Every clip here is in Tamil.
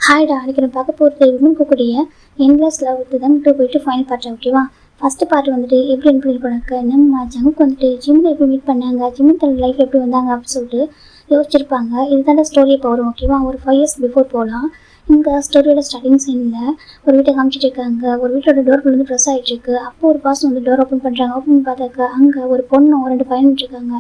ஹாய்டா, அன்றைக்கி நான் பார்க்க போகிறது விமன் கூடிய என்லெஸ் லவ் தான் போயிட்டு ஃபைனல் பார்ட். ஓகேவா? ஃபஸ்ட்டு பார்ட் வந்துட்டு எப்படி இன்க்ளூட் பண்ணாக்க நம்ம ஜங்க் வந்துட்டு ஜிம்மில் எப்படி மீட் பண்ணாங்க, ஜிம்மில் தன் லைஃப் எப்படி வந்தாங்க அப்படின்னு சொல்லிட்டு யோசிச்சிருப்பாங்க. இதுதான் ஸ்டோரியை இப்போ வரும். ஓகேவா? ஒரு 5 years பிஃபோர் போகலாம். இங்கே ஸ்டோரியோட ஸ்டார்டிங் சீனில் ஒரு வீட்டை காமிச்சிட்டு இருக்காங்க. ஒரு வீட்டோட டோர் வந்து ப்ரெஸ் ஆகிட்டு இருக்கு. அப்போ ஒரு பாசம் வந்து டோர் ஓப்பன் பண்ணுறாங்க. ஓப்பன் பார்த்தாக்க அங்கே ஒரு பொண்ணும் 2 பையனும் இருக்காங்க.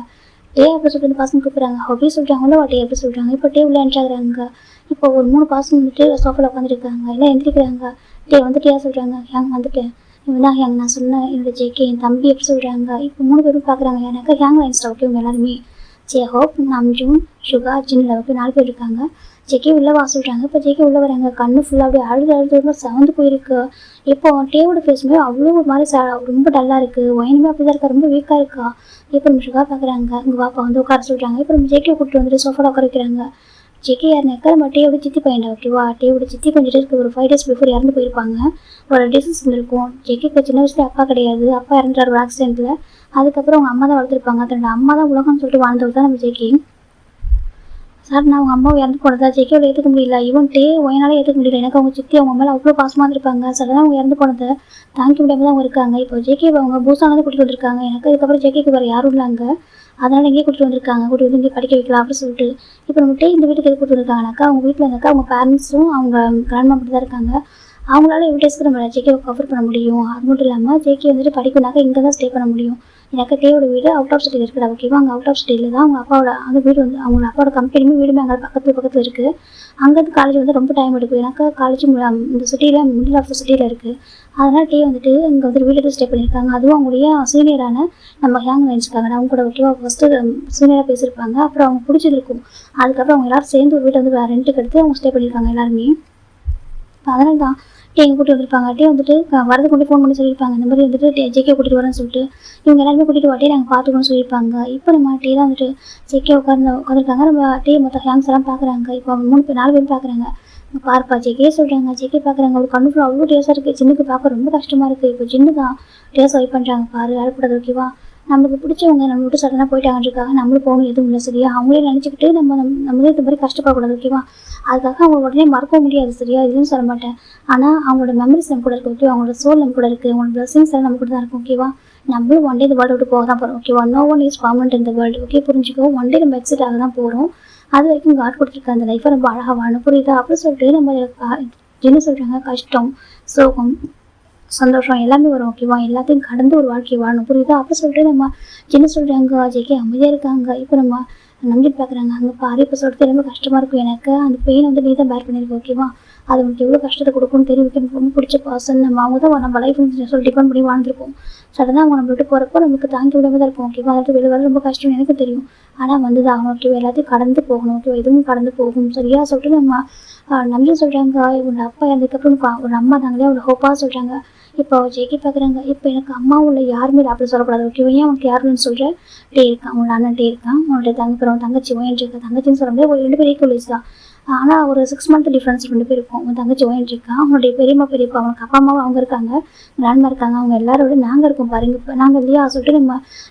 டே அப்படி சொல்லிட்டு பசங்க கூப்பிட்றாங்க. ஹாபி சொல்கிறாங்களோ டே எப்படி சொல்கிறாங்க. இப்போ டே உள்ள என்ட்ராகிறாங்க. இப்போ ஒரு 3 பசங்க வந்துட்டு சோஃபாவில் உட்காந்துருக்காங்க. எல்லாம் எந்திரிக்கிறாங்க. டே வந்துட்டு ஏன் சொல்கிறாங்க, ஹேங் வந்துட்டேன், இவன் தான் ஹேங், நான் சொன்னேன் என்னோட ஜேகே என் தம்பி எப்படி சொல்கிறாங்க. இப்போ 3 பேரும் பார்க்குறாங்க. எனக்கு ஹேங் லைன்ஸ்டா. ஓகே, இவங்க எல்லாருமே ஹோப், நம்ஜூன், சுகா, ஜின்ல ஓகே 4 பேர் இருக்காங்க. ஜேகே உள்ள வா சொல்கிறாங்க. இப்போ ஜேகே உள்ள வராங்க. கண்ணு ஃபுல்லாக அப்படியே அழுது செவந்து போயிருக்கு. இப்போ டேவோட பேசும்போது அவ்வளோ ஒரு மாதிரி ரொம்ப டல்லாக இருக்குது. ஒயனுமே அப்படி தான் இருக்கா, ரொம்ப வீக்காக இருக்கா. இப்போ நம்ம சுகா பார்க்குறாங்க. இங்கே வாப்பா வந்து உட்கார சொல்கிறாங்க. இப்போ நம்ம ஜேகே கூப்பிட்டு வந்துட்டு சோஃபாவில் உட்கார வைக்கிறாங்க. ஜேகே யாருனாக்கா நம்ம டேவோட சித்தி பையன். ஓகேவா? டேவோட சித்தி கொஞ்சம் டேஸ்க்கு ஒரு 5 days பிஃபோர் இறந்து போயிருப்பாங்க. ஒரு டிசீஸ் இருந்திருக்கும். ஜேகேக்கு சின்ன வயசுல அப்பா கிடையாது. அப்பா இறந்துட்டார் ஒரு ஆக்சிடென்ட்டில். அதுக்கப்புறம் அவங்க அம்மா தான் வளர்த்துருப்பாங்க. தன்னோட அம்மா தான் உலகம்னு சொல்லிட்டு வாழ்ந்தவர் தான் நம்ம ஜேகே. சார், நான் அவங்க அம்மாவை இறந்து போனதா ஜேகேவில் ஏற்றுக்க முடியல. ஈவன் டே ஒயனாலே ஏற்றுக்க முடியல. எனக்கு அவங்க சித்தி அவங்க மேலே அவ்வளோ பாசமாக இருந்திருப்பாங்க. சடனாக அவங்க இறந்து போனதை தாங்கிக்க முடியாமல் தான் அவங்க இருக்காங்க. இப்போ ஜேகே அவங்க பூசானதை கூட்டிகிட்டு வந்திருக்காங்க. எனக்கு அதுக்கப்புறம் ஜேகேக்கு வேறு யாரும் இல்லைங்க. அதனால் எங்கேயே கூட்டிகிட்டு வந்திருக்காங்க. கூட்டிகிட்டு வந்து இங்கே படிக்க வைக்கலாம் அப்படின்னு சொல்லிட்டு. இப்போ நம்ம டே இந்த வீட்டுக்கு எது கூட்டிட்டு வந்திருக்காங்கனாக்கா, அவங்க வீட்டில் இருந்தாக்கா அவங்க பேரண்ட்ஸும் அவங்க கிராண்ட்மா மட்டும் தான் இருக்காங்க. அவங்களால எவ்வளோ டேஸ்க்கு நம்ம ஜேகேவை கவர் பண்ண முடியும். அது மட்டும் இல்லாமல் ஜேகே வந்துட்டு படிக்கணுனாக்கா இங்கே தான் ஸ்டே பண்ண முடியும். எனக்கு டேவோட வீடு அவுட் ஆஃப் சிட்டியில் இருக்குது. ஓகேவா? அங்கே அவுட் ஆஃப் சிட்டியில் தான் அவங்க அப்பாவோட அந்த வீடு வந்து அவங்களோட அப்பாவோட கம்பெனியுமே வீடுமே அங்கே பக்கத்தில் இருக்குது. அங்கேருந்து காலேஜ் வந்து ரொம்ப டைம் எடுக்கும். எனக்கு காலேஜ் இந்த சிட்டியில் மிடில் ஆஃப் த சிட்டியில் இருக்குது. அதனால் டே வந்துட்டு இங்கே வந்து வீடு ஸ்டே பண்ணியிருக்காங்க. அதுவும் அவங்களுடைய சீனியரான நம்ம ஹேங் நினச்சிருக்காங்க. அவங்க கூட ஓகேவா ஃபஸ்ட்டு சீனியராக பேசியிருப்பாங்க. அப்புறம் அவங்க பிடிச்சிருக்கும். அதுக்கப்புறம் அவங்க எல்லோரும் சேர்ந்து ஒரு வீட்டை வந்து ரெண்ட்டுக்கு எடுத்து அவங்க ஸ்டே பண்ணியிருக்காங்க எல்லாருமே. அதனால தான் டே எங்கள் கூட்டிட்டு வந்திருப்பாங்க. டே வந்துட்டு வரது கொண்டு ஃபோன் பண்ணி சொல்லியிருப்பாங்க. இந்த மாதிரி வந்துட்டு ஜேகே கூட்டிகிட்டு வரேன்னு சொல்லிட்டு இவங்க எல்லாருமே கூட்டிகிட்டு வாட்டே நாங்கள் பார்த்துக்கணும்னு சொல்லியிருப்பாங்க. இப்போ நம்ம டே தான் வந்துட்டு ஜேகே உட்காந்துருக்காங்க. நம்ம டே மொத்தம் ஹேங்ஸ் எல்லாம் பார்க்குறாங்க. இப்போ அவங்க 4 பேர் பார்க்குறாங்க. பார்ப்பா ஜேகே சொல்கிறாங்க. ஜேகே பார்க்குறாங்க. ஒரு கண்ணு ஃபுல்லாக அவ்வளோ டேஸாக இருக்குது. ஜின்னுக்கு பார்க்க ரொம்ப கஷ்டமாக இருக்குது. இப்போ ஜின்னு தான் டேஸ் வைப் பண்ணுறாங்க. பாரு அழக்கூடாது. ஓகேவா? நம்மளுக்கு பிடிச்சவங்க நம்ம விட்டு சடனாக போயிட்டாங்கன்றக்காக நம்மளும் போகணும் எதுவும் இல்லை. சரியா? அவங்களே நினச்சிக்கிட்டு நம்மளே இந்த மாதிரி கஷ்டப்படக்கூடாது. ஓகேவா? அதுக்காக அவங்க உடனே மறக்க முடியாது. சரியா? இதுன்னு சொல்ல மாட்டேன். ஆனால் அவங்களோட மெமரிஸ் நம்ம கூட இருக்குது. ஓகேவா? அவங்களோட சோல் நம்ம கூட இருக்குது. அவங்களோட பிளஸிங்ஸ் எல்லாம் நம்ம கூட தான் இருக்கும். ஓகேவா? நம்மளும் ஒன் டே இந்த வேர்ல்டு விட்டு போக தான் போகிறோம். ஓகேவா? நோ ஒன் இஸ் பர்மனெண்ட் இந்த வேர்ல்டு. ஓகே, புரிஞ்சுக்கோ. ஒன் டே நம்ம எக்ஸிட் ஆக தான் போகிறோம். அது வரைக்கும் காட் கொடுத்துருக்க அந்த லைஃப்பை நம்ம அழகாக வாழணும். புரியுதா? அப்படின்னு சொல்லிட்டு நம்ம என்ன சொல்கிறாங்க, கஷ்டம், சோகம், சந்தோஷம் எல்லாமே வரும். ஓகேவா? எல்லாத்தையும் கடந்து ஒரு வாழ்க்கையை வாழணும். புரியுதா? அப்படி சொல்லிட்டு நம்ம என்ன சொல்கிறாங்க, ஜேகே அமைதியாக இருக்காங்க. இப்போ நம்ம நம்பிட்டு பார்க்குறாங்க. அங்கே பாரு இப்போ சொல்லிட்டு ரொம்ப கஷ்டமாக இருக்கும். எனக்கு அந்த பெயின் வந்து நீ தான் பேர் பண்ணியிருக்கோம். ஓகேவா? அது உங்களுக்கு எவ்வளோ கஷ்டத்தை கொடுக்கும்னு தெரியும். எனக்கு ரொம்ப பிடிச்ச பர்சன். நம்ம தான் நம்ம லைஃப் சொல்லி டிபெண்ட் பண்ணி வாழ்ந்துருப்போம். சடனாக அவங்க நம்ம விட்டு போகிறப்போ நமக்கு தாங்கி விடாமல் தான் இருக்கும். ஓகேவா? அதாவது வெளியே வர ரொம்ப கஷ்டம் எனக்கு தெரியும். ஆனால் வந்து தான் ஆகணும். ஓகேவா? எல்லாத்தையும் கடந்து போகணும். ஓகேவா? எதுவும் கடந்து போகும். சரியா? சொல்லிட்டு நம்ம நம்பி சொல்கிறாங்க. இவங்க அப்பா இறந்ததுக்கப்புறம் ஒரு அம்மா தாங்களே அவங்கள ஹோப்பாக சொல்கிறாங்க. இப்போ ஜேகே பார்க்குறாங்க. இப்போ எனக்கு அம்மாவும் இல்லை யாருமே இல்லை அப்படி சொல்லக்கூடாது. ஓகேவா? ஏன் அவனுக்கு யாருன்னு சொல்கிற? டே இருக்கான், அவங்களோட அண்ணன் டே இருக்கான், அவனோட தங்கச்சி ஓயன்ட்ருக்கா. தங்கச்சின்னு சொல்ல முடியாது, ஒரு 2 பேர் ஈக்குவல் ஏஜ் தான். ஆனால் ஒரு 6 month டிஃப்ரென்ஸ் 2 பேர் இருக்கும். அவன் தங்கச்சி ஓயன்ட்ருக்கா. அவனுடைய பெரியப்பா அவனுக்கு அப்பா அம்மாவும் அவங்க இருக்காங்க, கிராண்ட்மா இருக்காங்க. அவங்க எல்லாரோட நாங்கள் இருக்கோம் பாருங்க. இப்போ நாங்கள் இல்லையா சொல்லிட்டு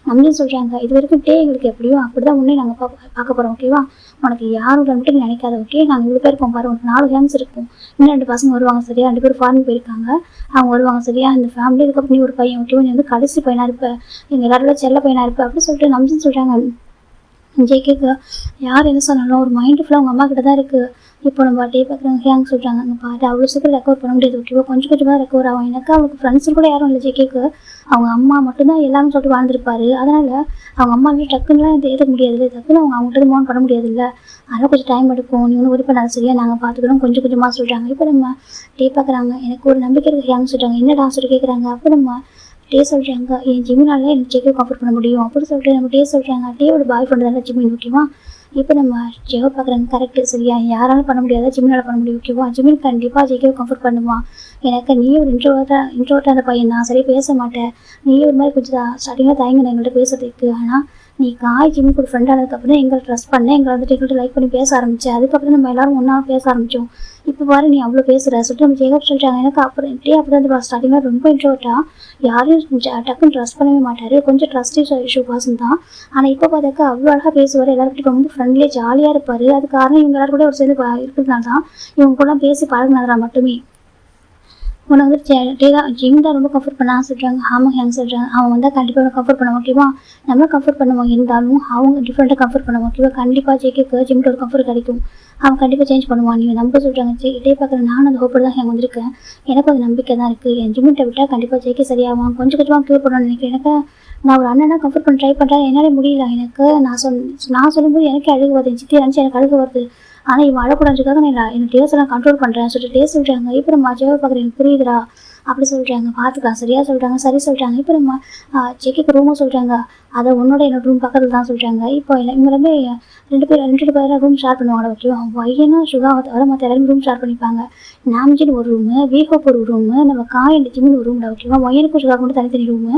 நம்மளே சொல்கிறாங்க. இது வரைக்கும் டே எங்களுக்கு எப்படியோ அப்படி தான் உடனே நாங்கள் பார்க்க போகிறோம். ஓகேவா? உனக்கு யாரும் மட்டும் நினைக்காத. ஓகே, நாங்கள் இவ்வளோ பேர் இருக்கோம் பாரு. உனக்கு 4 ஹேங்ஸ் இருக்கும். இன்னும் 2 பசங்க வருவாங்க. சரியா? 2 பேர் ஃபாரின் போயிருக்காங்க. அவங்க வருவாங்க. சரியா? இந்த ஃபேமிலி இதுக்கப்புறம் நீ ஒரு பையன். ஓகேவா? நீ வந்து கடைசி பையனாக இருப்ப, எங்கள் எல்லாரோட செல்ல பையனாக இருப்ப அப்படின்னு சொல்லிட்டு நம்பின்னு சொல்கிறாங்க. ஜேகேக்கு யார் என்ன சொன்னாலும் ஒரு மைண்டு ஃபுல்லாக அவங்க அம்மா கிட்ட தான் இருக்குது. இப்போ நம்ம டே பார்க்குறாங்க. ஹேங் சொல்கிறாங்க. அங்கே பாட்டு அவ்வளோ சீக்கிரம் ரெக்கவர் பண்ண முடியாது. ஓகேவா? கொஞ்சம் கொஞ்சமாக ரெக்கவர் ஆகும். எனக்கு அவங்களுக்கு ஃப்ரெண்ட்ஸும் கூட யாரும் இல்லை. ஜேகேக்கு அவங்க அம்மா மட்டும்தான் எல்லாமே சொல்லிட்டு வாழ்ந்துருப்பாரு. அதனால் அவங்க அம்மா வந்து டக்குன்னுலாம் ஏற்றுக்க முடியாது இல்லை. டக்குன்னு அவங்கள்ட்ட மோன் பண்ண முடியாது இல்லை. அதனால் கொஞ்சம் டைம் எடுக்கும். நீ ஒன்றும் ஒரி பண்ணாத. சரியா? நாங்கள் பார்த்துக்கிறோம் கொஞ்சம் கொஞ்சமாக சொல்கிறாங்க. இப்போ நம்ம டே பார்க்குறாங்க. எனக்கு ஒரு நம்பிக்கை இருக்குது. ஹேங் சொல்கிறாங்க. என்னடா சொல்லிட்டு கேட்குறாங்க. அப்போ நம்ம டே சொல்கிறாங்க. என் ஜிமினால எனக்கு ஜேகே கம்ஃபர்ட் பண்ண முடியும் அப்படின்னு சொல்லிட்டு நம்ம டே சொல்கிறாங்க. டேவோட பாய் ஃப்ரெண்டு தான் ஜிமின். ஓகேவா? இப்போ நம்ம ஜெகோ பார்க்குறாங்க. கரெக்டு. சரியா? யாராலும் பண்ண முடியாத ஜிமினால் பண்ண முடியும். ஓகேவா? ஜிமின் கண்டிப்பாக ஜேகேவை கம்ஃபர்ட் பண்ணுவான். எனக்கு நீ ஒரு இன்ட்ரோவர்ட்டாக அந்த பையன் தான். சரியாக பேச மாட்டேன். நீ ஒரு மாதிரி கொஞ்சம் ஸ்டார்டிங்காக தயங்கின எங்கள்கிட்ட பேசுறதுக்கு. ஆனால் நீ ஜிம்முக்கு ஒரு ஃப்ரெண்ட் ஆனதுக்கப்புறம் எங்களை ட்ரஸ்ட் பண்ண, எங்களை வந்துட்டு எங்கள்கிட்ட லைக் பண்ணி பேச ஆரம்பிச்சேன். அதுக்கப்புறம் நம்ம எல்லாரும் ஒன்றா பேச ஆரம்பித்தோம். இப்போ பாரு நீ அவ்வளோ பேசுகிற சொல்லிட்டு நம்ம ஜேகப் சொல்லிட்டாங்க. எனக்கு அப்புறம் இப்படியே அப்படி வந்து ஸ்டார்டிங்கில் ரொம்ப இன்ட்ரோவர்ட்டாக யாரையும் டக்குன்னு ட்ரஸ்ட் பண்ணவே மாட்டார். கொஞ்சம் ட்ரஸ்ட் இஷ்யூ பர்சன் தான். ஆனால் இப்போ பார்த்தாக்கா அவ்வளோ அழகாக பேசுவார். எல்லாருக்கிட்ட ரொம்ப ஃப்ரெண்ட்லியாக ஜாலியாக இருப்பார். அது காரணம் இவங்க எல்லாரும் கூட ஒரு சேர்ந்து இருக்கிறதுனால தான், இவங்க கூட பேசி பழகினதுனால மட்டுமே. உன்னை வந்து டே தான் ஜிம் தான் ரொம்ப கம்ஃபர்ட் பண்ண சொல்கிறாங்க. ஆமாம் ஹேங் சொல்கிறாங்க. அவன் வந்தால் கண்டிப்பாக கம்ஃபர்ட் பண்ணுவோம் ஓகேவா. நம்மளும் கம்ஃபர்ட் பண்ணுவோம், இருந்தாலும் அவங்க டிஃப்ரெண்ட்டாக கம்ஃபர்ட் பண்ணுவோம் ஓகேவா. கண்டிப்பாக ஜேகேக்கு ஜிம்மில் ஒரு கம்ஃபர்ட் கிடைக்கும். அவன் கண்டிப்பாக சேஞ்ச் பண்ணுவான். நீங்கள் நம்ப சொல்கிறாங்க. இதே பார்க்குறேன், நானும் அந்த ஹோப்பில் தான் ஹேங் வந்திருக்கேன். எனக்கு அது நம்பிக்கை தான் இருக்குது. என் ஜிம்மிட்ட விட்டால் கண்டிப்பாக ஜேகே சரியாகும். கொஞ்சம் கொஞ்சமாக க்யூர் பண்ணணும்னு நினைக்கிறேன். எனக்கு நான் ஒரு அண்ணனா கம்ஃபர்ட் பண்ண ட்ரை பண்ணுறேன், என்னால் முடியல. எனக்கு நான் சொல்லும்போது எனக்கே அழுகு வருது. என் சித்தி நினச்சி எனக்கு அழுகு வருது. ஆனால் இவன் அழக்கூடாதுக்காக நான் என் டேஸ் எல்லாம் கண்ட்ரோல் பண்ணுறேன் சொல்லிட்டு டேஸ் சொல்கிறாங்க. இப்போ நம்ம ஜெவை பார்க்குறேன், எனக்கு புரியுதுடா அப்படி சொல்கிறாங்க. பார்த்துக்கலாம் சரியா சொல்கிறாங்க, சரி சொல்கிறாங்க. இப்போ நம்ம ஜேகேக்கு ரூமும் சொல்கிறாங்க. அதை என்னோட ரூம் பக்கத்தில் தான் சொல்கிறாங்க. இப்போ இவங்க ரெண்டு பேரும் ரூம் ஷேர் பண்ணுவாங்க ஓகேவா. பையனா சுகாவை தவிர மற்ற எல்லாரும் ரூம் ஷேர் பண்ணிப்பாங்க. நாம்ஜின்னு ஒரு ரூமு, வீஹோப் ஒரு ரூமு, நம்ம அண்ட் ஜிம்மின்னு ஒரு ரூமில் ஓகேவா. ஒயனுக்கும் சுகாவுக்கு மட்டும் தனித்தனி ரூமு.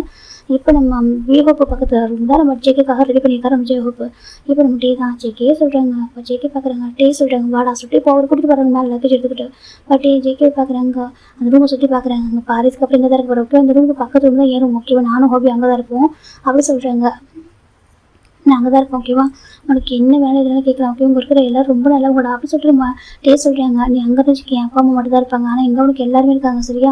இப்போ நம்ம வீஹோப்பு பக்கத்தில் ரூம் தான் நம்ம ஜேகேக்காக ரெடி பண்ணியிருக்காரு நம்ம ஜேஹோப்பு. இப்போ நம்ம டே தான் ஜேகே சொல்கிறாங்க. இப்போ ஜேகே பார்க்குறாங்க, டே சொல்கிறாங்க வாடா சுற்றி. இப்போ அவர் கூட்டிட்டு போகிறாங்க மேலே லக்கேஜ் எடுத்துக்கிட்டு. பட் ஜேகே பார்க்குறாங்க, அந்த ரூமை சுற்றி பார்க்குறாங்க. அங்கே பாரிஸ்க்கு அப்புறம் இங்கே தான் இருக்க ஓகே. அந்த ரூமுக்கு பக்கத்து ரூம் தான் ஏறும் ஓகேவா. நானும் ஹோபி அங்கே தான் இருப்போம் அப்படி சொல்கிறாங்க. நான் அங்கே தான் இருக்கேன் ஓகேவா. உனக்கு என்ன வேலை இதெல்லாம் கேட்கலாம் ஓகே. உங்க இருக்கிற எல்லாரும் ரொம்ப நல்லவங்கடா அப்படி சொல்லிட்டு நம்ம டே சொல்கிறாங்க. நீ அங்கே இருந்துச்சு என் அப்பா அம்மா மட்டும் தான் இருப்பாங்க. ஆனால் எங்கே உனக்கு எல்லாருமே இருக்காங்க சரியா.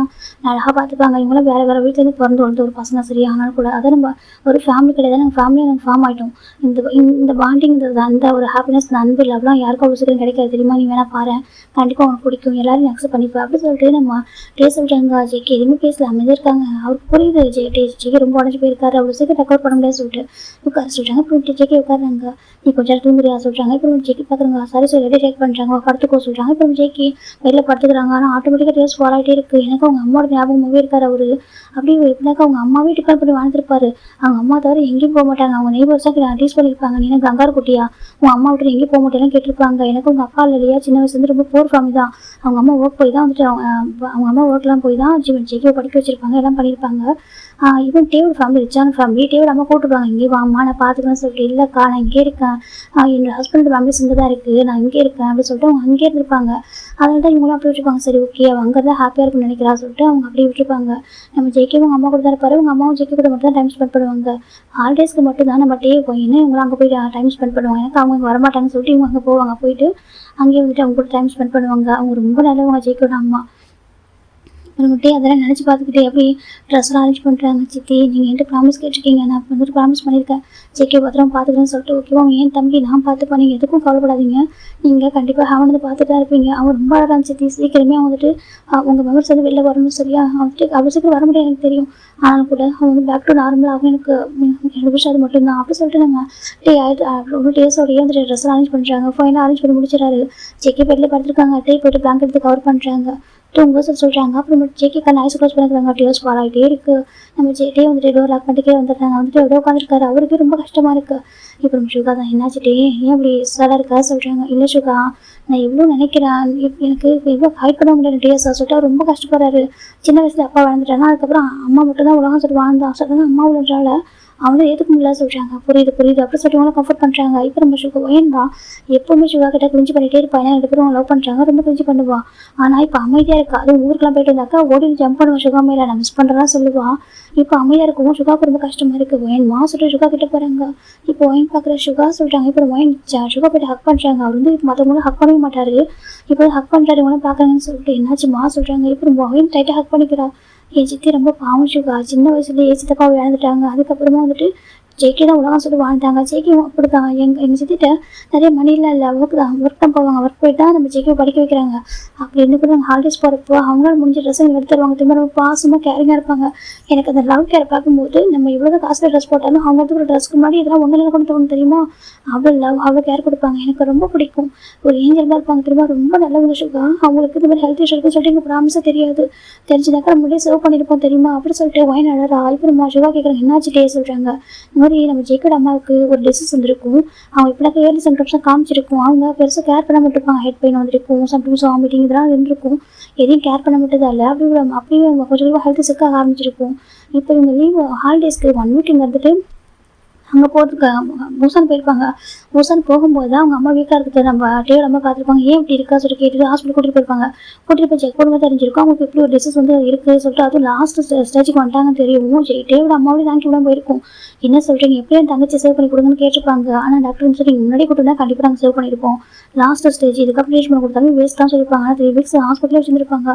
அழகாக பார்த்துப்பாங்க. இவங்களாம் வேறு வீட்டிலேருந்து பிறந்து வந்து ஒரு பசங்க சரியா. ஆனாலும் கூட அதை நம்ம ஒரு ஃபேமிலி கிடையாது, நாங்கள் ஃபேமிலியாக நாங்கள் ஃபார்ம் ஆகிட்டோம். இந்த பாண்டிங் அந்த ஒரு ஹாப்பினஸ், இந்த அன்பு லவ்லாம் யாருக்கும் அவ்வளோ சீக்கிரம் கிடைக்காது தெரியுமா. நீ வேணா பாரு, கண்டிப்பாக உனக்கு பிடிக்கும், எல்லாரும் அக்செப்ட் பண்ணிப்பா அப்படி சொல்லிட்டு நம்ம டே சொல்கிறாங்க. ஜேகே எதுவுமே பேசல, அமைதியாக இருக்காங்க. அவருக்கு புரியுது ஜேகே ரொம்ப உடஞ்சி போயிருக்காரு, அவ்வளோ சீக்கிரம் ரெக்கவர் பண்ண முடியாது சொல்லிட்டு உட்கார சொல்கிறாங்க. அப்புறம் ஜேகே உட்காருறாங்க. நீ கொஞ்சம் தூங்குறியா சொல்கிறாங்க. இப்போ ஜேகே பார்க்குறாங்க. சரி சொல்லி டேக் பண்ணுறாங்க, படுத்துக்கோ சொல்கிறாங்க. இப்போ ஜேகே வெளில படுத்துக்கிறாங்க. ஆனால் ஆட்டோமேட்டிக்காக டேஸ் ஃபாலோ ஆகிட்டே இருக்குது. எனக்கு அவங்க அம்மாவோட ஞாபகமாகவே இருக்காரு அவரு. அப்படி எப்படினாக்கா அவங்க அம்மாவே டிபெண்ட் பண்ணி வாழ்ந்துருப்பாரு. அவங்க அம்மா தவிர எங்கேயும் போக மாட்டாங்க. அவங்க நெய்பர்ஸ் தான் அட்லீஸ்ட் பண்ணியிருப்பாங்க. நீ எனக்கு கங்காரு குட்டியா உங்கள் அம்மா விட்டு எங்கேயும் போக மாட்டேன்னு கேட்டிருப்பாங்க. எனக்கு உங்கள் அப்பா இல்லையா, சின்ன வயசுலேருந்து ரொம்ப போர் ஃபேமிலி தான். அவங்க அம்மா ஒர்க் போய் தான் வந்துட்டு அவங்க அம்மா ஒர்க்லாம் போய் தான் ஜேகே படிக்க வச்சிருப்பாங்க, எல்லாம் பண்ணியிருப்பாங்க. இவன் டேவிட் ஃபேமிலி ரிச்சான ஃபேமிலி. டேவிட் அம்மா கூப்பிட்டுருவாங்க, இங்கே வாம்மா நான் பார்த்துக்கலாம்னு சொல்லிட்டு. இல்லைக்கா நான் இங்கே இருக்கேன், என்னோட ஹஸ்பண்ட் ஃபேமிலிஸ் இங்கே தான் இருக்குது, நான் இங்கே இருக்கேன் அப்படின்னு சொல்லிட்டு அவங்க அங்கேயே இருந்திருப்பாங்க. அதனால தான் இவங்களும் அப்படி விட்டுருப்பாங்க. சரி ஓகே அவங்க அங்கே தான் ஹாப்பியாக இருக்குன்னு நினைக்கிறா சொல்லிட்டு அவங்க அப்படியே விட்டுருப்பாங்க. நம்ம ஜேகே அவங்க அம்மா கூட தான் இருப்பாரு. அவங்க அம்மாவும் ஜேகே கூட மட்டும் தான் டைம் ஸ்பெண்ட் பண்ணுவாங்க. ஹாலிடேஸ்க்கு மட்டும் தான் நம்ம டே போயின்னு இவங்களும் அங்கே போய் டைம் ஸ்பெண்ட் பண்ணுவாங்க. எனக்கு அவங்க இங்கே வரமாட்டாங்கன்னு சொல்லிட்டு இவங்க அங்கே போவாங்க. போயிட்டு அங்கேயே வந்துட்டு அவங்க கூட டைம் ஸ்பெண்ட் பண்ணுவாங்க. அவங்க ரொம்ப நல்லவங்க ஜேகேயோட அம்மா. உங்கள்கிட்ட அதெல்லாம் நினச்சி பார்த்துக்கிட்டே எப்படி ட்ரெஸ்லாம் அரேஞ்ச் பண்ணுறாங்க. சித்தி நீங்கள் என்கிட்ட ப்ராமிஸ் கேட்டிருக்கீங்க, நான் வந்துட்டு ப்ராமிஸ் பண்ணியிருக்கேன் ஜேகே பத்திரம் பார்த்துக்கிறேன்னு சொல்லிட்டு ஓகேவா. அவங்க ஏன் தம்பி நான் பார்த்துப்பேன், நீங்கள் எதுக்கும் கவலைப்படாதீங்க, நீங்கள் கண்டிப்பாக அவன் வந்து பார்த்துட்டு தான் இருப்பீங்க. அவன் ரொம்ப அழகான சித்தி, சீக்கிரமே அவன் வந்துட்டு உங்கள் மெமரிஸ் வந்து வெளில வரணும் சரியா. வந்துட்டு அவ்வளோ சீக்கிரம் வர முடியாது எனக்கு தெரியும், ஆனாலும் கூட அவன் வந்து பேக் டு நார்மலாக ஆகும். எனக்கு விஷயம் அது மட்டும்தான் அப்படி சொல்லிட்டு நம்ம டேஸோடையே வந்துட்டு ட்ரெஸ் அரேஞ்ச் பண்ணுறாங்க. ஃபைனாக அரேஞ்ச் பண்ணி முடிச்சிடறாரு. ஜேகே பெட்டில் படுத்துருக்காங்க. டே போய்ட்டு பிளாங்கெட் எடுத்து கவர் பண்ணுறாங்க. தூங்க சொல்கிறாங்க. அப்புறம் ஜேகே ஐஸ் க்ளோஸ் பண்ணிக்கிறாங்க. டேஸ் ஃபாலோ ஆகிட்டே இருக்குது. நம்ம டே வந்துட்டு டோர் லாக் பண்ணிட்டே வந்துடுறாங்க. வந்துட்டு எவ்வளோ உட்காந்துருக்காரு, அவருக்கு ரொம்ப கஷ்டமாக இருக்குது. இப்போ நம்ம சுகா தான் என்னாச்சுட்டே ஏன் அப்படி சடாக இருக்கா சொல்கிறாங்க. இல்லை சுகா நான் எவ்வளோ நினைக்கிறேன், எனக்கு எவ்வளோ ஹைட் பண்ண முடியல டேஸாக சொல்லிட்டு அவர் ரொம்ப கஷ்டப்படுறாரு. சின்ன வயசில் அப்பா வாழ்ந்துட்டானா, அதுக்கப்புறம் அம்மா மட்டும் தான் உலகம் சொல்லிட்டு வாழ்ந்தான் சொல்லிட்டு அம்மா விழுறால அவங்களும் ஏற்றுக்க முடியல சொல்கிறாங்க. புரியுது அப்படி சொல்லிட்டு அவங்களும் கம்ஃபர்ட் பண்ணுறாங்க. இப்போ நம்ம சுகா ஒயன் தான் எப்போவுமே சுகா கிட்ட கிழிஞ்சு பண்ணிகிட்டே இருப்பாங்க. ரெண்டு பேரும் லவ் பண்ணுறாங்க, ரொம்ப கிழிஞ்சு பண்ணுவான். ஆனால் இப்போ அமைதியாக இருக்கா. அது ஊருக்குலாம் போயிட்டு இருந்தாக்கா ஓடி ஜம்ப் பண்ணுவான் சுகா மேலே, நான் மிஸ் பண்ணுறதா சொல்லுவான். இப்போ அமைதியாக இருக்கவும் சுகாவுக்கு ரொம்ப கஷ்டமாக இருக்குது. ஒயன்மா சொல்லிட்டு சுகா கிட்ட போகிறாங்க. இப்போ ஒயன் பார்க்குற சுகா சொல்கிறாங்க. இப்போ ஒயன் சுகா போய்ட்டு ஹக் பண்ணுறாங்க. அவர் வந்து மற்றவங்களும் ஹக் பண்ணவே மாட்டார். இப்போ ஹக் பண்ணுறாரு, இவங்களும் பார்க்குறாங்கன்னு சொல்லிட்டு என்னாச்சுமா சொல்கிறாங்க. இப்போ ஒயன் டைட்டாக ஹக் பண்ணிக்கிறா. என் சித்தி ரொம்ப பாவம் சுகா, சின்ன வயசுலேயே சித்தப்பாவை இழந்துட்டாங்க. அதுக்கப்புறமா வந்துட்டு ஜேகே தான் உலகம் சொல்லி வாழ்ந்தாங்க. ஜேகேவும் அப்படி தான் எங்கள் சித்திட்ட நிறைய மணிலாம் இல்லை, ஒர்க் தான் போவாங்க. ஒர்க் போயிட்டு தான் நம்ம ஜேகே படிக்க வைக்கிறாங்க. அப்படி இருந்து கூட நாங்கள் ஹாலிடேஸ் போகிறப்போ அவங்களால முடிஞ்ச ட்ரெஸ் எங்களுக்கு எடுத்து தருவாங்க. திரும்ப ரொம்ப பாசமாக கேரிங்காக இருப்பாங்க. எனக்கு அந்த லவ் கேர் பார்க்கும்போது நம்ம எவ்வளோ காசுல ட்ரெஸ் போட்டாலும் அவங்க வந்து ஒரு ட்ரெஸ்க்கு முன்னாடி இதெல்லாம் ஒன்றில் கொண்டு தோணும் தெரியுமா. அவ்வளோ லவ் அவ்வளோ கேர் கொடுப்பாங்க. எனக்கு ரொம்ப பிடிக்கும். ஒரு ஏஞ்சல் தான் இருப்பாங்க. திரும்ப ரொம்ப நல்லவங்க சுகா. அவங்களுக்கு இந்த மாதிரி ஹெல்த் இஷ்யூ இருக்குன்னு சொல்லிட்டு எங்களுக்கு ப்ராமிஸாக தெரியாது. தெரிஞ்சுதாக்கா நம்மளே சர்வ் பண்ணியிருப்போம் தெரியுமா அப்படி சொல்லிட்டு ஒயின் அழறா. இப்போ நம்ம சுகா கேட்குறாங்க என்னாச்சு டே சொல்கிறாங்க. இந்த மாதிரி நம்ம ஜேகேட் அம்மாவுக்கு ஒரு டிசீஸ் வந்துருக்கும். அவங்க இப்படினாக்க ஏர்லி சிம்டம்ஸ்லாம் காமிச்சிருக்கும். அவங்க பெருசாக கேர் பண்ண மாட்டிருப்பாங்க. ஹெட் பெயின் வந்துருக்கும், சம்டைம்ஸ் வாமிட்டிங் இதெல்லாம் இருந்திருக்கும். எதையும் கேர் பண்ண மாட்டதால அப்படியே அவங்க கொஞ்சம் ஹெல்த் சிக்காக ஆரம்பிச்சிருக்கும். இப்போ இவங்க லீவ் ஹாலிடேஸ்க்கு 1 வீக் இங்கே இருந்துட்டு அங்கே போகிறதுக்கு பூசான் போயிருப்பாங்க. பூசான் போகும்போது தான் அவங்க அம்மா வீக்காக இருக்குது நம்ம டேவோட அம்மா பார்த்துருப்பாங்க. ஏன் இப்படி இருக்கா சொல்லிட்டு கேட்டுட்டு ஹாஸ்பிட்டல் கூட்டிகிட்டு போயிருப்பாங்க. கூட்டிகிட்டு போய் செக் பண்ணும்போது தெரிஞ்சிருக்கும் அவங்களுக்கு இப்படி ஒரு டிசீஸ் வந்து இருக்குது சொல்லிட்டு அதுவும் லாஸ்ட் ஸ்டேஜுக்கு வந்துட்டாங்கன்னு தெரியும். டேவோட அம்மாவோட தேங்க்யூ விடாமல் போயிருக்கும். என்ன சொல்கிறீங்க எப்படியும் என் தங்கச்சி சேவ் பண்ணி கொடுங்கன்னு கேட்டிருப்பாங்க. ஆனால் டாக்டர் சொல்லி முன்னாடி கூட்டு தான் கண்டிப்பாக நாங்கள் சேவ் பண்ணியிருப்போம். லாஸ்ட் ஸ்டேஜ் இதுக்கப்புறம் ட்ரீட்மெண்ட் கொடுத்தாலும் வேஸ்ட் தான் சொல்லியிருப்பாங்க. ஆனால் 3 வீக்ஸ் ஹாஸ்பிட்டலில் வச்சுருந்துருப்பாங்க.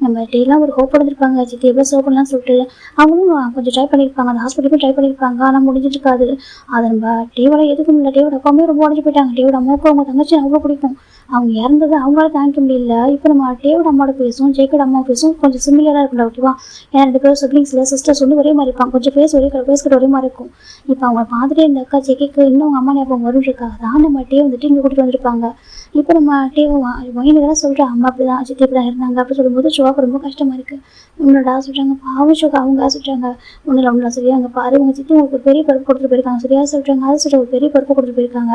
நம்ம டேலாம் ஒரு ஹோப் எடுத்திருப்பாங்க சித்தி எவ்வளோ சேவ் பண்ணலாம்னு சொல்லிட்டு. அவங்களும் கொஞ்சம் ட்ரை பண்ணியிருப்பாங்க. அந்த ஹாஸ்பிட்டலுக்கும் ட்ரை பண்ணியிருப்பாங்க. ஆனால் முடிஞ்சிட்டு இருக்காது. அதை நம்ம டேவோட எதுக்கும் இல்லை. டேவோட அப்பாவுமே ரொம்ப உடஞ்சி போயிட்டாங்க. டேவோட அம்மாவுக்கும் அவங்க தங்கச்சி அவ்வளோ பிடிக்கும். அவங்க இறந்தது அவங்களால தாங்கிக்க முடியல. இப்போ நம்ம டேவோட அம்மாவோட பேசும் ஜேக்கோட அம்மா பேசும் கொஞ்சம் சிமிலராக இருக்குல்ல ஓகேவா. ஏன்னா 2 பேரும் சிப்ளிங்ஸில் சிஸ்டர்ஸ் வந்து ஒரே மாதிரி இருப்பாங்க. கொஞ்சம் பேஸ் கிட்ட ஒரே மாதிரி இருக்கும். இப்போ அவங்க பார்த்துட்டே இந்த அக்கா ஜேக்கு இன்னும் அவங்க அம்மா ஞாபகம் வரும்ன்றக்காக தான் நம்ம டே வந்துட்டு இங்கே கூட்டிட்டு வந்திருப்பாங்க. இப்போ நம்ம டேவை இதெல்லாம் சொல்கிறேன் அம்மா அப்படி தான் சித்தி இப்படி தான் இருந்தாங்க அப்படி சொல்லும்போது ஷோக்கு ரொம்ப கஷ்டமாக இருக்குது. உன்னோட சொல்கிறாங்க பாவம் ஷோக்கு அவங்க சொல்கிறாங்க ஒன்றும் சரியா அங்கே பாரு உங்கள் சித்தி உங்களுக்கு பெரிய பருப்பு கொடுத்துட்டு போயிருக்காங்க சரியா சொல்கிறாங்க. அதை சொல்கிற ஒரு பெரிய பருப்பு கொடுத்துட்டு போயிருக்காங்க.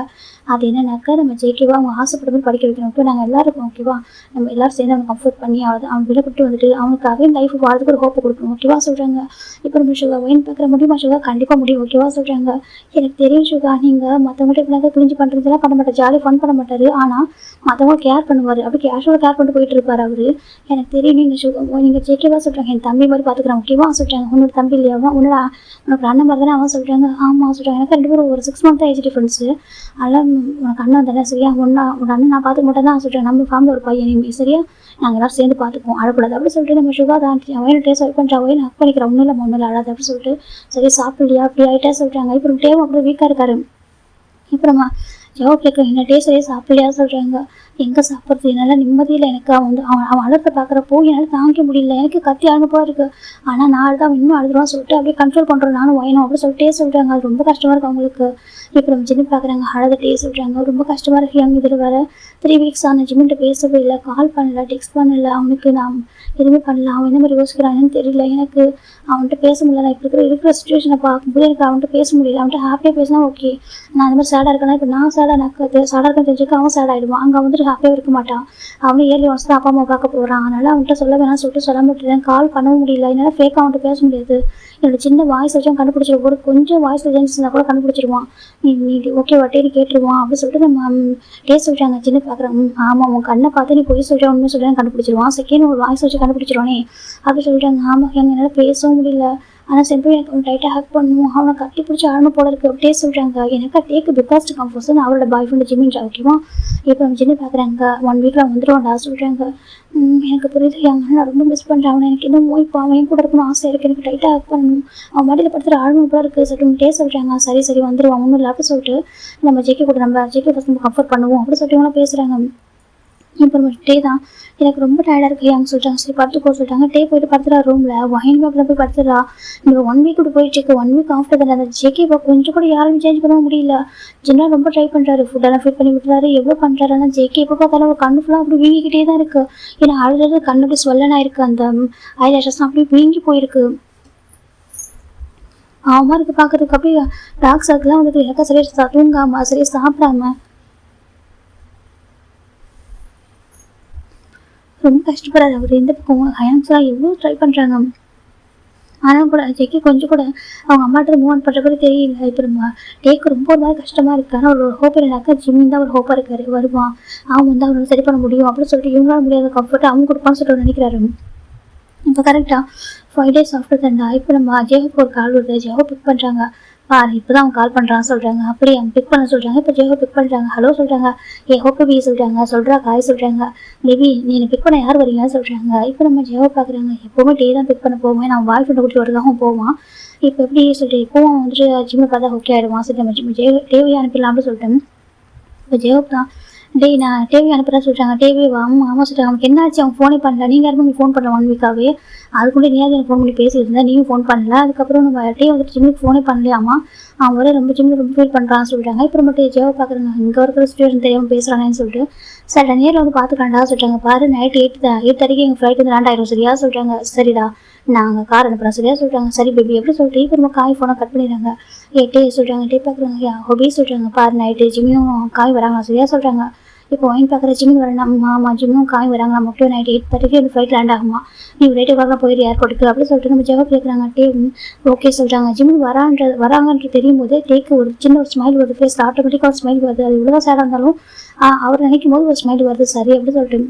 அது என்னன்னாக்கா நம்ம ஜேகேவா அவங்க ஆசைப்பட்ட மாதிரி படிக்க வைக்கணும். ஓகே நாங்கள் எல்லாருக்கும் ஓகேவா நம்ம எல்லாரும் சேர்ந்து அவனை கம்ஃபர்ட் பண்ணி அவன் விடப்பட்டு வந்துட்டு அவனுக்காகவே லைஃப் வாழ்றதுக்கு ஒரு ஹோப்பை கொடுக்கணும் ஓகேவா சொல்கிறாங்க. இப்போ நம்ம ஷுகா ஒயின் பார்க்குற முடியுமா ஷுகா கண்டிப்பாக முடியும் ஓகேவா சொல்கிறாங்க. எனக்கு தெரியும் ஷுகா நீங்கள் மற்றவங்கள்ட்ட எப்படினாக்கா பிரிஞ்சு பண்ணுறதுலாம் பண்ண மாட்டார் ஜாலியாக ஃபன் பண்ண மாட்டார். ஆனால் மற்றவங்க கேர் பண்ணுவார் அப்படி கேஷுவலாக கேர் பண்ணிட்டு போயிட்டு இருப்பார் அவர். எனக்கு தெரியும் நீங்கள் ஜேகேவா சொல்கிறாங்க என் தம்பி மாதிரி பார்த்துக்குறேன் ஓகேவா சொல்கிறாங்க. உன்னோட தம்பி இல்லையாவா உனக்கு அண்ணன் மாதிரி தானே அவன் சொல்கிறாங்க. ஆமாம் சொல்கிறாங்க. எனக்கு 2 பேரும் ஒரு 6 மந்த் ஏஜ் டிஃப்ரென்ஸு. அதெல்லாம் உனக்கு அண்ணன் தானே சரியா உன் அண்ணன் நான் பார்த்துக்க மாட்டேன் தான் சொல்கிறேன். நம்ம ஃபேமிலி ஒரு பையன் சரியா நாங்கள் எல்லாரும் சேர்ந்து பார்த்துப்போம் அழக்கூடாது அப்படி சொல்லிட்டு நம்ம ஷுகா தான் அவன் டேஸ்ட் ஒர்க் பண்ணுற அவன் ஹக் பண்ணிக்கிற ஒன்றும் இல்லை ஒன்றும் இல்லை அழாது அப்படி சொல்லிட்டு சரி சாப்பிடலையா அப்படி ஆகிட்டே சொல்கிறாங்க. இப்போ டேவும் அப்படி வீக்காக இருக்காரு. இப்போ நம்ம ஜவாப் கேட்க என்ன டே சரியா சாப்பிடலையா சொல்கிறாங்க. எங்கே சாப்பிட்றது என்னால் நிம்மதியில் எனக்கு அவன் அழுத்த பார்க்குறப்போ என்னால் தாங்கிக்க முடியல. எனக்கு கத்தி அனுப்பா இருக்குது. ஆனால் நான் அழுதான் இன்னும் அழுதுவான்னு சொல்லிட்டு அப்படியே கண்ட்ரோல் பண்ணுறோம் நானும் வயணும் அப்படி சொல்லிட்டே சொல்கிறாங்க. அது ரொம்ப கஷ்டமாக இருக்குது அவங்களுக்கு. இப்போ நம்ம ஜிம்மி பார்க்குறாங்க அழுதுகிட்டே சொல்கிறாங்க ரொம்ப கஷ்டமாக இருக்குது. எங்கள் இதில் வர 3 வீக்ஸ் ஆன ஜிம்மிட்ட பேசவே இல்லை கால் பண்ணல டெக்ஸ்ட் பண்ணல அவனுக்கு நான் எதுவுமே பண்ணல. அவன் என்ன மாதிரி யோசிக்கிறான்னு தெரியல. எனக்கு அவன்கிட்ட பேச முடியல. நான் இப்போ இருக்கிற சுச்சுவேஷனை பார்க்கும்போது எனக்கு அவன்கிட்ட பேச முடியல. அவன்கிட்ட ஹாப்பியாக பேசினா ஓகே நான் அந்த மாதிரி சேடாக இருக்கேன்னா இப்போ நான் சேடாக இருக்கேன்னு தெரிஞ்சுக்க அவன் சேட் ஆகிடுவான். அங்கே வந்துட்டு ஹாப்பியாக இருக்க மாட்டான். அவனே ஏர்லி ஒன்ஸ் தான் அப்பா அம்மா பார்க்க போகிறான். அதனால் அவன்கிட்ட சொல்ல வேணாம்னு சொல்லிட்டு சொல்ல முடியல. கால் பண்ணவும் முடியல. என்னால் ஃபேக்காக அவன்கிட்ட பேச முடியாது. என்னோட சின்ன வாய்ஸ் வச்சும் கண்டுபிடிச்சிருவோம். ஒரு கொஞ்சம் வாய்ஸ் சேஞ்ச் இருந்தால் கூட கண்டுபிடிச்சிருவான். நீ ஓகே வட்டேன்னு கேட்டுருவான் அப்படின்னு சொல்லிட்டு நம்ம டேஸ்ட் சொல்கிறாங்க. சின்ன பார்க்குறேன் ஆமாம் உன் கண்ணை பார்த்து நீ போய் சொல்கிறேன் உண்மை சொல்கிறேன் கண்டுபிடிச்சிருவான். செகண்ட் ஒரு வாய்ஸ் வச்சு கண்டுபிடிச்சிருவானே அப்படி சொல்லிட்டாங்க. ஆமாம் என்னால் பேசவும் முடியல. ஆனால் சென்று எனக்கு அவன் டைட்டாக ஹேக் பண்ணுவோம் அவனை கட்டி பிடிச்சி ஆடணும் போல இருக்குது அப்படியே சொல்கிறாங்க. எனக்கு டேக்கு பிகாஸ் கம்ஃபர்ஸ் அவரோட பாய் ஃப்ரெண்டு ஜிம்மின்றா ஓகேவா. இப்போ நம்ம சின்ன பார்க்குறாங்க 1 வீக்கில் வந்துடுவான்டா சொல்கிறாங்க. எனக்கு புரியுது என் நான் ரொம்ப மிஸ் பண்ணுறேன். அவனை எனக்கு இன்னும் இப்போ அவன் கூட இருக்கணும் ஆசை இருக்குது. எனக்கு டைட்டாக ஹேக் பண்ணணும் அவன் மடியில் படுத்துகிற ஆழணும் போல இருக்குது சொல்லிட்டு சொல்கிறாங்க. சரி வந்துடுவான் ஒன்றும் இல்லை அப்படி சொல்லிட்டு நம்ம ஜேகே கூட நம்ம ஜேகே ஃபஸ்ட் நம்ம கம்ஃபர்ட் பண்ணுவோம் அப்படி சொல்லிட்டு இவங்களாம் பேசுகிறாங்க. இப்போ நம்ம டே தான் எனக்கு ரொம்ப டயர்டாக இருக்குது அவங்க சொல்லிட்டாங்க. சரி படுத்துக்கோ சொல்லிட்டாங்க. டே போயிட்டு படுத்துறா ரூமில் வயனுமே அப்படி தான் போய் படுத்துறா. நம்ம 1 வீக் இப்படி போயிட்டுருக்கு. 1 வீக் ஆஃப்டர் தான் அந்த ஜேகே இப்போ கொஞ்சம் கூட யாரும் சேஞ்ச் பண்ண முடியல. ஜென்ரலாக ரொம்ப ட்ரை பண்ணுறாரு ஃபுட்டெல்லாம் ஃபிட் பண்ணி விட்டுறாரு எவ்வளோ பண்ணுறாரு. ஆனால் ஜேகே எப்போ பார்த்தாலும் ஒரு கண்ணு ஃபுல்லாக அப்படி வீங்கிக்கிட்டே தான் இருக்குது. ஏன்னா அழுது கண்ணு அப்படி ஸ்வெல்லனாக இருக்குது. அந்த ஐலாஷஸ்லாம் அப்படி வீங்கி போயிருக்கு. அவமாக இருக்குது பார்க்குறதுக்கு அப்படியே டார்க் சர்க்கிள்லாம் வந்துட்டு எனக்கா சரியாக தூங்காமல் சரியாக சாப்பிடாம ரொம்ப கஷ்டப்படுறாரு அவர். எந்த பக்கம் ஹயான்ஸ்லாம் எவ்வளோ ட்ரை பண்ணுறாங்க. ஆனால் கூட ஜெக்கி கொஞ்சம் கூட அவங்க அம்மாட்ட மூவ் ஆன் பண்ணுற கூட தெரியல. இப்போ நம்ம டேக்கு ரொம்ப ஒரு மாதிரி கஷ்டமாக இருக்குது. ஆனால் ஒரு ஹோப் இல்லைனாக்கா ஜிம்மின் தான் ஒரு ஹோப்பாக இருக்காரு வருவான் அவன் வந்து அவனை சரி பண்ண முடியும் அப்படின்னு சொல்லிட்டு இவங்களால முடியாத கம்ஃபர்ட் அவங்க கொடுப்பான்னு சொல்லிட்டு நினைக்கிறாரு. இப்போ கரெக்டாக 5 days ஆஃப்டர் தண்டா இப்போ நம்ம ஜெயோக்கு ஒரு கால் வருது. ஜெயோ பிக் பண்ணுறாங்க. பாரு இப்போ தான் அவன் கால் பண்ணுறான்னு சொல்கிறாங்க. அப்படி அவங்க பிக் பண்ண சொல்கிறாங்க. இப்போ ஜெயோ பிக் பண்ணுறாங்க. ஹலோ சொல்கிறாங்க. ஹோப்பு பி சொல்கிறாங்க. சொல்கிறா காய் சொல்கிறாங்க. மேபி நீ என்னை பிக் பண்ண யார் வரீங்கன்னு சொல்கிறாங்க. இப்போ நம்ம ஜெயோ பார்க்குறாங்க. எப்போவுமே டே தான் பிக் பண்ண போவேன் நான் பாய் ஃப்ரெண்டை கூட்டிட்டு வரதாகவும் போவான். இப்போ எப்படி சொல்லிட்டு இப்போவும் வந்துட்டு ஜிம்மை பார்த்தா ஓகே ஆகிடுவான். சரி நம்ம டேவையை அனுப்பிடலாம்னு சொல்லிட்டேன். இப்போ ஜெயோ தான் டேய் நான் டிவி அனுப்புகிறேன் சொல்லிட்டாங்க. டிவி ஆமாம் சொல்லிட்டாங்க. அவனுக்கு என்ன ஆச்சு அவன் ஃபோனே பண்ணல. நீங்கள் யாருமே நீங்கள் ஃபோன் பண்ணல 1 வீக்காகவே. அதுக்குள்ளே நீயாவது எனக்கு ஃபோன் பண்ணி பேசிட்டு இருந்தா நீயும் ஃபோன் பண்ணல. அதுக்கப்புறம் நம்ம டே வந்துட்டு ஜிம்முக்கு ஃபோனே பண்ணலையாமா. அவன் வர ரொம்ப ஜிம்மில் ரொம்ப ஃபீல் பண்ணுறான்னு சொல்லிட்டாங்க. இப்போ மட்டும் ஜேவை பார்க்குறாங்க. இங்கே இருக்கிற சுச்சுவேஷன் தெரியாமல் பேசுகிறானேன்னு சொல்லிட்டு சார் நேரில் வந்து பார்த்துக்கலாம்டா சொல்லிட்டாங்க. பாரு நைட் 8:30 எங்கள் ஃப்ளைட் வந்து லேண்ட் ஆகிடும் சரியா சொல்கிறாங்க. சரிடா நாங்கள் கார் அனுப்புகிறோம் சரியா சொல்கிறாங்க. சரி பேபி எப்படி சொல்லிட்டு இப்போ நம்ம காய் ஃபோனை கட் பண்ணிடுறாங்க. டே சொல்கிறாங்க. டே பார்க்குறாங்க ஹொபி சொல்கிறாங்க. பாரு நைட்டு ஜிம்மியும் காய் வராங்க சரியா சொல்கிறாங்க. இப்போ ஒயின் பார்க்குற ஜிம்மின் வரணும் ஆமாம் ஜிம்மும் காய் வராங்க நம்ம நைட் 8:30 அந்த ஃப்ளைட் லேண்ட் ஆகுமா நீ ரேட்டு வரலாம் போயிரு ஏர்போர்ட்டுக்கு அப்படின்னு சொல்லிட்டு நம்ம ஜெகா கேட்குறாங்க டே ஓகே சொல்கிறாங்க ஜிம்மின் வராங்கன்றது தெரியும் போது டேக்கு ஒரு சின்ன ஒரு ஸ்மைல் வருது ஃபேஸ் ஆட்டோமேட்டிக்காக ஒரு ஸ்மைல் வருது அது இவ்வளோ சேடாக இருந்தாலும் அவர் நினைக்கும் போது ஒரு ஸ்மைல் வருது சரி அப்படின்னு சொல்லிட்டு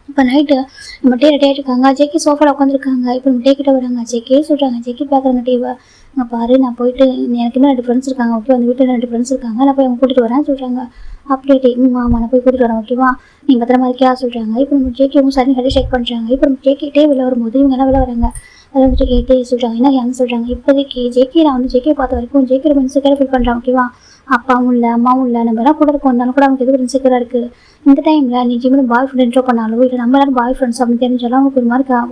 இப்போ நைட்டு நம்ம டே ரெடி ஆகிட்டு இருக்காங்க ஜேகே சோஃபாவில் உட்காந்துருக்காங்க இப்போ நம்ம டே கிட்ட வராங்க ஜேகே சொல்கிறாங்க ஜேகே பார்க்குறாங்க டேவை நான் பாரு நான் போயிட்டு எனக்கு இன்னும் 2 ஃப்ரெண்ட்ஸ் இருக்காங்க ஓகே அந்த வீட்டில் 2 ஃப்ரெண்ட்ஸ் இருக்காங்க நான் போய் அவங்க கூட்டிகிட்டு வரேன்னு சொல்கிறாங்க அப்படியே டே ஆமாம் நான் போய் கூட்டிகிட்டு வரேன் ஓகேவா நீங்கள் பத்திரமா இருக்கியா சொல்கிறாங்க இப்போ நம்ம ஜேகேவும் சரி ஹெட் ஷேக் பண்ணுறாங்க இப்போ நம்ம ஜேகே வெளில வரும்போது இவங்க எல்லாம் வெளில வராங்க அதை வந்துட்டு கேட்டே சொல்கிறாங்க என்ன யாங்க சொல்கிறாங்க இப்போதைக்கு ஜேகே நான் வந்து ஜேகே பார்த்த வரைக்கும் ஜேகே ரொம்ப இன்செக்யூராக ஃபீல் பண்ணுறான் ஓகேவா அப்பாவும் இல்லை அம்மாவும் இல்லை நம்ம எல்லாம் கூட இருக்கும் வந்தாலும் கூட அவங்களுக்கு எதுவும் இன்செக்யூராக இருக்குது இந்த டைமில் நீ ஜிம்மில் பாய் ஃப்ரெண்ட் இன்ட்ரோ பண்ணாலும் இல்லை நம்ம எல்லாரும் பாய் ஃப்ரெண்ட்ஸ் அப்படின்னு தெரிஞ்சாலும் அவங்களுக்கு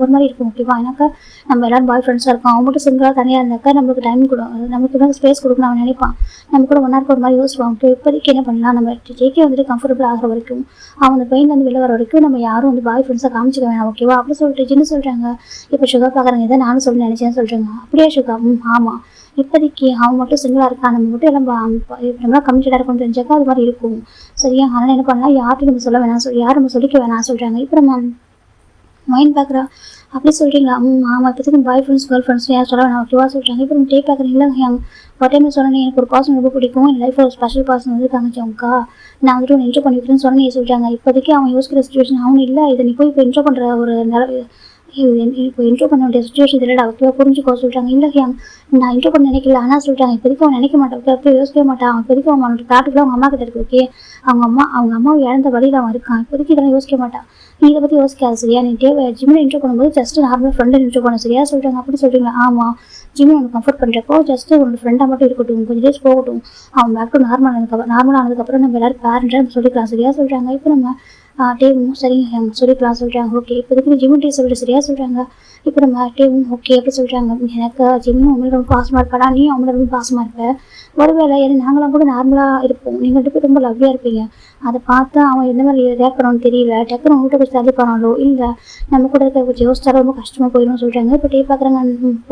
ஒரு மாதிரி இருக்கும் ஓகேவா எனக்கு நம்ம எல்லாரும் பாய் ஃப்ரெண்ட்ஸாக இருக்கும் அவங்க மட்டும் சிங்கிளாக தனியாக இருந்தாக்கா நம்மளுக்கு டைம் கொடுக்கும் நமக்கு இன்னும் ஸ்பேஸ் கொடுக்கணும் அவன் நினைப்பான் நம்ம கூட ஒன்றா இருக்க ஒரு மாதிரி யோசிப்பான் இப்போதைக்கு என்ன பண்ணலாம் நம்ம ஜேகே வந்துட்டு கம்ஃபர்டபுள் ஆகிற வரைக்கும் அவங்க அந்த பெயின் வந்து வெளில வர வரைக்கும் நம்ம யாரும் வந்து பாய் ஃப்ரெண்ட்ஸாக காமிச்சிக்க வேணாம் ஓகேவா அப்படி சொல்லிட்டு ஜின்னு சொல்கிறாங்க இப்போ சுகா பார்க்குறாங்க இதை நானும் சொல்லி நினச்சேன்னு சொல்கிறாங்க அப்படியே சுகா ஆமாம் இப்போதைக்கு அவன் மட்டும் சிங்கிளாக இருக்கான் நம்ம மட்டும் எல்லாம் நம்மளாம் கம்மிட்டடாக இருக்கும்னு தெரிஞ்சாக்கா அது மாதிரி இருக்கும் சரியா அதனால் என்ன பண்ணலாம் யார்கிட்ட நம்ம சொல்ல வேணாம் யார் நம்ம சொல்லிக்க வேணாம் சொல்கிறாங்க இப்போ நம்ம மைண்ட் பார்க்குறா அப்படி சொல்கிறீங்களா ஆமாம் இப்போதைக்கு பாய் ஃப்ரெண்ட்ஸ் கேர்ள் ஃப்ரெண்ட்ஸ் யார் சொல்ல வேணாம் ஓகேவா சொல்கிறாங்க இப்போ நம்ம டே பார்க்குறீங்களா ஒரு டைம் சொன்னேன் எனக்கு ஒரு பர்சன் ரொம்ப பிடிக்கும் என் லைஃப்பில் ஒரு ஸ்பெஷல் பர்சன் வந்து இருக்காங்க ஜோங்கா நான் வந்துட்டு ஒன்று இன்ட்ரோ பண்ணிக்கிறேன்னு சொன்னேன் சொல்கிறாங்க இப்போதைக்கு அவன் யோசிக்கிற சுச்சுவேஷன் அவனு இல்லை இதை நீ போய் இப்போ இன்ட்ரோ பண்ணுற ஒரு இப்போ இன்ட்ரோ பண்ண வேண்டிய சுச்சுவேஷன் இல்லைடா ஓகேவா புரிஞ்சுக்கோ சொல்கிறாங்க இல்லை நான் இன்ட்ரோ பண்ண நினைக்கல ஆனால் சொல்கிறாங்க இப்போதைக்கு அவன் நினைக்க மாட்டான் அப்படியே யோசிக்கவே மாட்டான் அவன் இப்போதைக்கு அவனோட தாட்டுக்குள்ள அவங்க அம்மா கிட்ட இருக்கு ஓகே அவங்க அம்மாவை இழந்த வழியில் அவன் இருக்கான் இப்போதைக்கு இதெல்லாம் யோசிக்க மாட்டான் நீ இதை பற்றி யோசிக்காது சரியா நீ ஜிம்மில் இன்ட்ரோ பண்ணும்போது ஜஸ்ட் நார்மலாக ஃப்ரெண்டை இன்ட்ரோ பண்ண சரியா சொல்கிறாங்க அப்படி சொல்கிறீங்களா ஆமாம் ஜிம்மில் உனக்கு கம்ஃபர்ட் பண்ணுறப்போ ஜஸ்ட்டு உன்னோட ஃப்ரெண்டாக மட்டும் இருக்கட்டும் கொஞ்சம் டேஸ் போகட்டும் அவன் பேக் டு நார்மல் ஆனதுக்கப்புறம் நம்ம எல்லாரும் பேரண்ட்டாக நம்ம சொல்லிக்கலாம் சரியா சொல்கிறாங்க இப்போ நம்ம டேவும் சரிங்க சொல்லிக்கலாம் சொல்கிறாங்க ஓகே இப்போதைக்கு ஜிம்மு டே சொல்லிட்டு சரியா சொல்கிறாங்க இப்போ நம்ம டேவும் ஓகே அப்படி சொல்கிறாங்க எனக்கு ஜிம்மும் அவங்கள ரொம்ப பாசமாக இருப்பாடா நீ அவங்கள ரொம்ப பாசமாக இருப்பேன் ஒருவேளை நாங்களாம் கூட நார்மலாக இருப்போம் நீங்கள் 2 பேரும் ரொம்ப லவ்லியாக இருப்பீங்க அதை பார்த்து அவன் என்ன மாதிரி ரியாக்ட் பண்ணணும்னு தெரியல டக்குனு உங்கள்கிட்ட போய் தள்ளி பண்ணாலோ இல்லை நம்ம கூட இருக்க கொஞ்சம் யோசிச்சாலும் ரொம்ப கஷ்டமாக போயிடும் சொல்கிறாங்க இப்போ டே பார்க்குறாங்க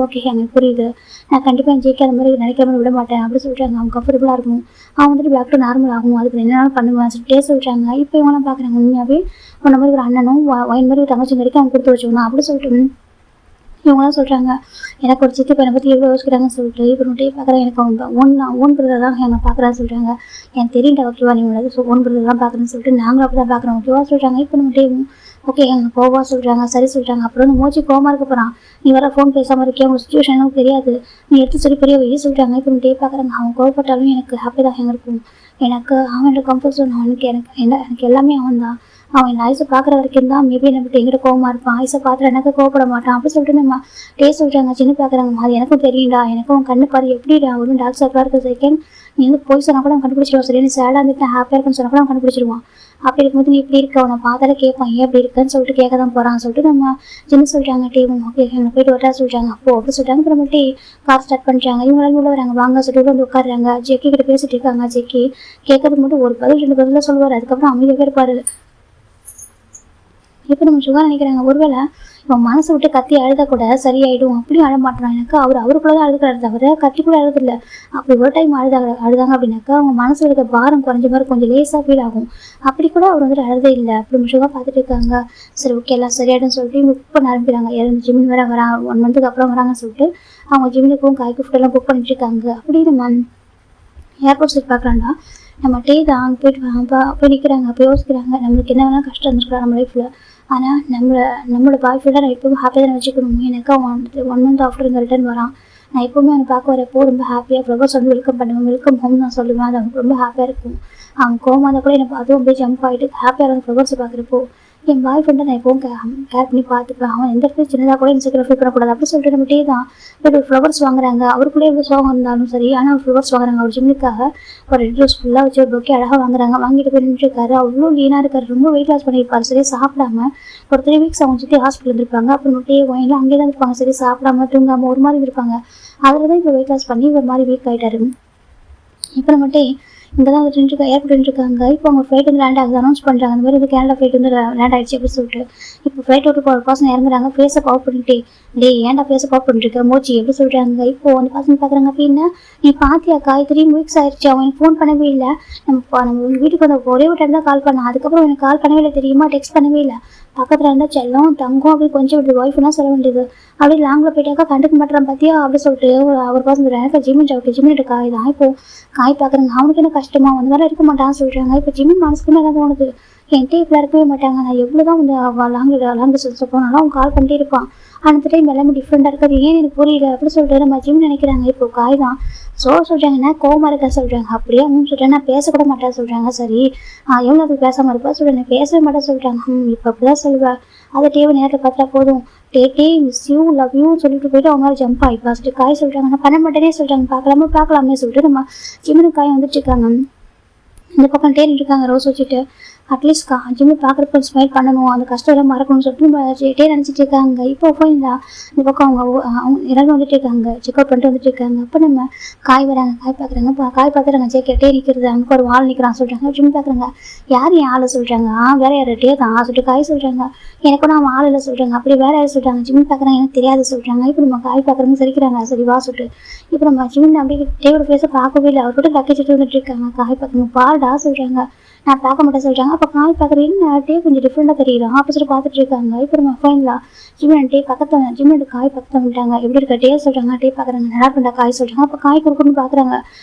ஓகே எனக்கு புரியுது நான் கண்டிப்பாக என் ஜெயிக்க அந்த மாதிரி நினைக்கிற மாதிரி விட மாட்டேன் அப்படி சொல்கிறாங்க அவங்க கம்ஃபர்டபுளாக இருக்கும் அவன் வந்துட்டு பேக் டு நார்மல் ஆகும் அதுக்கு என்னென்னாலும் பண்ணுவேன் சொல்லிட்டே சொல்கிறாங்க இப்போ இவங்களாம் பார்க்குறாங்க உண்மையாகவே உன்ன மாதிரி ஒரு அண்ணனும் ஒயின் மாதிரி ஒரு தங்கச்சி கிடைக்கும் அவங்க கொடுத்து வச்சுக்கணும் அப்படி சொல்லிட்டு இவங்களாம் சொல்கிறாங்க எனக்கு ஒரு சித்தி பையனை பற்றி எவ்வளோ யோசிக்கிறாங்கன்னு சொல்லிட்டு இப்போ டே பார்க்குறேன் எனக்கு அவங்க ஓன் பிரதர் தான் என்னை பார்க்குறான்னு சொல்கிறாங்க எனக்கு தெரியல ஓகேவா நீ உள்ளது ஓன் பிரதர் தான் பார்க்குறேன்னு சொல்லிட்டு நாங்களும் அப்படி தான் பார்க்குறோம் ஓகேவா சொல்கிறாங்க இப்போ நம்ம டேவும் ஓகே எனக்கு கோவா சொல்கிறாங்க சரி சொல்கிறாங்க அப்புறம் வந்து மோச்சி கோவமாக இருக்க போகிறான் நீ வர ஃபோன் பேசாமல் இருக்கியா உங்கள் சுச்சுவேஷன் எனக்கு தெரியாது நீ எடுத்து சொல்லி பெரிய வெய்ய சொல்கிறாங்க இப்போ டே பார்க்குறாங்க அவன் கோவப்பட்டாலும் எனக்கு ஹாப்பி தான் இருக்கும் எனக்கு அவனோட கம்ஃபர்ட் ஜோன் எனக்கு எல்லாமே அவன் தான் அவன் ஐஸை பார்க்குற வரைக்கும் தான் மேபி என்ன விட்டு எங்கிட்ட கோவமாக இருப்பான் ஐஸை பார்த்துட்டு எனக்கு கோவப்பட மாட்டான் அப்படி சொல்லிட்டு நம்ம டே சொல்கிறாங்க சின்ன பார்க்குறாங்க அது எனக்கும் தெரியும்டா எனக்கும் கண்ணு பாரு எப்படிடா ஒரு டார்க் சர்க்கிளாக இருக்க செகண்ட் நீ வந்து போய் சொன்னால் கூட அவன் கண்டுபிடிச்சிடுவான் சரி நீ சேடாக இருந்துட்டு ஹாப்பியாக இருக்குன்னு சொன்னால் கூட அவன் கண்டுபிடிச்சிடுவான் அப்படி இருக்கும்போது நீ இப்படி இருக்க அவனை பார்த்தாலே கேட்பான் ஏன் அப்படி இருக்குன்னு சொல்லிட்டு கேட்க தான் போகிறான்னு சொல்லிட்டு நம்ம சின்ன சொல்கிறாங்க டேவும் ஓகே எனக்கு போயிட்டு வரட்டா சொல்கிறாங்க அப்படி சொல்கிறாங்க அப்புறம் டே கார் ஸ்டார்ட் பண்ணுறாங்க இவங்களாம் உள்ள வராங்க வாங்க சொல்லிட்டு வந்து உட்காடுறாங்க ஜெக்கி கிட்ட பேசிட்டு இருக்காங்க ஜெக்கி கேட்கறதுக்கு மட்டும் ஒரு பதில் 2 பதில் சொல்லுவார் அதுக்கப்புறம் அமைதியாக இருப்பார் இப்போ நம்ம சுகா நினைக்கிறாங்க ஒருவேளை இவன் மனசை விட்டு கத்தி அழுதா கூட சரியாயிடும் அப்படியும் அழ மாட்டான் எனக்கு அவருக்குள்ள தான் அழுதுக்கிறாரு தவிர கத்தி கூட அழுதில்லை அப்படி ஒரு டைம் அழுதாங்க அப்படின்னாக்கா அவங்க மனசில் இருக்க பாரம் குறைஞ்ச மாதிரி கொஞ்சம் லேசாக ஃபீல் ஆகும் அப்படி கூட அவர் வந்துட்டு அழுதே இல்லை அப்படி நம்ம சுகா பார்த்துட்டு இருக்காங்க சரி ஓகே எல்லாம் சரியாயிடும்னு சொல்லிட்டு இவங்க புக் பண்ண ஆரம்பிக்கிறாங்க ஜிம்மின் வேற வராங்க 1 மந்த்துக்கு அப்புறம் வராங்கன்னு சொல்லிட்டு அவங்க ஜிம்முக்கும் காய்க்கு ஃபுட்டெல்லாம் புக் பண்ணிட்டு இருக்காங்க அப்படி நம்ம ஏர்போர்ட் சைட் பார்க்கலாம்னா நம்ம டே தான் அங்கே போய் நிற்கிறாங்க அப்போ யோசிக்கிறாங்க நம்மளுக்கு என்ன வேணால் கஷ்டம் இருந்துருக்கலாம் நம்ம லைஃப்பில் ஆனால் நம்மளோட பாய் ஃப்ரெண்டாக நான் எப்பவும் ஹாப்பியாக தானே வச்சுக்கணும் எனக்கு அவன் 1 மந்த் ஆஃப்டர் இங்கே ரிட்டர்ன் வரான் நான் எப்போவுமே அவனை பார்க்க வரப்போ ரொம்ப ஹாப்பியாக ஃப்ளவர்ஸ் வந்து வெல்கம் பண்ணுவேன் வெல்கம் ஹோம் நான் சொல்லுவேன் அது அவனுக்கு ரொம்ப ஹாப்பியாக இருக்கும் அவன் கோவமாக இருந்தால் கூட எனக்கு அதுவும் அப்படியே ஜம்ப் ஆகிட்டு ஹாப்பியாக இருந்த ஃப்ளவர்ஸை பார்க்குறப்போ என் பாய் ஃப்ரெண்டை நான் எப்பவும் கேர் பண்ணி பார்த்துப்பேன் அவன் எந்த இடத்துல சின்னதாக கூட இன்செக்யூர் ஃபீல் பண்ணக்கூடாது அப்படி சொல்லிட்டு நம்ம டே தான் இப்போ ஃப்ளவர்ஸ் வாங்குறாங்க அவருக்குள்ளே எவ்வளோ சோகம் இருந்தாலும் சரி ஆனால் ஃப்ளவர்ஸ் வாங்குறாங்க அவர் ஜிம்முக்காக ஒரு ரெட் ரோஸ் ஃபுல்லாக வச்சு ஒரு பொக்கே அழகாக வாங்குறாங்க வாங்கிட்டு போய் நின்றுருக்காரு அவ்வளோ லீனாக இருக்காரு ரொம்ப வெயிட் லாஸ் பண்ணியிருப்பாரு சரி சாப்பிடாம ஒரு 3 வீக்ஸ் அவங்க சுற்றி ஹாஸ்பிட்டல் இருந்திருப்பாங்க அப்புறம் டே ஒயின்லாம் அங்கே தான் இருப்பாங்க சரி சாப்பிடாம தூங்காமல் ஒரு மாதிரி இருப்பாங்க அதில் தான் இப்போ வெயிட் லாஸ் பண்ணி ஒரு மாதிரி வீக் ஆகிட்டாரு இப்போ நம்ம டே இங்கே தான் வந்துட்டு ஏர்போர்ட் இருக்காங்க. இப்போ அவங்க ஃப்ளைட் வந்து லேண்ட் ஆகுது அனௌன்ஸ் பண்ணுறாங்க. அந்த மாதிரி வந்து கேனடா ஃப்ளைட் வந்து லேண்ட் ஆகிடுச்சு அப்படின்னு சொல்லிட்டு இப்போ ஃப்ளைட் விட்டு ஒரு பர்சன் இறங்குறாங்க. ஃபேஸை கவர் பண்ணிட்டு டே ஏன்டா ஃபேஸை கவர் பண்ணிருக்க மோச்சி எப்படி சொல்கிறாங்க. இப்போ வந்து பசங்க பார்க்குறாங்க அப்படின்னா நீ பாத்தியாக்கா 3 வீக்ஸ் ஆயிடுச்சு அவன் எனக்கு ஃபோன் பண்ணவே இல்லை. நம்ம வீட்டுக்கு வந்து ஒரே ஒரு டைம் தான் கால் பண்ணான். அதுக்கப்புறம் எனக்கு கால் பண்ணவே இல்லை தெரியுமா, டெக்ஸ்ட் பண்ணவே இல்லை. பக்கத்தில் இருந்தால் செல்லம் தங்கம் அப்படி கொஞ்சம் இப்படி ஒய்ஃப்னா சொல்ல வேண்டியது. அப்படி லாங்கில் போயிட்டாக்கா கண்டுக்க மாட்டேறான் பார்த்தியா அப்படி சொல்லிட்டு அவர் பசங்க எனக்கு ஜிமின் காய் தான் இப்போ காய் பார்க்குறாங்க. அவனுக்கு என்ன கஷ்டமா வந்து வேலை இருக்க மாட்டான்னு சொல்கிறாங்க. இப்போ ஜிமின் மனசுக்குன்னு என்ன தோணுது, என்கிட்ட இப்படி இருக்கவே மாட்டாங்க. நான் எவ்வளோ தான் வந்து லாங் டிஸ்டன்ஸ் போனாலும் அவன் கால் பண்ணிட்டே இருப்பான். அந்த டைம் எல்லாமே டிஃப்ரெண்டாக இருக்காது, ஏன் எனக்கு புரியல அப்படி சொல்லிட்டு நம்ம ஜிம் நினைக்கிறாங்க. இப்போ காய் தான் சொல்கிறாங்கன்னா கோவமாக இருக்க சொல்கிறாங்க. அப்படியே சொல்கிறேன் நான் பேசக்கூட மாட்டேன் சொல்கிறாங்க. சரி எவ்வளோ அது பேசாமல் இருப்பா சொல்கிறேன், நான் பேசவே மாட்டேன் சொல்கிறாங்க. இப்போ அப்படி தான் சொல்லுவேன். அதை டேவை நேரத்தில் பார்த்தா போதும் டே மிஸ் யூ லவ் யூன்னு சொல்லிட்டு போயிட்டு அவங்க ஜம்ப் ஆகி ஃபஸ்ட்டு காய் சொல்கிறாங்க. நான் பண்ண மாட்டேனே சொல்கிறாங்க. பார்க்கலாமே சொல்லிட்டு நம்ம ஜிம்முக்கு காய் வந்துட்டு இருக்காங்க. இந்த பக்கம் டேரிட்டு இருக்காங்க ரோஸ் வச்சுட்டு. அட்லீஸ்ட் ஜிம்மு பார்க்குறப்ப ஸ்மைல் பண்ணணும், அந்த கஷ்டம் எல்லாம் மறக்கணும்னு சொல்லிட்டு நினச்சிட்டு இருக்காங்க. இப்போ போயிருந்தா இந்த பக்கம் அவங்க எல்லாரும் வந்துட்டு இருக்காங்க, செக் அவுட் பண்ணிட்டு வந்துட்டு இருக்காங்க. அப்போ நம்ம காய் வராங்க, காய் பார்க்குறாங்க. காய் பார்த்துறாங்க கேட்டே நிற்கிறது. அங்கே ஒரு ஆள் நிற்கிறான் சொல்கிறாங்க. ஜிம் பார்க்குறாங்க. யார் என் ஆளை சொல்கிறாங்க, வேற யார் டே தான் சொல்லிட்டு காய் சொல்கிறாங்க. எனக்கு ஒன்றும் அவன் ஆள் இல்லை சொல்கிறாங்க. அப்படி வேற யார் சொல்கிறாங்க. ஜிம் பார்க்குறாங்க எனக்கு தெரியாது சொல்கிறாங்க. இப்போ நம்ம காய் பார்க்குறவங்க சிரிக்கிறாங்க. சரி வா சொல்லிட்டு இப்போ நம்ம ஜிம் அப்படியே டேவோட பேச பார்க்கவே இல்லை. அவர் கூட லக்கேஜ் வந்துட்டு இருக்காங்க. காய் பார்க்குறவங்க பாருடா சொல்கிறாங்க. நான் பார்க்க மாட்டேன் சொல்கிறாங்க. அப்போ காய் பார்க்குறேன்னு டே கொஞ்சம் டிஃப்ரெண்டாக தெரியுறான். ஆப்போசிட் பார்த்துட்டு இருக்காங்க. இப்போ நம்ம ஃபைனலாக ஜிம்மன் டே பக்கத்தில் ஜிம்மன் காய் பக்கத்தில் வந்துட்டாங்க. எப்படி இருக்க டே சொல்கிறாங்க. டே பார்க்குறாங்க. நல்லா இருக்கா காய் சொல்கிறாங்க. அப்போ காய் கொடுக்கணும்னு பார்க்குறாங்க.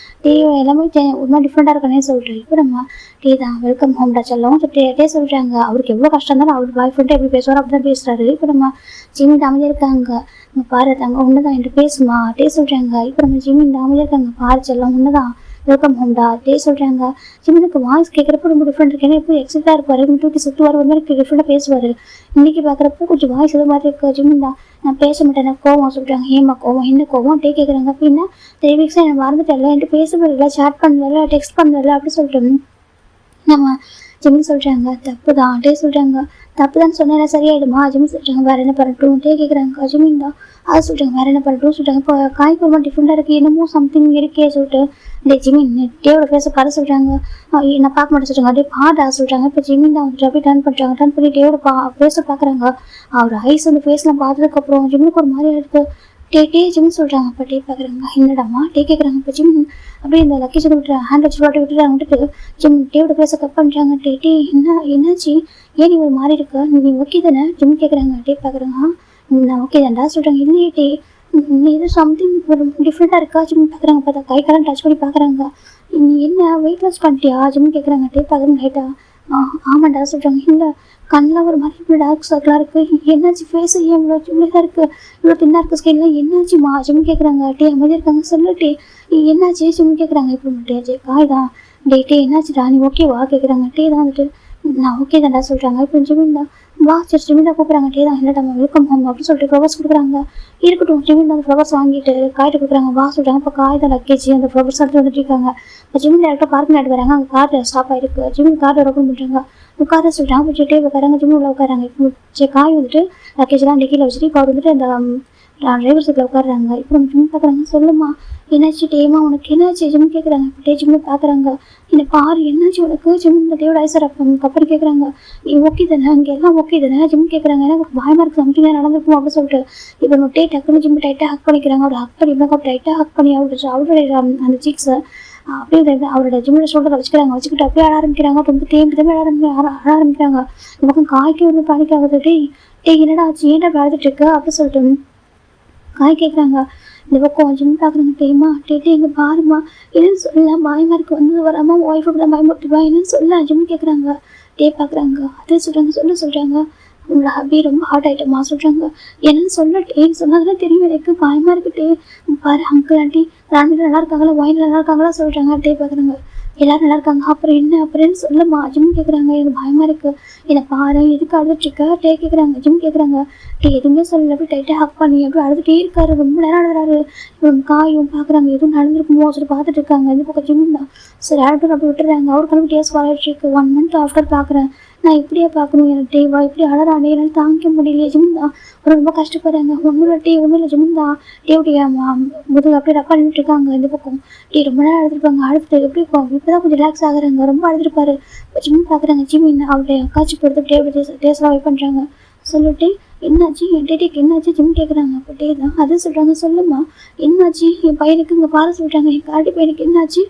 டே எல்லாமே ஒரு மாதிரி டிஃப்ரெண்டாக இருக்கனே சொல்லிட்டு இப்போ நம்ம டே தான் வெல்கம் ஹோம்டா செல்லம் டே சொல்கிறாங்க. அவருக்கு எவ்வளோ கஷ்டம் இருந்தாலும் அவர் பாய் ஃப்ரெண்டை எப்படி பேசுவார் அப்படி தான் பேசுகிறாரு. இப்போ நம்ம ஜிம்மின் அமைதியாக இருக்காங்க. இங்கே பாரு தாங்க ஒன்று தான் என்கிட்ட பேசுமா டே சொல்கிறாங்க. இப்போ நம்ம ஜிம்மின் அமைதியாக இருக்காங்க. பாரு செல்லம் ஒன்று தான் வெல்கம் ஹோம்டா டே சொல்கிறாங்க. ஜிம்மினுக்கு வாய்ஸ் கேட்குறப்ப ரொம்ப டிஃப்ரெண்ட் இருக்கு. ஏன்னா இப்போ எக்ஸைட்டாக இருப்பார், தூக்கி சுற்றுவார், ஒரு மாதிரி டிஃப்ரெண்டாக பேசுவார். இன்றைக்கி பார்க்குறப்போ கொஞ்சம் வாய்ஸ் இது மாதிரி இருக்கு. ஜிம்மின் தான் நான் பேச மாட்டேன் எனக்கு கோவம் சொல்கிறாங்க. ஏமா கோவம் என்ன கோவம் டே கேட்குறாங்க. அப்படின்னா 3 வீக்ஸாக எனக்கு மறந்துட்டேன், என்கிட்ட பேசவே சேட் பண்ணல, டெக்ஸ்ட் பண்ணல அப்படி சொல்லிட்டு நம்ம ஜிம்மின் சொல்கிறாங்க. தப்பு தான் டே சொல்கிறாங்க. தப்பு தான் சொன்னேன் சரியாயிடுமா ஜிம்மின் சொல்கிறாங்க. வேறு என்ன பண்ணட்டும் டே கேட்குறாங்க. ஜிம்மின் தான் அதை சொல்கிறாங்க. வேறு என்ன பண்ணட்டும் சொல்கிறாங்க. இப்போ காய்க்கு ரொம்ப டிஃப்ரெண்டாக இருக்குது, என்னமோ சம்திங் இருக்கே சொல்லிட்டு டே ஜிம்மின் டேவோட பேச பாட சொல்கிறாங்க. நான் பார்க்க மாட்டேன் சொல்கிறாங்க. அப்படியே பாடா சொல்கிறாங்க. இப்போ ஜிம்மின் தான் வந்துட்டு அப்படியே டர்ன் பண்ணுறாங்க. டர்ன் பண்ணி டேவோட பேச பார்க்குறாங்க. அவர் ஐஸ் வந்து ஃபேஸ்லாம் பார்த்ததுக்கப்புறம் ஜிம்முக்கு ஒரு மாதிரி இருக்குது. டே ஜிம்மின் சொல்கிறாங்க. அப்போ டே பார்க்குறாங்க. என்னடாமா டே கேட்குறாங்க. இப்போ ஜிம்மின் அப்படியே இந்த லக்கேஜ் விட்டுறாங்க, ஹேண்ட் வச்சு விட்டுறாங்க. விட்டுட்டு ஜிம் டேவோட பேச கட் பண்ணுறாங்க. டே என்னாச்சு, ஏன் நீ ஒரு மாதிரி இருக்க, நீ ஓகே தானே ஜிம் கேட்குறாங்க. டே பார்க்குறாங்க. நான் ஓகே தான்டா சொல்கிறாங்க. இல்லையே டே நீ எதுவும் சம்திங் ஒரு டிஃப்ரெண்ட்டாக இருக்கா ஜிம் பார்க்குறாங்க. பார்த்தா கை காலம் டச் பண்ணி பார்க்குறாங்க. நீ என்ன வெயிட் லாஸ் பண்ணிட்டியா ஜிம் கேட்குறாங்க. டே பார்க்குறாங்க. லைட்டாக ஆமாண்டா சொல்கிறாங்க. இல்லை கண்ணில் ஒரு மாதிரி இப்படி டார்க் சர்க்கிளாக இருக்குது, என்னாச்சு ஃபேஸு ஏன் இவ்வளோ சின்னதாக இருக்குது, இவ்வளோ தின்னாக இருக்குது ஸ்கின்லாம் என்னாச்சுமா ஜிம் கேட்குறாங்க. டே அமைதியாக இருக்காங்க. சொல்லிட்டே என்னாச்சு ஜிம் கேட்குறாங்க. இப்படி மட்டும் காய் தான் டே என்னாச்சுடா நீ ஓகேவா கேட்குறாங்க. டே தான் வந்துட்டு நான் ஓகே தான்டா சொல்கிறாங்க. இப்போ ஜிமின் தான் வா சரி ஜிமின் தான் கூப்பிட்றாங்க. டே தான் இல்லைடா வெல்கம் ஹோம் அப்படின்னு சொல்லிட்டு ஃப்ளவர்ஸ் கொடுக்குறாங்க. இருக்கட்டும் ஜிமின் தான் ஃப்ளவர்ஸ் வாங்கிட்டு காய்ட்டு கொடுக்குறாங்க. வா சொல்கிறாங்க. இப்போ காய் தான் லக்கேஜ் அந்த ஃப்ளவர்ஸ் எடுத்து வந்துட்டு இருக்காங்க. இப்போ ஜிமின் டேரக்டாக பார்க்கிங் ஆகிட்டு வராங்க. அங்கே கார் ஸ்டாப் ஆகிருக்கு. ஜிமின் கார் ஓப்பன் பண்ணுறாங்க. உட்கார சொல்கிறாங்க. இப்போ டே உட்காராங்க. ஜிமின் உள்ள உட்காராங்க. இப்போ காய் வந்துட்டு லக்கேஜ்லாம் டெக்கியில் வச்சுட்டு இப்போ அவர் வந்துட்டு அந்த டிரைவர் சீட்டில் உட்காடுறாங்க. இப்போ நம்ம ஜிம் பார்க்குறாங்க. சொல்லுமா என்னாச்சு டேமா உனக்கு என்னாச்சு ஜிம் கேட்குறாங்க. இப்போ டே ஜிம்மில் பார்க்குறாங்க. என்னை பாரு என்னாச்சு உனக்கு ஜிம் இந்த டேவோட ஐசர் அப்புறம் கேட்குறாங்க. நீ ஓகே தானே அங்கே எல்லாம் ஓகே தானே ஜிம் கேட்குறாங்க. எனக்கு பயமாக இருக்குது சம்திங்காக நடந்திருக்கும் அப்படின்னு சொல்லிட்டு இப்போ நம்ம டே டக்குன்னு ஜிம் டைட்டாக ஹக் பண்ணிக்கிறாங்க. அவர் ஹக் பண்ணி இன்னும் டைட்டாக ஹக் பண்ணி அவருடைய அந்த சீக்ஸை அப்படியே அவரோட ஜிம்மோட ஷோல்டரை வச்சுக்கிட்டு அப்படியே ஆட ஆரம்பிக்கிறாங்க. ரொம்ப தேம்பி ஆட ஆரம்பிக்கிறாங்க. இந்த பக்கம் காய்க்கு வந்து பனிக்காகுது. டே என்னடா ஆச்சு ஏன்டா அழுதுட்டு இருக்கு அப்படின்னு சொல்லிட்டு காய் கேட்குறாங்க. இந்த பக்கம் ஜிம் பார்க்குறாங்க. டேமா டே எங்கே பாருமா என்னன்னு சொல்லலாம் பயமாக இருக்குது வந்து வராமல் ஒய்ஃபை தான் பயமுறுத்துவா என்னன்னு சொல்லலாம் ஜிம் கேட்குறாங்க. டே பார்க்குறாங்க. அதே சொல்கிறாங்க. உங்களோட ஹாபி ரொம்ப ஹார்ட் ஐட்டமா சொல்கிறாங்க. என்னன்னு சொல்லட்டேன்னு சொன்னதெல்லாம் தெரியும் எனக்கு பயமாக இருக்குட்டே. பாரு அங்கிள் ஆண்டி ராணி நல்லா இருக்காங்களா ஒயின் நல்லா இருக்காங்களா சொல்கிறாங்க. டே பார்க்குறாங்க. எல்லோரும் நல்லா இருக்காங்க. அப்புறம் என்ன சொல்லமா ஜிம் கேட்குறாங்க. எனக்கு பயமாக இருக்குது என்னை பாரு எதுக்கு அழுதுட்டுருக்க டே கேட்குறாங்க. ஜிம் கேட்குறாங்க. டே எதுவுமே சொல்லலை அப்படி டைட்டாக ஹக் பண்ணி அப்படி அழுதுகிட்டே இருக்காரு. ரொம்ப நேரம் அழுதுறாரு. இவங்க காயும் பார்க்குறாங்க எதுவும் நடந்துருக்குமோ சொல்லி பார்த்துட்டு இருக்காங்க. இந்த பக்கம் ஜிம் தான் சரி ஆல்டர் அப்படி விட்டுறாங்க. அவர் கிளம்பி டேஸ் ஃபாலோட்ருக்கு 1 month ஆஃப்டர் பார்க்குறேன். நான் இப்படியே பார்க்கணும் எனக்கு டேவா இப்படி அழறானே என்னால் தாங்கிக்க முடியலையே ஜிமிந்தா ரொம்ப கஷ்டப்படுறாங்க ஒன்றும் இல்லை ஜிமிந்தா டேவுடைய முதுகு அப்படியே ரப்பா நின்றுட்டு இருக்காங்க இந்த பக்கம் ரொம்ப நேரம் அழுதுருப்பாங்க அழுதுட்டு எப்படி இப்போதான் கொஞ்சம் ரிலாக்ஸ் ஆகுறாங்க ரொம்ப அழுதுருப்பாரு ஜிம் பார்க்குறாங்க ஜிமின் அவருடைய காட்சி பொறுத்து டேவுடைய டேஸ்லாம் வெயிட் பண்ணுறாங்க சொல்லிட்டு என்னாச்சு என் டேட்டிக்கு என்னாச்சு ஜிம் கேட்குறாங்க அப்போ டே தான் அது சொல்கிறாங்க சொல்லுமா என்னாச்சு என் பையனுக்கு இங்கே பாரு சொல்கிறாங்க என் காட்டி பையனுக்கு என்னாச்சு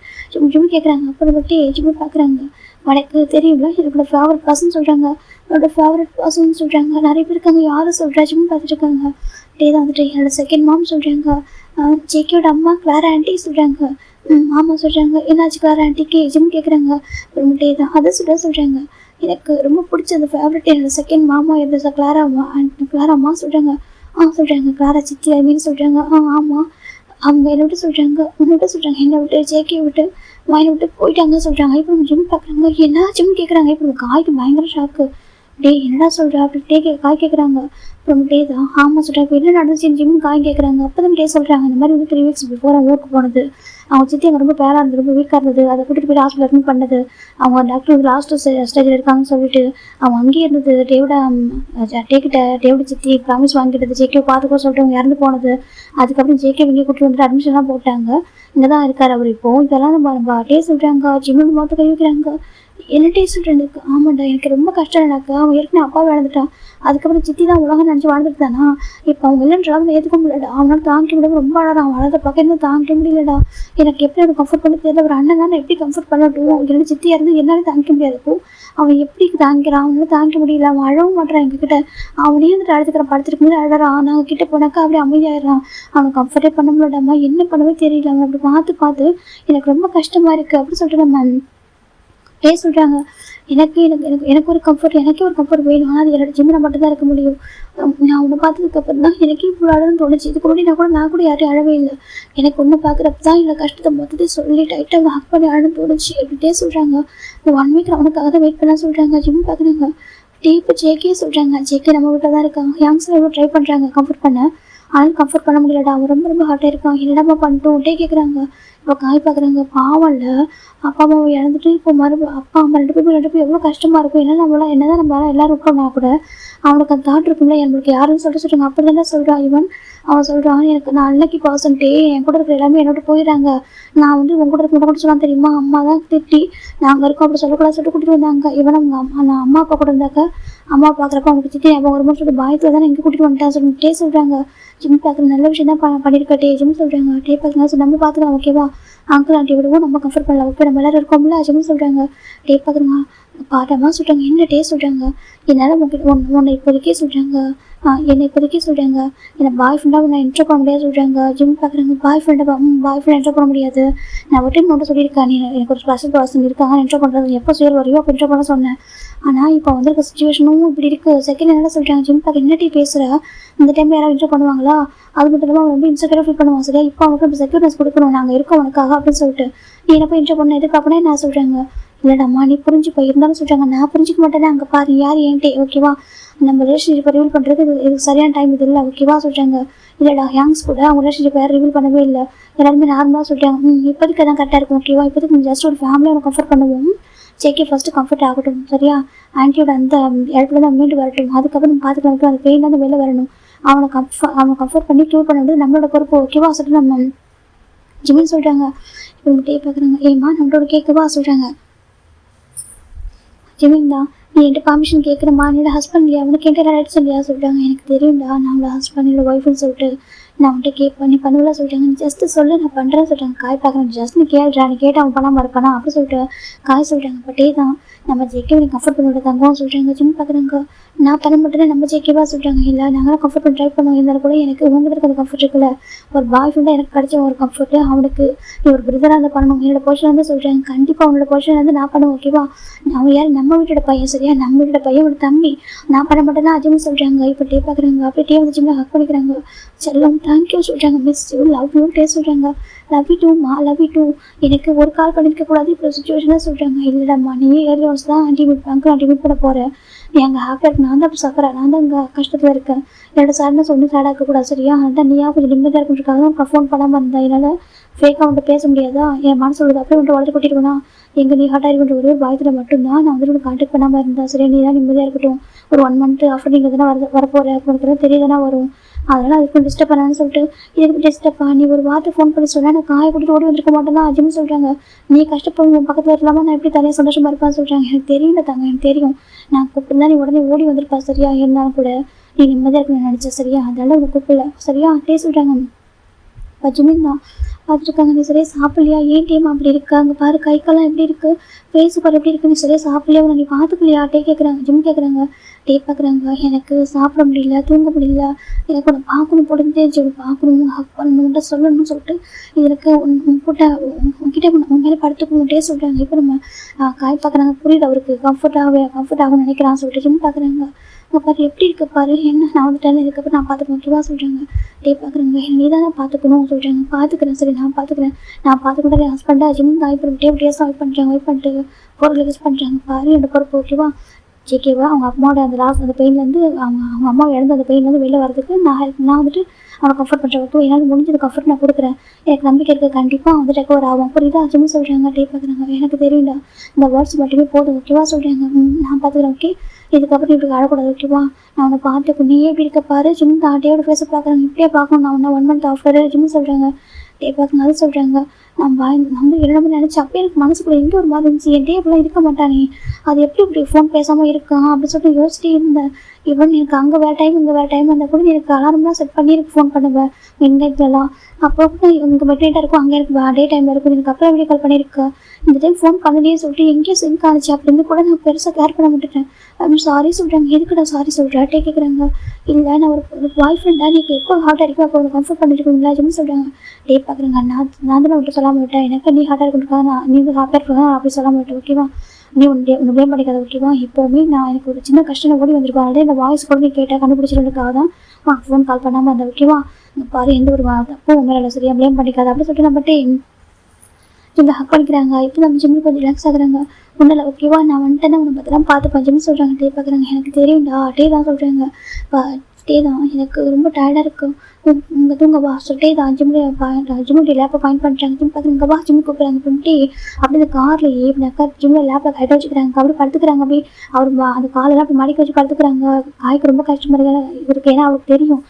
ஜிம் கேட்குறாங்க அப்புறம் பட்டு ஜிம் பார்க்குறாங்க உனக்கு தெரியும்ல என்னோட ஃபேவரட் பர்சன் சொல்கிறாங்க என்னோட ஃபேவரட் பர்சன் சொல்கிறாங்க நிறைய பேர் இருக்காங்க யாரும் சொல்கிறா ஜிம் பார்த்துட்டு இருக்காங்க டே தான் வந்துட்டு என்னோட செகண்ட் மாம் சொல்கிறாங்க ஜேக்கியோட அம்மா கிளாரா ஆண்டி சொல்கிறாங்க மாமா சொல்கிறாங்க என்னாச்சு கிளாரா ஆண்டிக்கு ஜிம் கேட்குறாங்க அப்புறம் டே தான் அதை சொல்கிறாங்க எனக்கு ரொம்ப பிடிச்ச அந்த ஃபேவரட் என்னோட செகண்ட் மாமா இருந்த கிளாரா அம்மா சொல்கிறாங்க சொல்கிறாங்க கிளாரா சித்தி அப்படின்னு சொல்கிறாங்க ஆமாம் அவங்க என்னை விட்டு சொல்கிறாங்க என்னை விட்டு ஜேக்கியை விட்டு வாயினை விட்டு போயிட்டாங்க சொல்கிறாங்க இப்போ ஜிம் பார்க்குறாங்க என்ன ஜிம் கேட்குறாங்க இப்போ காய்க்கு பயங்கர ஷாக்கு டே என்னடா சொல்கிறா அப்படி காய் கேட்குறாங்க அப்புறம் டே தான் ஆமாம் சொல்கிறாங்க இப்போ என்ன நடந்துச்சு ஜிம் காய் கேட்குறாங்க அப்போ தான் டே சொல்கிறாங்க இந்த மாதிரி வந்து 3 weeks பிஃபோர் அவங்க ஊருக்கு போனது அவங்க சித்தி அங்கே ரொம்ப பேராக இருந்தது ரொம்ப வீக்காக இருந்தது அதை கூட்டிகிட்டு போய் ஹாஸ்பிட்டல் அட்மிட் பண்ணது அவங்க டாக்டர் வந்து லாஸ்ட் ஸ்டேஜில் இருக்காங்கன்னு சொல்லிட்டு அவங்க அங்கேயே இருந்தது டேவிட சித்தி ப்ராமிஸ் வாங்கிட்டது ஜேகே பார்த்துக்கோ சொல்லிட்டு அவங்க இறந்து போனது அதுக்கப்புறம் ஜேகே இங்கே கூட்டிட்டு வந்துட்டு அட்மிஷன்லாம் போட்டாங்க இங்கே தான் இருக்கார் அவர் இப்போது இதெல்லாம் நம்ம டே சொல்கிறாங்க ஜிம்மோட மொத்த கை வைக்கிறாங்க என்ன டே சொல்கிறேன் ஆமாண்டா எனக்கு ரொம்ப கஷ்டம் எனக்கு அவன் ஏற்கனவே அப்பாவை இழந்துட்டான் அதுக்கப்புறம் சித்தி தான் உலகம் நினச்சி வாழ்ந்துட்டு தானா இப்போ அவங்க இல்லைன்றாலும் ஏற்றுக்க முடியலடா அவனால் தாங்கிக்க முடியாது ரொம்ப அழகான் அவன் அழகை பக்கம் தாங்கிக்க முடியலடா எனக்கு எப்படி அதை கம்ஃபர்ட் பண்ணி தெரியல ஒரு அண்ணன் தான் எப்படி கம்ஃபர்ட் பண்ணட்டும் என்னோட சித்தியாக இருந்து என்னால் தாங்கிக்க முடியாது அவன் எப்படி தாங்கிக்கிறான் அவனால தாங்கிக்க முடியல அவன் அழவும் மாட்டான் எங்ககிட்ட அவனே வந்துட்டு அழுதுக்கிறான் படுத்துருக்கு போது அழறான் நாங்கள் கிட்ட போனாக்கா அப்படியே அமைதியாயிடுறான் அவனை கம்ஃபர்டே பண்ண முடியாடாமா என்ன பண்ணவே தெரியல அவன் அப்படி பார்த்து எனக்கு ரொம்ப கஷ்டமாக இருக்குது அப்படின்னு சொல்லிட்டு நம்ம சொல்கிறாங்க எனக்கு ஒரு கம்ஃபர்ட் எனக்கே ஒரு கம்ஃபர்ட் வேணும் ஆனால் அது என்னோட ஜிம்மில் மட்டும்தான் இருக்க முடியும் நான் உன்னை பார்த்ததுக்கப்புறம் தான் எனக்கே இவ்வளோ அழகுன்னு தோணுச்சு இதுக்கு முன்னாடி நான் கூட யாரையும் அழவே இல்லை எனக்கு ஒன்று பார்க்குறப்ப தான் என்னோட கஷ்டத்தை மொத்தத்தையும் சொல்லி டைட்டாக ஹக் பண்ணி அழன்னு தோணுச்சு அப்படின்ட்டே சொல்கிறாங்க இந்த 1 week அவனுக்காக தான் வெயிட் பண்ண சொல்கிறாங்க ஜிம் பார்க்குறாங்க இப்போ ஜேகே சொல்கிறாங்க ஜேகே நம்ம வீட்டில் தான் இருக்காங்க யங்ஸில் எவ்வளோ ட்ரை பண்ணுறாங்க கம்ஃபர்ட் பண்ண ஆனால் கம்ஃபர்ட் பண்ண முடியலடா அவன் ரொம்ப ஹார்ட்டாக இருக்கான் என்னடாமா பண்ணிட்டோம் டே கேட்குறாங்க இப்போ காய் பார்க்குறாங்க பாவம் இல்லை அப்பா அம்மாவை இழந்துட்டு இப்போ அப்பா அம்மா 2 பேரும் எவ்வளோ கஷ்டமாக இருக்கும் ஏன்னா நம்மளாம் எல்லாரும் இருக்கோம்னா கூட அவனுக்கு அந்த தாட் இருக்கும்ல எனக்கு யாருன்னு சொல்கிறாங்க அப்படி தானே சொல்கிறான் அவன் சொல்கிறான் எனக்கு நான் அன்னைக்கு பர்சன்ட்டே என் கூட இருக்கிற எல்லாமே என்னோட போயிடறாங்க நான் வந்து உங்க கூட இருக்க கூட சொல்லலாம் தெரியுமா அம்மா தான் திட்டி நாங்கள் இருக்கோம் அப்படி சொல்லக்கூடாது சொல்லிட்டு கூட்டிட்டு வந்தாங்க அவங்க நான் அம்மா அப்பா கூட இருந்தாக்க அம்மா பார்க்குறப்ப அவனுக்கு திட்டி அவங்க ஒரு மாதிரி சொல்லிட்டு பயத்தில் தான் இங்கே கூட்டிட்டு வந்துட்டேன் சொல்லிட்டு சொல்கிறாங்க ஜிம் பார்க்குற நல்ல விஷயம் தான் பண்ணியிருக்கட்டே ஜிம் சொல்கிறாங்க டே பார்க்குறாங்க நம்ம பார்த்துக்கலாம் ஓகேவா அங்கிள் ஆண்டி விடுவோம் நம்ம கம்ஃபர்ட் பண்ணலாம் ஓகே நம்ம எல்லாரும் இருக்கோம்ல ஜிம் சொல்கிறாங்க டே பார்க்குறேங்க பாட்டமாக சொல்கிறாங்க என்ன டே சொல்கிறாங்க என்னால் உன்னை இப்போதைக்கே சொல்கிறாங்க என்னை இப்போதைக்கே சொல்கிறாங்க என்னை பாய் ஃப்ரெண்டாக நான் என்ட்ரு பண்ண முடியாது சொல்கிறாங்க ஜிம் பார்க்குறாங்க பாய் ஃப்ரெண்ட் என்ட்ரு பண்ண முடியாது நான் ஒரு டைம் மட்டும் சொல்லியிருக்கேன் எனக்கு ஒரு ஸ்பெஷல் பர்சன் இருக்காங்க என்ட்ரு பண்ணுறது எப்போ சுயல் வரையோ அப்போ என்ட்ரு பண்ண சொன்னேன் ஆனால் இப்போ வந்திருக்க சுச்சுவேஷனும் இப்படி இருக்குது செகண்ட் என்ன சொல்கிறாங்க ஜிம் பார்க்க என்ன டீ பேசுகிற இந்த டைமில் யாராவது என்ட்ரு பண்ணுவாங்களா அது மட்டும் இல்லாமல் ரொம்ப இன்செக்யூராக ஃபீல் பண்ணுவாங்க சரியா இப்போ அவனுக்கு நம்ம செக்யூர்னஸ் கொடுக்கணும் நாங்கள் இருக்கோம் உனக்காக அப்படின்னு சொல்லிட்டு நீ என்ன போய் என்ட்ரு பண்ண எதிர்பார்க்கணும் நான் சொல்கிறாங்க இல்லைடாம்மா நீ புரிஞ்சுப்போ இருந்தாலும் சொல்கிறாங்க நான் புரிஞ்சிக்க மாட்டேன் அங்கே பாரு யார் ஏன்ட்டே ஓகேவா நம்ம ரிலேஷன்ஷிப்பை ரிவீல் பண்ணுறது இது சரியான டைம் இது இல்லை ஓகேவா சொல்கிறாங்க இல்லைடா யங்ஸ் கூட அவங்க ரிலேஷன்ஷிப்பை யாரும் ரிவீல் பண்ணவே இல்லை எல்லாருமே நார்மலாக சொல்கிறாங்க இப்போதைக்கு தான் கரெக்டாக இருக்கும் ஓகேவா இப்போதைக்கு நம்ம ஜஸ்ட் ஒரு ஃபேமிலியை அவனை கம்ஃபர்ட் பண்ணுவோம் ஜேகே ஃபஸ்ட்டு கம்ஃபர்ட் ஆகட்டும் சரியா ஆன்ட்டியோட அந்த இடத்துல தான் மீண்டு வரட்டும் அதுக்கப்புறம் நம்ம பார்த்துக்கலாம் அந்த பெயின்லேருந்து வெளில வரணும் அவனை கம்ஃபர்ட் பண்ணி க்யூர் பண்ண வேண்டியது நம்மளோட பொறுப்பு ஓகேவா சொல்லிட்டு நம்ம ஜிமின் சொல்கிறாங்க இப்போ நம்ம டே பார்க்குறாங்க ஏம்மா நம்மளோட கேட்கவா சொல்கிறாங்க ஜிமின் தான் நீ என்கிட்ட பர்மிஷன் கேட்குறமா என்னோட ஹஸ்பண்ட் இல்லையா அவனுக்கு என்கிட்ட ரைட்ஸ் இல்லையா சொல்லிட்டாங்க எனக்கு தெரியும்டா நம்மளோட ஹஸ்பண்ட் என்னோட ஒய்ஃப்னு சொல்லிட்டு நான் அவன்கிட்ட கேட்பேன் நீ பண்ணுவலாம் சொல்லிட்டாங்க நீ ஜஸ்ட்டு சொல்லு நான் பண்ணுறேன்னு சொல்லிட்டாங்க காய் பார்க்குறேன் ஜஸ்ட் நீ கேள்றா நீ கேட்டு அவன் பண்ணாமல் இருப்பானா அப்படி சொல்லிட்டு காய் சொல்லிட்டாங்க பட்டே தான் நம்ம ஜேகே நீ கம்ஃபர்ட் பண்ணி தங்கம் சொல்கிறாங்க ஜிம் பார்க்குறாங்க நான் பண்ண மட்டும் நம்ம ஜேகேவா சொல்கிறாங்க இல்லை நாங்களும் கம்ஃபர்ட் பண்ணி ட்ரை பண்ணுவோம் இருந்தாலும் கூட எனக்கு உங்கள்கிட்ட இருக்கிற கம்ஃபர்ட் இருக்குல்ல ஒரு பாய் ஃப்ரெண்டாக எனக்கு கிடைச்ச ஒரு கம்ஃபர்ட்டு அவனுக்கு நீ ஒரு பிரதராக இருந்து பண்ணணும் என்னோட போர்ஷன் வந்து சொல்கிறாங்க கண்டிப்பாக அவனோட போர்ஷன் வந்து நான் பண்ணுவேன் ஓகேவா அவன் யார் நம்ம வீட்டோட பையன் சரியா நம்ம வீட்டோட பையன் ஒரு தம்பி நான் பண்ண மாட்டேன்னா அஜிம் சொல்கிறாங்க இப்போ டே பார்க்குறாங்க அப்படியே டே வந்து ஜிம்மில் ஹக் பண்ணிக்கிறாங்க செல்லம் தேங்க்யூ சொல்கிறாங்க மிஸ் யூ லவ் யூ டே சொல்கிறாங்க லவ் யூ டூமா லவ் யூ டூ எனக்கு ஒரு கால் பண்ணியிருக்க கூடாது இப்போ சுச்சுவேஷனாக சொல்கிறாங்க இல்லைடாம்மா நீயே ஏர்லி ஒன்ஸ் தான் அங்கிள் மீட் பண்ண போகிறேன் நீ அங்கே ஹாப்பியாக இருக்கு நான் தான் இப்போ சஃபரேன் நான் தான் இங்கே கஷ்டத்தில் இருக்கேன் என்னோட சார்னஸ் ஒன்றும் சேடாக இருக்கக்கூடாது சரியா அதான் நீயா கொஞ்சம் நிம்மதியாக இருக்கிறதுக்காக தான் ஃபோன் பண்ணாமல் இருந்தேன் என்னால் ஃபேக்காக வந்துட்டு பேச முடியாதா? என் மனசு உள்ளது அப்படியே வந்துட்டு வளர்த்து கொட்டிருக்கா? எங்கே நீ ஹார்ட் ஆகிருக்கின்ற ஒரே ஒரு பயத்தில் மட்டும்தான் நான் வந்துட்டு கான்டாக்ட் பண்ணாமல் இருந்தா. சரியா, நீ தான் நிம்மதியாக இருக்கட்டும். ஒரு 1 மந்த் ஆஃப்டர் நீங்கள் தானே வரப்போகிற உங்களுக்கு தான் தெரியதானே வரும். அதனால் அதுக்கு டிஸ்டர்ப் பண்ணான்னு சொல்லிட்டு இதுக்கு டிஸ்டர்பா நீ ஒரு வார்த்தை ஃபோன் பண்ணி சொல்ல நான் காய கூட்டிட்டு ஓடி வந்திருக்க மாட்டேன்னா அஜின்னு சொல்கிறாங்க. நீ கஷ்டப்படும் உன் பக்கத்தில் இருக்கலாமா? நான் எப்படி தனியாக சந்தோஷமாக இருப்பான்னு சொல்கிறாங்க. எனக்கு தெரியல தாங்க, எனக்கு தெரியும். நான் கூப்பிட்டு நீ உடனே ஓடி வந்திருப்பா. சரியா, இருந்தாலும் கூட நீ நிம்மதியாக இருக்கணும்னு நினச்சேன். சரியா, அதனால உனக்கு கூப்பிடல. சரியா, டே சொல்கிறாங்க. ஜிமின் தான் பார்த்துருக்காங்க. நீ சரியா சாப்பிடலையா? ஏன் டேம் அப்படி இருக்கு? அங்கே பாரு கை காலம் எப்படி இருக்குது, ஃபேஸ் பாரு எப்படி இருக்குது, நீ சரியா சாப்பிடலையா? நீ பார்த்துக்கலையா? டே கேட்குறாங்க. ஜிம் கேட்குறாங்க. டே பார்க்குறாங்க. எனக்கு சாப்பிட முடியல, தூங்க முடியல, எனக்கு உன்னை பார்க்கணும் போடுந்தே இருந்துச்சு, பார்க்கணும் ஹக் பண்ணணுன்ட்டு சொல்லணும்னு சொல்லிட்டு இதற்கு உங்ககிட்ட உன் மேலே படுத்துக்கணுட்டே சொல்கிறாங்க. இப்போ நம்ம காய் பார்க்குறாங்க. புரியுது அவருக்கு கம்ஃபர்ட் ஆகும்னு நினைக்கிறான்னு சொல்லிட்டு ஜிம் பார்க்குறாங்க. அங்கே பாரு எப்படி இருக்க பாரு, என்ன நான் வந்துட்டேன், இதுக்கப்புறம் நான் பார்த்துக்கணும் ஓகேவா சொல்கிறாங்க. டே பார்க்குறாங்க. நீ தானே பார்த்துக்கணும் சொல்கிறாங்க. பார்த்துக்கிறேன், சரி நான் பார்த்துக்கிட்டே என் ஹஸ்பண்டாக ஜிம் தான் இப்போ டேஸ் வெயிட் பண்ணிட்டு பொருள் யூஸ் பண்ணுறாங்க. பாரு என்னோட பொறுப்பு ஓகேவா. ஜேகேவா அவங்க அம்மாவோட அந்த பெயின்லேருந்து அவங்க அம்மா இழந்த அந்த பெயின்லேருந்து வெளில வரதுக்கு நான் வந்துட்டு அவனை கம்ஃபர்ட் பண்ணுறேன். ஓகே, என்னால் முடிஞ்சது கம்ஃபர்ட் நான் கொடுக்குறேன். எனக்கு நம்பிக்கை இருக்குது, கண்டிப்பாக வந்துட்டு ரெக்கவர் ஆகும். புரியுதா அஜின்னு சொல்கிறாங்க. டே பார்க்குறாங்க. எனக்கு தெரியும்டா, இந்த வேர்ட்ஸ் மட்டுமே போதும் ஓகேவா சொல்கிறாங்க. நான் பார்த்துக்கிறேன். ஓகே, இதுக்கப்புறம் இப்படி அழக்கூடாது ஓகேவா. நான் உன்னை பார்த்துக்கு நீ எப்படி இருக்க பாரு. ஜிம் தான் டேயோட ஃபேஸை பார்க்குறாங்க. இப்படியே பார்க்கணும் நான் உன்னை 1 மந்த் ஆஃப்டர் ஜிம்னு சொல்கிறாங்க. டே பார்க்குங்க. அது சொல்கிறாங்க. நான் வந்து என்னமோ நினச்சி அப்பயே எனக்கு மனசுக்குள்ள எங்கே ஒரு மாதிரி இருந்துச்சு. என் டே இப்படிலாம் இருக்க மாட்டானே, அது எப்படி இப்படி ஃபோன் பேசாமல் இருக்கான் அப்படின்னு சொல்லிட்டு யோசிச்சுட்டே இருந்தேன். ஈவன் எனக்கு அங்கே வேறு டைம் இங்கே வேறு டைம் இருந்தால் கூட எனக்கு அலாரம்லாம் செட் பண்ணி எனக்கு ஃபோன் பண்ணுவேன் மிட் நைட்லலாம். அப்போ கூட இங்கே மிட் நைட்டாக இருக்கும், அங்கே எனக்கு டே டைமில் இருக்கும். எனக்கு அப்புறம் வீடியோ கால் பண்ணியிருக்கேன். இந்த டைம் ஃபோன் பண்ணலையே சொல்லிட்டு எங்கேயோ சிங்க் ஆனிச்சு அப்படின்னு கூட நான் பெருசாக கேர் பண்ண விட்டுட்டேன். அப்படின்னு சாரி சொல்கிறாங்க. எதுக்குடா சாரி சொல்கிறேன்? டே கேட்குறாங்க. இல்லை நான் ஒரு பாய் ஃப்ரெண்டாக நீக்கு எப்போ ஹார்ட்டாக இருக்கும் அப்போ ஒரு கம்ஃபர்ட் பண்ணிருக்கீங்களா அப்படின்னு சொல்கிறாங்க. டே பார்க்குறேங்க. நான் தான் விட்டு சொல்லாமல் விட்டேன். எனக்கு நீ ஹார்ட்டாக இருக்குறதுக்காக நீ ஹாப்பியாக இருக்கா அப்படி சொல்லாமல் விட்டேன் ஓகேவா. நீ உன்னை ப்ளேம் பண்ணிக்காத ஓகேவா. எப்போவுமே நான் எனக்கு ஒரு சின்ன கஷ்டம் ஓடி வந்திருப்பேன். அதே இந்த வாய்ஸ் கூட நீ கேட்டால் கண்டுபிடிச்சிருக்காக தான் ஃபோன் கால் பண்ணாமல் இருந்தேன் ஓகேவா. பாரு எந்த ஒரு தப்பும் உண்மையில இல்லை சரியா, ப்ளேம் பண்ணிக்காத அப்படின்னு சொல்லிட்டு நம்மகிட்ட இந்த ஹக் பண்ணிக்கிறாங்க. இப்போ நம்ம ஜிம்மில் கொஞ்சம் ரிலாக்ஸ் ஆகுறாங்க. ஒன்றில் ஓகேவா நான் வந்துட்டேன்னா உன்னை பற்றிலாம் பார்த்துப்பேன் ஜிம்னு சொல்கிறாங்க. டே பார்க்குறாங்க. எனக்கு தெரியும்டா டே தான் சொல்கிறாங்க. டே தான் எனக்கு ரொம்ப டயர்டாக இருக்குது, உங்கள் தூங்கவா சொல்லிட்டே தான் ஜிம்முடைய லேப்பை பாயிண்ட் பண்ணுறாங்க. ஜிம் பார்க்குறாங்க. வா ஜிம் கூப்பிட்றாங்க பண்ணிட்டு அப்படி இந்த கார்லேயே இப்படினாக்கா ஜிம்மில் லேப்பில் கைட்ட வச்சுக்கிறாங்க. அப்படி படுத்துக்கிறாங்க. அப்படி அவர் அந்த காலெல்லாம் அப்படி மடிக்க வச்சு படுத்துக்கிறாங்க. காய்க்கு ரொம்ப கஷ்டமாக இருக்கு. ஏன்னா அவருக்கு தெரியும்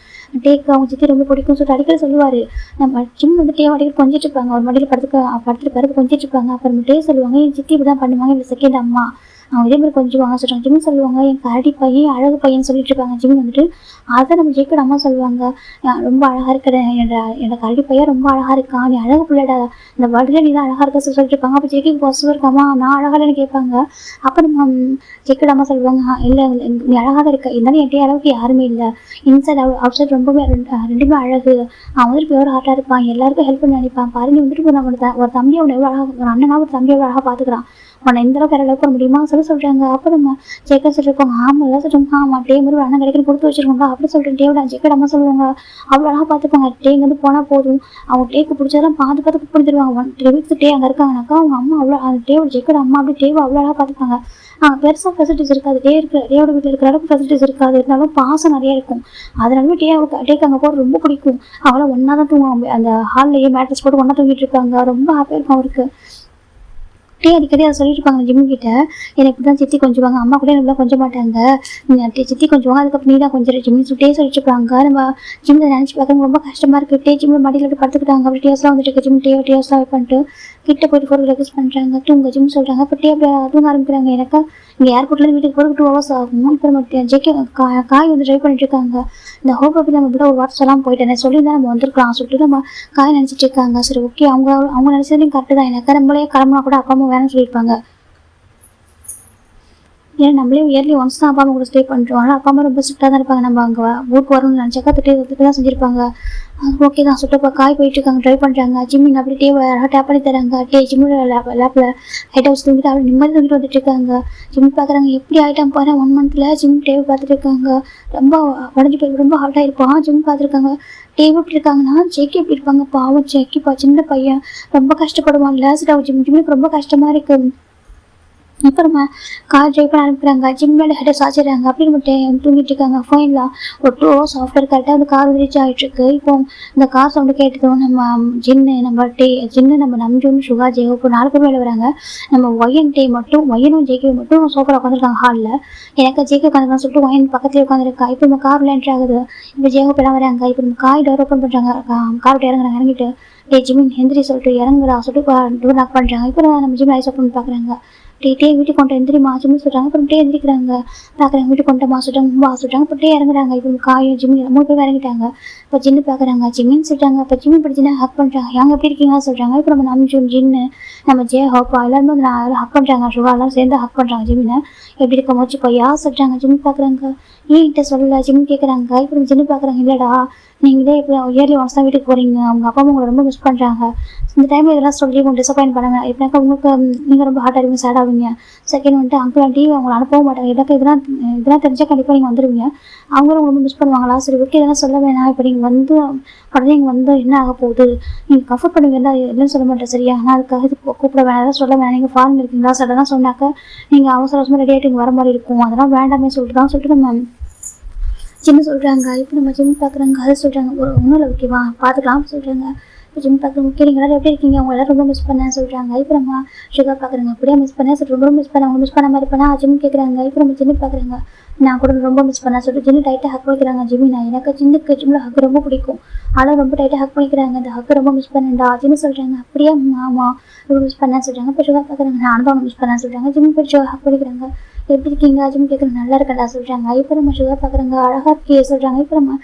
டேக்கு அவங்க சித்தி ரொம்ப பிடிக்கும் சொல்லிட்டு அடிக்கடி சொல்லுவார். நம்ம ஜிம் வந்து டே அடிக்கடி கொஞ்சிட்டு இருப்பாங்க. ஒரு மடியில் படுத்துட்டு பிறகு கொஞ்சிட்டு இருப்பாங்க. அப்புறம் டே சொல்லுவாங்க என் சித்தி இப்படி தான் பண்ணுவாங்க, இந்த செகண்ட் அம்மா அவங்க இதே மாதிரி கொஞ்சுவாங்க சொல்கிறாங்க. ஜிம் சொல்லுவாங்க என் கரடி பையன் அழகு பையன் சொல்லிட்டு இருப்பாங்க. ஜிம் வந்துட்டு அதை நம்ம ஜெயிக்கோட அம்மா சொல்லுவாங்க ரொம்ப அழகாக இருக்கிற என்னோட கரடி பையன் ரொம்ப அழகாக இருக்கான், நீ அழகு பிள்ளைடா, இந்த வேர்ல்டில் நீ தான் அழகாக இருக்க சொல்லிட்டு இருப்பாங்க. அப்போ ஜெய்க்கு பாசிட்டிவ் இருக்காமா நான் அழகாக கேட்பாங்க. அப்போ நம்ம ஜெய்க்கோட அம்மா சொல்லுவாங்க இல்லை நீ அழகாக இருக்க, இருந்தாலும் என்கிட்ட அளவுக்கு யாருமே இல்லை, இன்சைட் அவுட் சைட் ரொம்பவே ரெண்டுமே அழகு, அவன் வந்துட்டு பியூர் ஹார்ட்டாக இருப்பான், எல்லாருக்கும் ஹெல்ப் பண்ணி நினைப்பான். பாரு நீ வந்துட்டு ஒரு தம்பி அவனை எவ்வளோ அழகாக, ஒரு அண்ணனா ஒரு தம்பி எவ்வளோ அழகாக பார்த்துக்கிறான், உன்னை எந்த அளவுக்கு வேற அளவுக்கு பண்ண முடியுமா சொல்கிறாங்க. அப்போ நம்ம ஜெய்க்கா சொல்லியிருப்பாங்க ஆமாம் எல்லாம் சொல்லுவாங்க. ஆமாம் டே மாதிரி ஒரு அண்ணன் கிடைக்கணும் கொடுத்து வச்சிருக்காங்க அப்படி சொல்லிட்டு டேவிட ஜெய்க்கோட அம்மா சொல்லுவாங்க அவ்வளோ அழகாக பார்த்துப்பாங்க. டே இங்கே வந்து போனால் போதும், அவங்க டேக்கு பிடிச்சதெல்லாம் பார்த்து குக் பண்ணி தருவாங்க. 3 வீக்ஸ் டே அங்கே இருக்காங்கனாக்கா அவங்க அம்மா அவ்வளோ அந்த டேவோட ஜெய்க்கோட அம்மா அப்படி டேவை அவ்வளோ அழகாக பார்த்துப்பாங்க. பெருசாக ஃபெசிலிட்டிஸ் இருக்காது, டேவோட வீட்டில் இருக்கிற அளவுக்கு ஃபெசிலிட்டிஸ் இருக்காது, இருந்தாலும் பாசம் நிறைய இருக்கும். அதனாலுமே டேக்கு அங்கே போகிறது ரொம்ப பிடிக்கும். அவங்கள ஒன்றா தான் தூங்குவாங்க, அந்த ஹால்லையே மேட்ரஸ் போட்டு ஒன்றா தூங்கிட்டு இருப்பாங்க. ரொம்ப ஹாப்பியாக இருக்கும் அவருக்கு. டே அடிக்கடி அதை சொல்லிட்டு இருப்பாங்க ஜிம்முக்கிட்ட, எனக்கு இப்படி தான் சித்தி கொஞ்சுவாங்க, அம்மா கூட எனக்கு கொஞ்சம் மாட்டாங்க, சித்தி கொஞ்சுவாங்க, அதுக்கப்புறம் நீ தான் கொஞ்சம் ஜிம்னு சொல்லிட்டே சொல்லிட்டு இருப்பாங்க. நம்ம ஜிம்மில் நினச்சி பார்க்க ரொம்ப கஷ்டமாக இருக்குது. டே ஜிம்மில் மடியில் அப்படி படுத்துக்கிட்டாங்க. அப்படி டேஸ்லாம் வந்துட்டு இருக்கு. ஜிம் டேஸ்லாம் பண்ணிட்டு கிட்ட போயிட்டு ஃபோர் ரெக்வஸ்ட் பண்ணுறாங்க தூங்க ஜிம் சொல்கிறாங்க. அப்போ டே அப்படி தூங்க ஆரம்பிக்கிறாங்க. எனக்கு இங்கே ஏர்போர்ட்லேருந்து வீட்டுக்கு போகிறதுக்கு 2 hours ஆகும். இப்போ நம்ம ஜெய்க்கு காய் வந்து ட்ரை பண்ணிட்டு இருக்காங்க. இந்த ஹோப் அப்படி நம்ம கூட ஒரு வார்த்தை சொல்லாமல் போயிட்டேன், சொல்லியிருந்தா நம்ம வந்துருக்கலாம் சொல்லிட்டு நம்ம காய் நினச்சிட்டு இருக்காங்க. சரி ஓகே, அவங்க நினச்சதையும் கரெக்டு தான். எனக்கு நம்மளே கிளம்புனா கூட அப்பா அம்மா வேணும்னு சொல்லியிருப்பாங்க. ஏன்னா நம்மளே இயர்லி ஒன்ஸ் தான் அப்பா அம்மா கூட ஸ்டே பண்ணுறோம். ஆனால் அப்பா அம்மா ரொம்ப ஸ்ட்ரிக்டாக தான் இருப்பாங்க. நம்ம அங்கே ஊருக்கு வரணும்னு நினச்சாக்கா திட்டு தான் செஞ்சுருப்பாங்க. ஓகே தான் சொல்லிட்டு காய் போயிட்டு இருக்காங்க, ட்ரை பண்ணுறாங்க. ஜிம்மின் அப்படி டேப் பண்ணி தராங்க. ஜிம்மில் லேப்பில் ஹைட் ஹவுஸ் தூங்கிட்டு அப்படி நிம்மதி தூங்கிட்டு வந்துட்டு இருக்காங்க. ஜிம் பார்க்குறாங்க எப்படி ஆகிட்டான் பாரு 1 monthல. ஜிம் டேவை பார்த்துட்டு இருக்காங்க. ரொம்ப உடஞ்சி போய் ரொம்ப ஹார்ட்டாக இருப்பான். ஜிம் பார்த்துருக்காங்க. டேவ் எப்படி இருக்காங்கன்னா ஜெய்க்கு எப்படி இருப்பாங்க பாவம். ஜெய்க்கு சின்ன பையன் ரொம்ப கஷ்டப்படுவான். லாஸ்ட் ஜிம்முக்கு ரொம்ப கஷ்டமாக இருக்குது. இப்போ நம்ம கார் ட்ரைவ் பண்ண அனுப்புகிறாங்க. ஜிம் மேலே ஹெட்டை சாச்சிடுறாங்க. அப்படின்னு மட்டும் தூங்கிட்டு இருக்காங்க. ஃபைனலாக ஒரு 2 hours ஆஃப்டர் கரெக்டாக அந்த கார் ரீச் ஆகிட்டுருக்கு. இப்போ இந்த கார் சவுண்டு கேட்டதும் நம்ம ஜின்னு நம்ம நம்ஜூன் சுகா ஜெயோ இப்போ 4 பேர் மேலே வராங்க. நம்ம ஒய்யனும் ஜேகே மட்டும் சோஃபாவில் உட்காந்துருக்காங்க ஹாலில். எனக்கு ஜேகே உட்காந்துருக்கான்னு சொல்லிட்டு ஒயன் பக்கத்துலேயே உட்காந்துருக்கா. இப்போ நம்ம காரில் என்ட்ரு ஆகுது. இப்போ ஜேகோ எல்லாம் வராங்க. இப்போ நம்ம கார் டோர் ஓப்பன் பண்ணுறாங்க. கார் விட்டு இறங்கிட்டு ஜிமின் ஹெந்திரி சொல்லிட்டு இறங்குறா சொல்லிட்டு டோர் லாக் பண்ணுறாங்க. இப்போ நம்ம ஜிம் ஐஸ் ஓப்பன் பார்க்குறாங்க. வீட்டுக்கு கொண்டு எந்திரிமா ஜிம்னு சொல்கிறாங்க. அப்புறம் எந்திரிக்கிறாங்க. பார்க்குறாங்க வீட்டுக்கு கொண்டமா சொல்கிறாங்க. இப்போ இறங்குறாங்க. இப்போ காயும் ஜிம்மின் 3 பேர் இறங்கிட்டாங்க. இப்போ ஜின்னு பார்க்குறாங்க. ஜிம்மின்னு சொல்லிட்டாங்க. இப்போ ஜிம்மி படிச்சுன்னா ஹக் பண்ணுறாங்க. எங்கே எப்படி இருக்கீங்கன்னு சொல்கிறாங்க. இப்போ நம்ம நம்ஜூன் ஜின்னு நம்ம ஜே ஹோப்பா எல்லாருமே ஹக் பண்ணுறாங்க. சுகா எல்லாம் சேர்ந்து ஹக் பண்ணுறாங்க. ஜிம்மினை எப்படி இருக்க மோச்சு பையா சொல்கிறாங்க. ஜிம்மி பார்க்குறாங்க. ஏன்கிட்ட சொல்லலை ஜிம்மி கேட்குறாங்க. இப்போ ஜின்னு பார்க்குறாங்க. இல்லைடா நீங்களே இப்போ இயர்லி ஒன்ஸ் தான் வீட்டுக்கு போகிறீங்க. அவங்க அப்பா அம்மா உங்களை ரொம்ப மிஸ் பண்ணுறாங்க. இந்த டைமில் இதெல்லாம் சொல்லி உங்களுக்கு டிசப்பாயின்ட் பண்ணுவேன். எப்படினாக்கா உங்களுக்கு நீங்கள் ரொம்ப ஹார்ட் ஆகிடுவீங்க, சேட் ஆவீங்க. செகண்ட் வந்துட்டு அங்கிள் ஆண்டி அவங்களை அனுப்பவும் மாட்டாங்க. எப்படினாக்கா இதெல்லாம் தெரிஞ்சால் கண்டிப்பாக நீங்கள் வந்துடுவீங்க. அவங்களும் ரொம்ப மிஸ் பண்ணுவாங்களா? சரி ஓகே இதெல்லாம் சொல்ல வேணாம். இப்போ நீங்கள் உடனே இங்கே வந்து என்ன ஆக போகுது? நீங்கள் கம்ஃபர்ட் பண்ணுவீங்க இல்லைன்னு சொல்ல மாட்டேன் சரியா? ஆனால் அதுக்காக இது கூப்பிட வேணாம். எதாவது சொல்ல வேணாம். நீங்கள் ஃபாரின் இருக்கீங்களா? சடனாக சொன்னாக்கா நீங்கள் அவசரமாக ரெடி ஆகிட்டு வர மாதிரி இருக்கும். அதெல்லாம் வேண்டாமே சொல்லிட்டு நம்ம ஜிம்மு சொல்கிறாங்க. இப்போ நம்ம ஜிம் பார்க்குறாங்க. அதை சொல்கிறாங்க. ஒன்றும் இல்லை ஓகேவா பார்த்துக்கலாம் சொல்கிறாங்க. இப்போ ஜிம் பார்க்குறோம். ஓகே நீங்கள் எல்லாரும் எப்படி இருக்கீங்க? அவங்க எல்லாரும் ரொம்ப மிஸ் பண்ணேன்னு சொல்கிறாங்க. இப்போ நம்ம சுகா பார்க்குறாங்க. அப்படியே மிஸ் பண்ணேன் சொல்லிட்டு ரொம்ப மிஸ் பண்ணேன். அவங்க மிஸ் பண்ண மாதிரி பண்ணால் ஜிம் கேட்குறாங்க. இப்போ நம்ம ஜிம்மி பார்க்குறாங்க. நான் கூட ரொம்ப மிஸ் பண்ணேன் சொல்லிட்டு ஜின்னு டைட்டாக ஹக் பண்ணிக்கிறாங்க. ஜிம்மினா எனக்கு ஜிம்மில் ஹக் ரொம்ப பிடிக்கும். ஆனால் ரொம்ப டைட்டாக ஹக் பண்ணிக்கிறாங்க. இந்த ஹக் ரொம்ப மிஸ் பண்ணேன்டா ஜின்னு சொல்கிறாங்க. அப்படியே ஆமாம் ரொம்ப மிஸ் பண்ணேன்னு சொல்கிறாங்க. இப்போ சுகா பார்க்குறாங்க. நான் தான் மிஸ் பண்ணேன்னு சொல்கிறாங்க. ஜிம்மி போய் ஹக் பண்ணிக்கிறாங்க. எப்படி இருக்கீங்க ஜிம் கேட்குறாங்க. நல்லா இருக்கடா சொல்கிறாங்க. இப்போ நம்ம சுகா பார்க்குறாங்க. அழகாக இருக்கே சொல்கிறாங்க. இப்போ நம்ம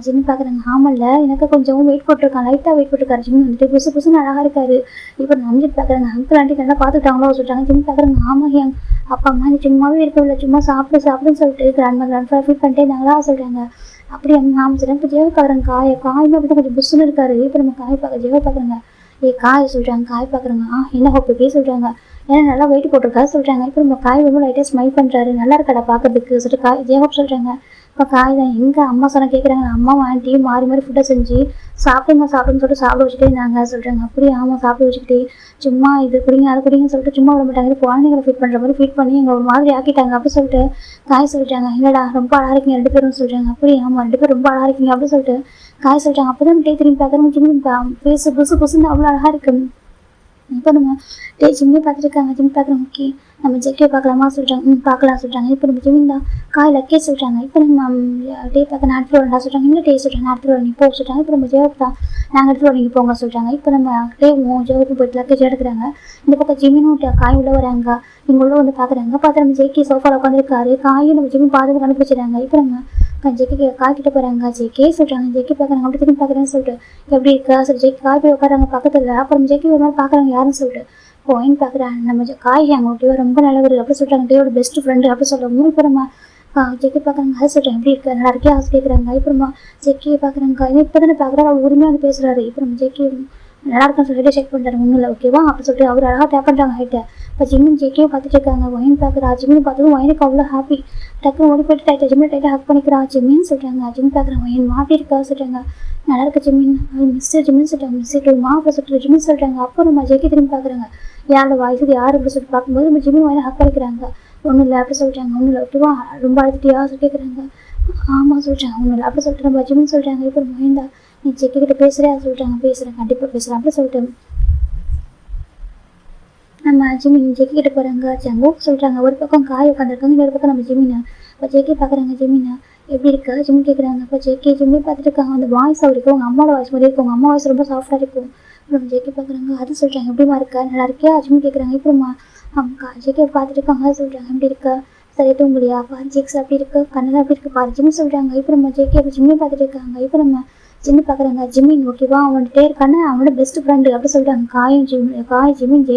ஜிம் பார்க்குறாங்க. ஆமல்ல எனக்கு கொஞ்சம் வெயிட் போட்டிருக்கான். லைட்டாக வெயிட் போட்டிருக்காரு. ஜிம் வந்துட்டு புதுசுன்னு அழகாக இருக்காரு. இப்போ நம்ஜித் பார்க்குறாங்க. அங்கிள் ஆண்டி நல்லா பார்த்துக்கிட்டாங்களோ சொல்கிறாங்க. ஜிம் பார்க்குறாங்க. ஆமாம் என் அப்பா அம்மா நீ சும்மாவே இருக்கவில்லை சும்மா சாப்பிடுன்னு சொல்லிட்டு கிராண்ட் ஃபீல் பண்ணிட்டே இருந்தாங்களா சொல்கிறாங்க. அப்படி ஆமாம் சொல்கிறாங்க. இப்போ ஜெயவை பார்க்குறாங்க. காயுமே அப்படி தான் கொஞ்சம் புஷ்ஷுன்னு இருக்காரு. இப்போ நம்ம ஜெயவை பார்க்குறாங்க. காய் சொல்கிறாங்க. காய் பார்க்குறாங்க. என்ன ஹோப்பே சொல்கிறாங்க. ஏன்னா நல்லா வெயிட் போட்டிருக்காரு சொல்கிறாங்க. இப்போ நம்ம காய் ரொம்ப லைட்டாக ஸ்மைல் பண்ணுறாரு. நல்லா இருக்கடா பார்க்கறதுக்கு சொல்லிட்டு ஜெயஹோப் சொல்கிறாங்க. இப்போ காய் தான் எங்கள் அம்மா சொன்ன கேட்குறாங்க. அம்மா ஆண்டியும் மாறி ஃபுட்டை செஞ்சு சாப்பிடுன்னு சொல்லிட்டு சாப்பிட வச்சுட்டே இருந்தாங்க சொல்கிறாங்க. அப்படியே ஆமாம் சாப்பிட வச்சுக்கிட்டே சும்மா இது குடிங்க அது குடிங்கன்னு சொல்லிட்டு சும்மா விட மாட்டாங்க. குழந்தைங்களை ஃபீட் பண்ணுற மாதிரி ஃபீட் பண்ணி எங்களை ஒரு மாதிரி ஆக்கிட்டாங்க அப்படி சொல்லிட்டு காய் சொல்லிட்டாங்க. இல்லைடா ரொம்ப அழகாக இருக்கீங்க 2 பேரும் சொல்கிறாங்க. அப்படியே ஆமாம் 2 பேரும் ரொம்ப அழகாக இருக்கீங்க அப்படின்னு சொல்லிட்டு காய் சொல்லிட்டாங்க. அப்போ தான் திரும்பி பார்க்குறோம். பேசு புதுசுன்னு அவ்வளோ அழகாக இருக்கு. இப்போ நம்ம ஜிம்மே பார்த்துருக்காங்க. ஜிம் பார்க்குறோம். ஓகே நம்ம ஜெக்கே பார்க்கலாமா சொல்கிறாங்க. பார்க்கலாம் சொல்கிறாங்க. இப்போ நம்ம ஜிம் தான் காய் லக்கே சொல்கிறாங்க. இப்போ நம்ம பார்க்க நான் எடுத்துகிட்டு வரேன்டா சொல்கிறாங்க. இல்லை சொல்கிறாங்க. நான் எடுத்துகிட்டு வரேன் நீ போ சொல்கிறாங்க. இப்போ நம்ம ஜெயப் தான் நாங்கள் எடுத்துகிட்டு வரீங்க போங்க சொல்கிறாங்க. இப்போ நம்ம ஜெயப்பு போயிட்டு லக்கேஜ் எடுக்கிறாங்க. இந்த பக்கம் ஜிமினும் காய் உள்ள வராங்க. இங்கே உள்ள வந்து பார்க்குறாங்க. பார்த்து நம்ம ஜெய்கே சோஃபாவில் உட்காந்துருக்காரு. காயும் நம்ம ஜிம்மி பார்த்து கண்டுபிடிச்சிடுறாங்க. இப்போ நம்ம ஜெய்கே காய் கிட்ட போகிறாங்க. ஜெய்கே சொல்கிறாங்க. ஜெய்கே பார்க்குறாங்க. அப்படி திரும்பி பார்க்குறேன்னு சொல்லிட்டு எப்படி இருக்கா சரி ஜெய்கே காய் போய் உட்காராங்க பக்கத்தில். அப்புறம் ஜெய்கே ஒரு மாதிரி பார்க்குறாங்க யாருன்னு சொல்லிட்டு போயின்னு பார்க்குறாங்க. நம்ம காய் அவங்க ரொம்ப நல்லவர் அப்படி சொல்கிறாங்க. டேயோட பெஸ்ட் ஃப்ரெண்டு அப்படி சொல்கிறோம். இப்போ நம்ம ஜெக்கி பார்க்குறாங்க. அது சொல்கிறேன் எப்படி இருக்கா நல்லா இருக்கே ஆசை கேட்குறாங்க. இப்போ நம்ம ஜெக்கியை பார்க்குறாங்க. இப்போ தானே பார்க்குறாரு. அவர் உரிமையாக வந்து பேசுகிறாரு. இப்போ நம்ம ஜெக்கி நல்லா இருக்கான்னு சொல்லிட்டு செக் பண்ணுறாரு. ஒன்றும் இல்லை ஓகேவா அப்படி சொல்லிட்டு அவர் அழகாக டேப் பண்ணுறாங்க ஹைட்டை. இப்போ ஜிம்மின் ஜெக்கியும் பார்த்துட்டு இருக்காங்க. ஒயின் பார்க்குறா. ஜிம்மின் பார்த்ததும் ஒயினுக்கு அவ்வளோ ஹாப்பி. டக்குனு ஓடி போயிட்டு டைட்டாக ஹக் பண்ணிக்கிறா. ஜிம்மின்னு சொல்கிறாங்க. ஜிம் பார்க்குறாங்க. ஒயின் மாட்டி இருக்கா சொல்கிறாங்க. நல்லா இருக்க ஜிம்மின் ஜிம்மின்னு சொல்லிட்டாங்க. மாப்பிள்ள சொல்லிட்டு ஜிம்மின்னு சொல்கிறாங்க. அப்போ நம்ம ஜெக்கி திரும்பி பார்க்குறாங்க. யாரோட வாய்ஸ் யார் அப்படி சொல்லிட்டு பார்க்கும்போது நம்ம ஜிம்மின் ஒயினை ஹக் பண்ணிக்கிறாங்க. ஒன்றும் இல்லை அப்படி சொல்கிறாங்க. ஒன்றும் இல்லை ஓகேவா ரொம்ப அழுத்திட்டியா சொல்லி கேட்குறாங்க. ஆமாம் சொல்கிறாங்க. ஒன்றும் இல்லை அப்படி சொல்லிட்டு நம்ம ஜிம்மின்னு சொல்கிறாங்க. இப்போ ஒயின்டா நீ ஜெக்கி கிட்ட பேசுகிறேன் சொல்லிட்டாங்க. பேசுகிறேன் கண்டிப்பாக பேசுகிறேன் அப்படி சொல்லிட்டு நம்ம ஜிமின் ஜெக்கி கிட்ட போகிறாங்க. ஜங்கோ சொல்கிறாங்க. ஒரு பக்கம் காய் உட்காந்துருக்காங்க. இன்னொரு பக்கம் நம்ம ஜிமினை. இப்போ ஜெக்கி பார்க்குறாங்க. ஜிமினை எப்படி இருக்கா ஜிம்மி கேட்குறாங்க. இப்போ ஜெக்கி ஜிம்மி பார்த்துட்டு இருக்காங்க. அந்த வாய்ஸ் அவருக்கு உங்கள் அம்மாவோட வாய்ஸ் மாதிரி இருக்கும். உங்கள் அம்மா வாய்ஸ் ரொம்ப சாஃப்டாக இருக்கும். அப்புறம் ஜெக்கி பார்க்குறாங்க. அது சொல்கிறாங்க. எப்படிமா இருக்கா நல்லா இருக்கியா ஜிம்மி கேட்குறாங்க. இப்போம்மா அவங்க ஜெக்கியை பார்த்துட்டு இருக்காங்க. அது சொல்கிறாங்க. எப்படி இருக்கா சரி தூங்கலையா பாரு ஜெக்ஸ் அப்படி இருக்கு கண்ணெல்லாம் அப்படி இருக்கு பாரு ஜிம்மி சொல்கிறாங்க. இப்போ நம்ம ஜெக்கி அப்போ ஜிம்மி பார்த்துட்டு இருக்காங்க. இப்போ நம்ம ஜிம்மி பார்க்குறாங்க. ஜிம்மின் ஓகேவா அவன்கிட்டே இருக்கானே அவனோட பெஸ்ட் ஃப்ரெண்டு அப்படி சொல்கிறாங்க. காய் ஜிம்மின் ஜே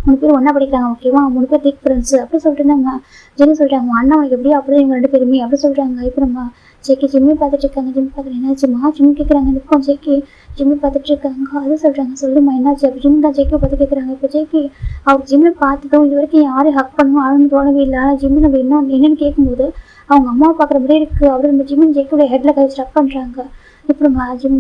3 பேர் ஒன்றா படிக்கிறாங்க ஓகேவா 3 பேர் திக் ஃப்ரெண்ட்ஸ் அப்படி சொல்லிட்டு நம்ம ஜிம்மி சொல்கிறாங்க. அண்ணா அவனுக்கு எப்படியோ அப்படியே இவங்க 2 பேருமே அப்படி சொல்கிறாங்க. இப்போ நம்ம ஜெக்கி ஜிம்மி பார்த்துட்டு இருக்காங்க. ஜிம்மி பார்க்குறேன் என்னாச்சுமா ஜிம்மி கேட்குறாங்க. இந்த பக்கம் ஜெக்கி ஜிம்மி பார்த்துட்டு இருக்காங்க. அது சொல்கிறாங்க. சொல்லுமா என்னாச்சு அப்படி ஜிம்மி தான் ஜெக்கி பார்த்து கேட்குறாங்க. இப்போ ஜெக்கி அவர் ஜிம்மில் பார்த்துட்டோம் இது வரைக்கும் யாரையும் ஹக் பண்ணுவோம் ஆளுன்னு தோணவே இல்லை. ஆனால் ஜிம்மி நம்ம என்னன்னு கேட்கும்போது அவங்க அம்மாவை பார்க்குற மாதிரி இருக்குது. அப்படி நம்ம ஜிம்மின் ஜெக்கியோட ஹெட்டில் கை ஸ்டப் பண்ணுறாங்க. இப்போ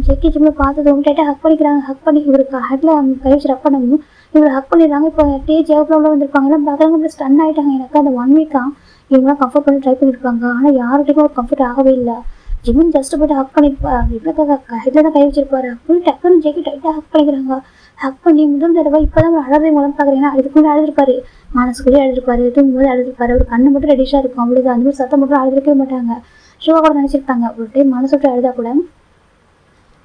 ஜெக்கி ஜிம்மை பார்த்தது உங்கள்கிட்ட ஹக் பண்ணிக்கிறாங்க. ஹக் பண்ணி இவருக்கு ஹெட்டில் கை வச்சு ரப் பண்ணவும் இவரை ஹக் பண்ணிடுறாங்க. இப்போ டேஜ் எவ்வளோ வந்திருப்பாங்க எல்லாம் பார்க்குறாங்க. ஸ்டன் ஆகிட்டாங்க. எனக்கு அந்த 1 வீக்காக இவங்களாம் கம்ஃபர்ட் பண்ணி ட்ரை பண்ணியிருப்பாங்க. ஆனால் யார்கிட்டையும் ஒரு கம்ஃபர்ட் ஆகவே இல்லை. ஜிமின் ஜஸ்ட் போய்ட்டு ஹக் பண்ணியிருப்பாரு. இவ்வளோ ஹெட்டில் தான் கை வச்சிருப்பாரு. அப்படி டக்குன்னு ஜெக்கி டைட்டாக ஹக் பண்ணிக்கிறாங்க. ஹக் பண்ணி முதல் தடவை இப்போ தான் அழகை மூலம் பார்க்குறீங்கன்னா அதுக்கு முன்னாடி அழுதுருப்பாரு. மனசுக்குள்ளேயே அழுதுருப்பாரு. தூங்கும்போது அழுதுருப்பாரு. அவர் கண்ணு மட்டும் ரெடிஷாக இருக்கும். அவ்வளோதான். அந்த மாதிரி சத்தம் மட்டும் அழுதுருக்கவே மாட்டாங்க. ஷோவாக கூட நினச்சிருப்பாங்க ஒரு டைம் மனசு விட்டு அழுதா கூட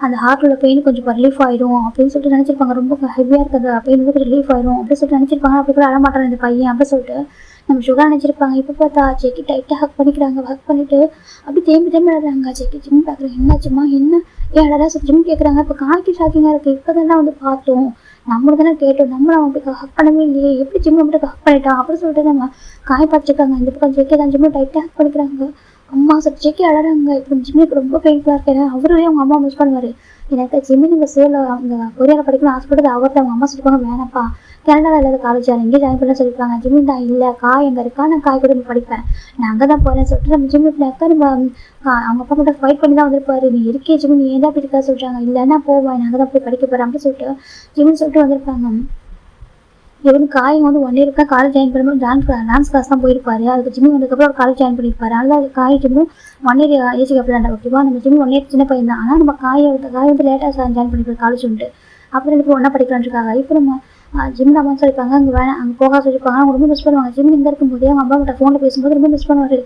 அந்த ஹார்ட்டோட பெயின் கொஞ்சம் ரிலீஃப் ஆயிடும் அப்படின்னு சொல்லிட்டு நினச்சிருப்பாங்க. ரொம்ப ஹெவியாக இருக்கிறது பெயின் வந்து கொஞ்சம் ரிலீஃப் ஆயிடும் அப்படின்னு சொல்லிட்டு நினச்சிருப்பாங்க. அப்படி கூட அழமாட்டான் இந்த பையன் அப்படின்னு சொல்லிட்டு நம்ம சுகா நினச்சிருப்பாங்க. இப்போ பார்த்தா ஜெக்கி டைட்டாக ஹக் பண்ணிக்கிறாங்க. ஹக் பண்ணிட்டு அப்படி தேம்பி அழுறாங்க. ஜெக்கி ஜிம் பார்க்குறாங்க. என்னாச்சுமா என்ன ஏன் அழகா ஜிம் கேட்குறாங்க. இப்போ காய்க்கு ஷாக்கிங்காக இருக்குது. இப்போ தானே வந்து பார்த்தோம், நம்மளும் தானே கேட்டோம், நம்மளும் அவன் அப்படி ஹக் பண்ணவே இல்லையே, எப்படி ஜிம் மட்டும் ஹக் பண்ணிட்டான் அப்படின்னு சொல்லிட்டு நம்ம காய பார்த்துருக்காங்க. இந்த பக்கம் ஜெக்கி தான் ஜிம்மை டைட்டாக ஹக் பண்ணிக்கிறாங்க. அம்மா ஜெக்கி அழறாங்க. இப்போ ஜிம்மிக்கு ரொம்ப பெயின்ஃபுல்லாக இருக்கேன். அவரே அவங்க அம்மா மிஸ் பண்ணுவார். எனக்கு ஜிம்மி நீங்கள் சேலில் அவங்க கொரியாவில் படிக்கணும் ஆசைப்பட்டது அவர்கிட்ட அவங்க அம்மா சொல்லிப்பாங்க வேணாப்பா கனடாவில் இல்லாத காலேஜ் இங்கே ஜாயின் பண்ண சொல்லியிருப்பாங்க. ஜிம்மி தான் இல்லை காய் எங்கே இருக்கா நான் காய் கூட படிப்பேன் நான் அங்கே தான் போகிறேன்னு சொல்லிட்டு நம்ம ஜிம்மி பிள்ளைக்கா நம்ம அவங்க அப்பா மட்டும் ஃபைட் பண்ணி தான் வந்திருப்பாரு. நீ இருக்கே ஜிம்மி நீ ஏன் தான் அப்படி இருக்கா சொல்கிறாங்க. இல்லைன்னா போவேன் நான் அங்கே தான் போய் படிக்க போகிறேன் அப்படின்னு சொல்லிட்டு ஜிம்மின்னு சொல்லிட்டு வந்திருப்பாங்க. இவனு காய் வந்து 1 இயர் காலேஜ் ஜாயின் பண்ணும்போது டான்ஸ் கிளாஸ் தான் போயிருப்பாரு. அதுக்கு ஜிம்மி வந்ததுக்கப்புறம் ஒரு காலேஜ் ஜாயின் பண்ணியிருப்பாரு. அதனால காய் ஜிம்மும் 1 இயர் ஏஜ் அப்படி தான் ஓகேவா. நம்ம ஜிம்மி 1 இயர் சின்ன பையன் தான். ஆனால் நம்ம காய் வந்து லேட்டாக ஜாயின் பண்ணியிருப்பாரு காலேஜ் வந்துட்டு. அப்புறம் இப்போ ஒன்றா படிக்கலான்ருக்காங்க. இப்போ நம்ம ஜிம் அம்மா சொல்லியிருப்பாங்க அங்கே வேணாம் அங்கே போக சொல்லியிருப்பாங்க. அவங்க ரொம்ப மிஸ் பண்ணுவாங்க. ஜிம் இங்கே இருக்கும்போதே அவங்க அம்மா கிட்ட ஃபோனில் பேசும்போது ரொம்ப மிஸ் பண்ணுவார்.